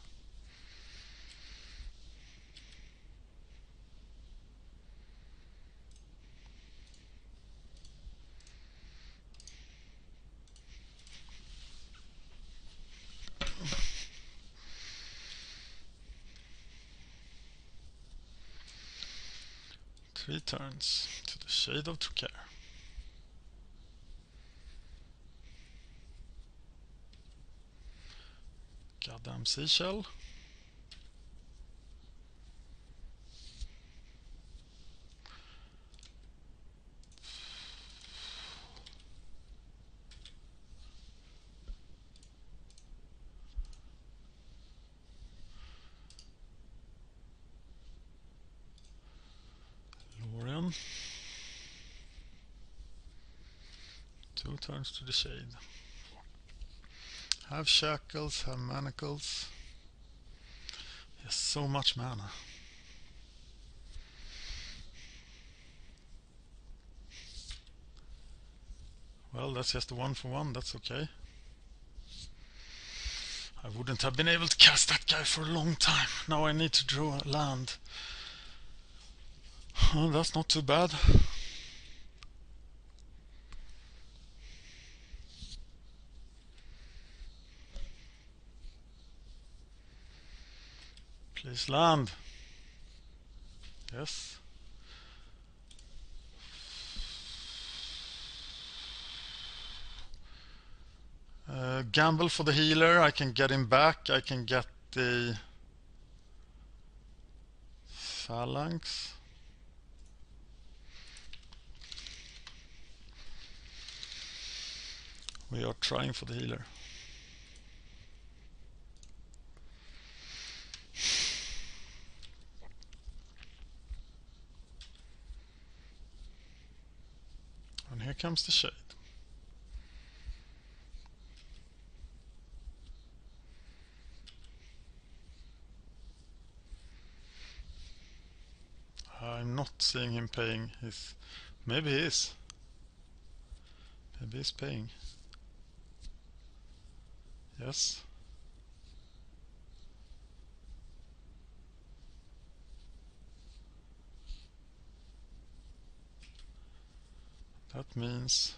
S1: Three turns to the Shade of True Care. Goddamn seashell. Lorwyn. 2 turns to the Shade. Have shackles, have manacles. Yes, so much mana. Well, that's just a 1-for-1, that's okay. I wouldn't have been able to cast that guy for a long time. Now I need to draw land. Oh, that's not too bad. Please land. Yes. Gamble for the healer. I can get him back. I can get the phalanx. We are trying for the healer. And here comes the shade. I'm not seeing him paying his... Maybe he is. Maybe he's paying. Yes. That means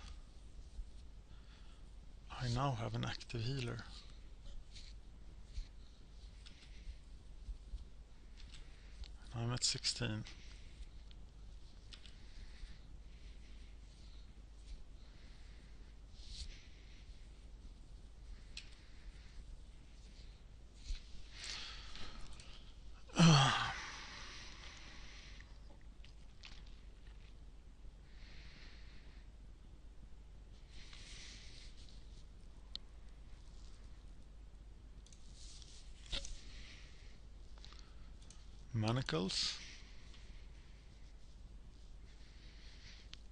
S1: I now have an active healer. I'm at 16. Manacles.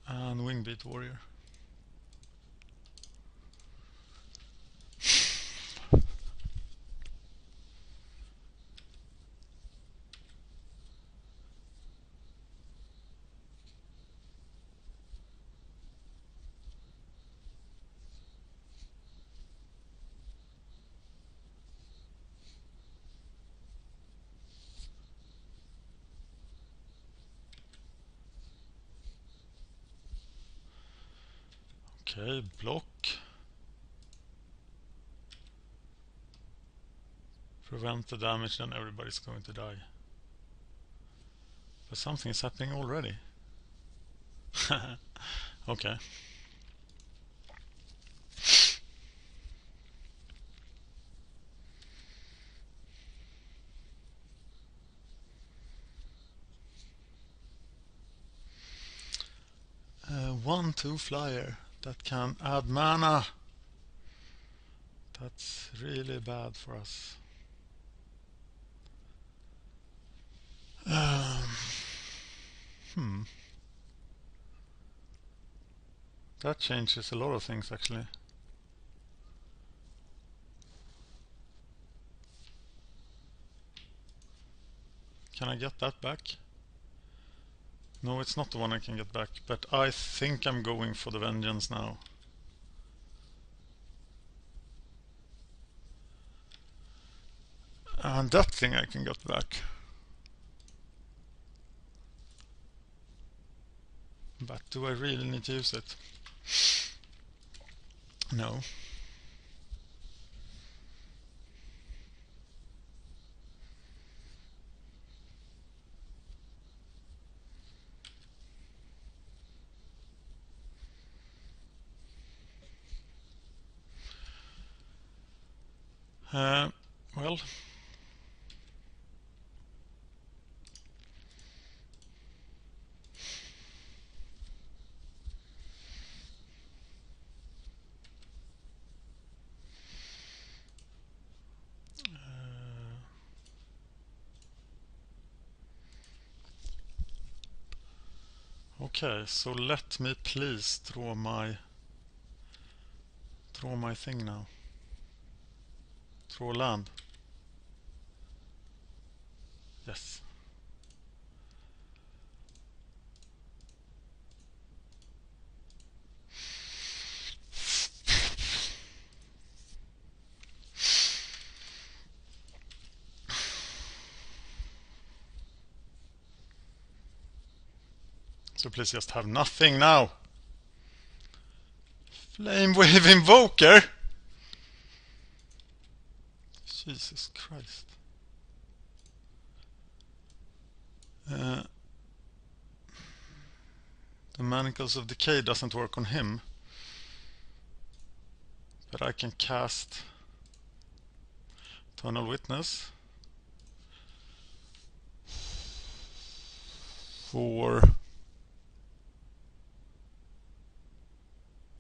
S1: And Wingbeat Warrior. Okay, block. Prevent the damage, then everybody's going to die. But something is happening already. Okay. A 1/2 flyer that can add mana. That's really bad for us. That changes a lot of things actually. Can I get that back? No, it's not the one I can get back, but I think I'm going for the vengeance now. And that thing I can get back. But do I really need to use it? No. Well, okay, so let me please draw my thing now. Draw land. Yes. So please just have nothing now. Flame Wave Invoker! Jesus Christ. The Manacles of Decay doesn't work on him. But I can cast Eternal Witness for...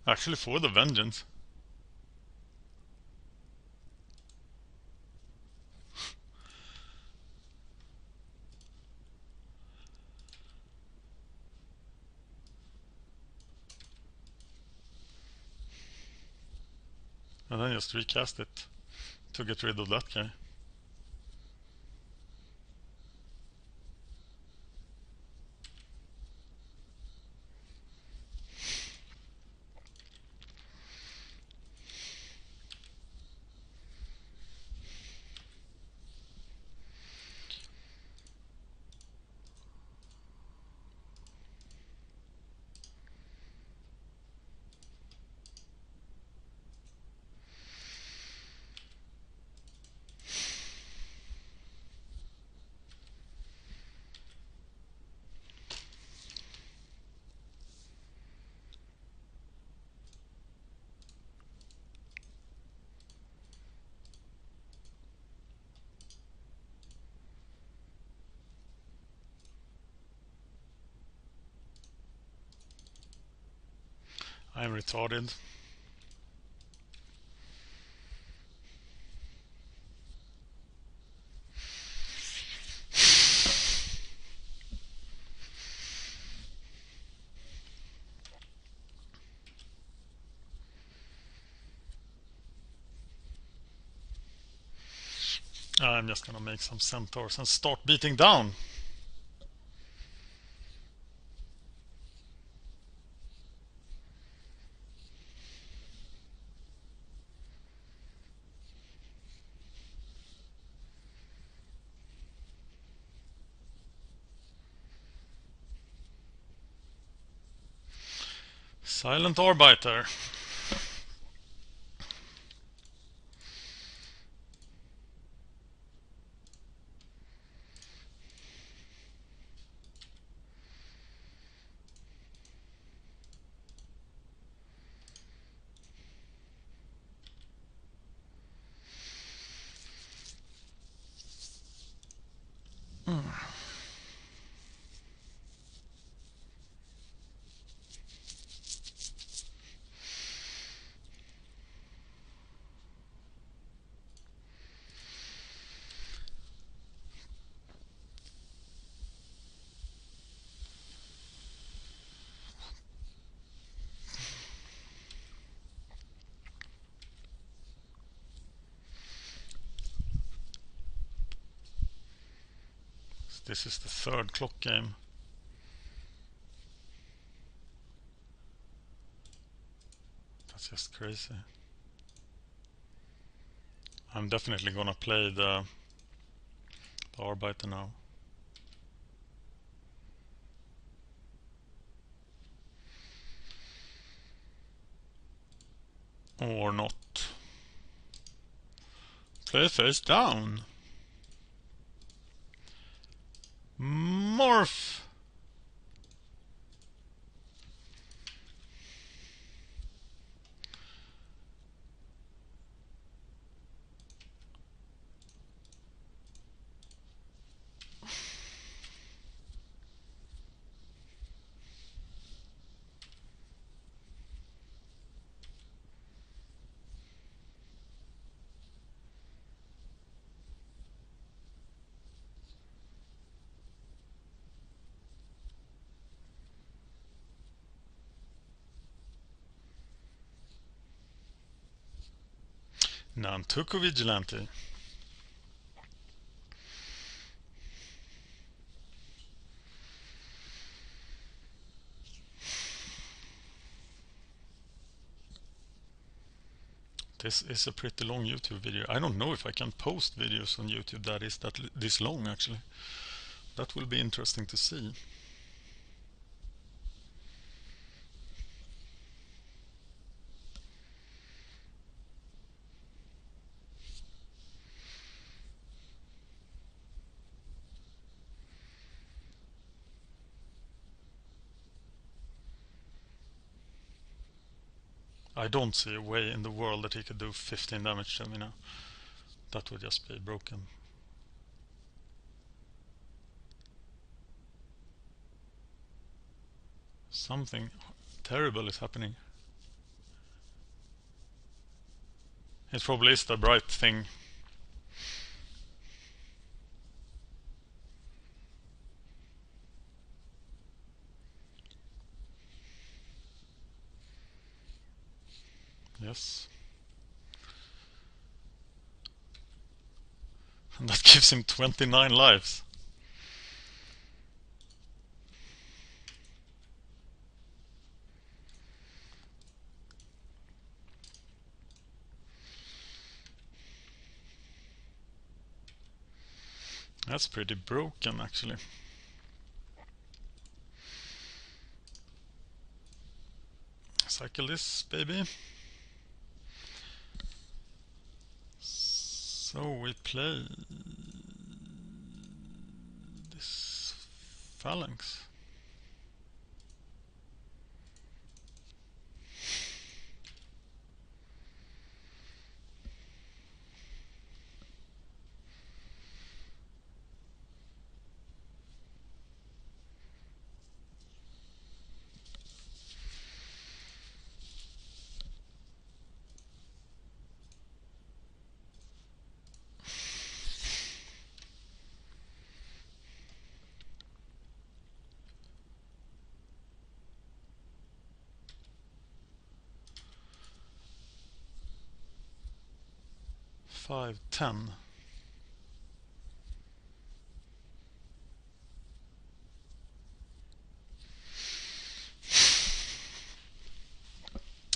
S1: Actually for the Vengeance. And then just recast it to get rid of that guy. I'm retarded. I'm just gonna make some centaurs and start beating down. Silent Arbiter. This is the third clock game. That's just crazy. I'm definitely gonna play the Arbiter now. Or not. Play face down. Morph. Nantuko Vigilante. This is a pretty long YouTube video. I don't know if I can post videos on YouTube that is this long actually. That will be interesting to see. I don't see a way in the world that he could do 15 damage to me now. That would just be broken. Something terrible is happening. It probably is the bright thing. Yes. And that gives him 29 lives. That's pretty broken actually. Cycle this baby. So we play this phalanx. Five, 10.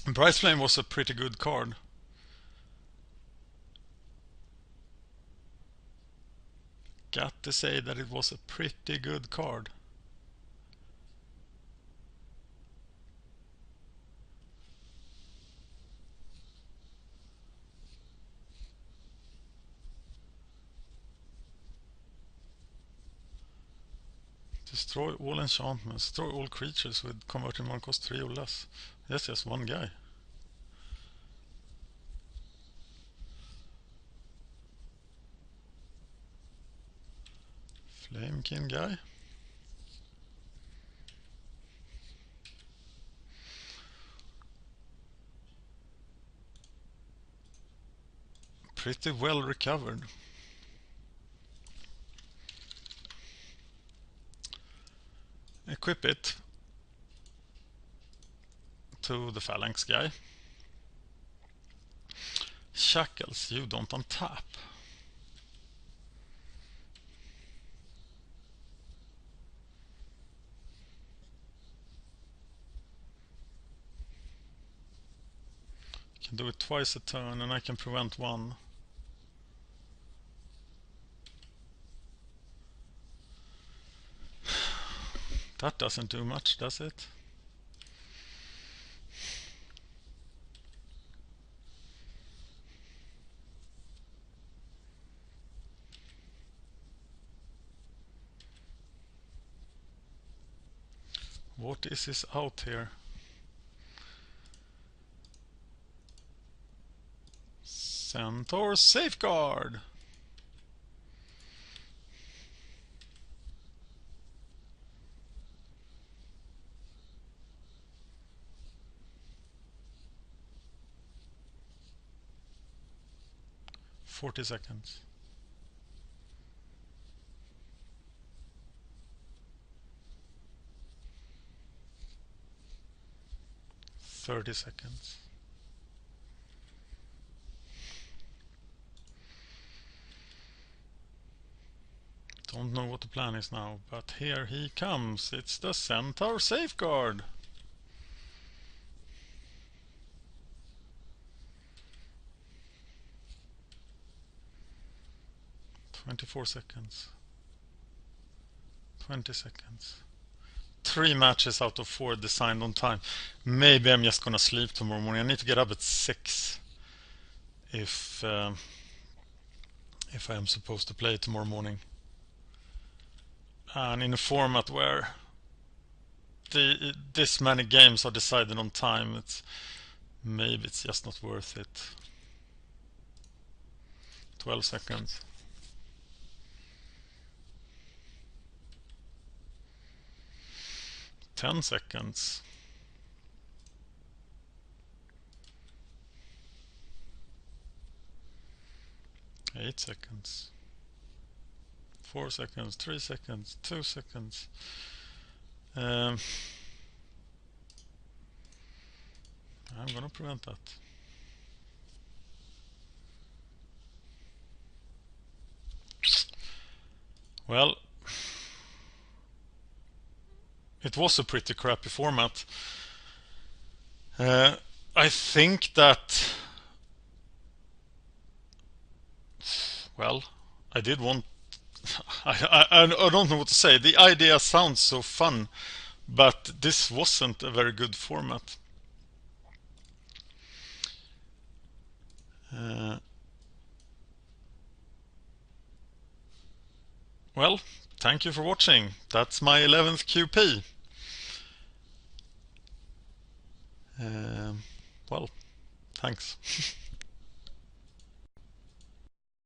S1: Bright Flame was a pretty good card. Got to say that it was a pretty good card. Destroy all enchantments. Destroy all creatures with converting one cost 3 or less. Yes, just one guy. Flamekin guy. Pretty well recovered. Equip it to the phalanx guy. Shackles, you don't untap. Can do it twice a turn and I can prevent one. That doesn't do much, does it? What is this out here? Centaur Safeguard! "40 seconds. 30 seconds. Don't know what the plan is now, but here he comes. It's the Centaur Safeguard. "24 seconds. 20 seconds. 3 matches out of 4 designed on time. Maybe I'm just gonna sleep tomorrow morning. I need to get up at 6 if I am supposed to play tomorrow morning. And in a format where this many games are decided on time, maybe it's just not worth it. 12 seconds. 10 seconds. 8 seconds. 4 seconds. 3 seconds. 2 seconds. I'm gonna prevent that. Well, it was a pretty crappy format. I think that, well, I did want I don't know what to say. The idea sounds so fun, but this wasn't a very good format. Well, thank you for watching. That's my 11th QP. Well, thanks.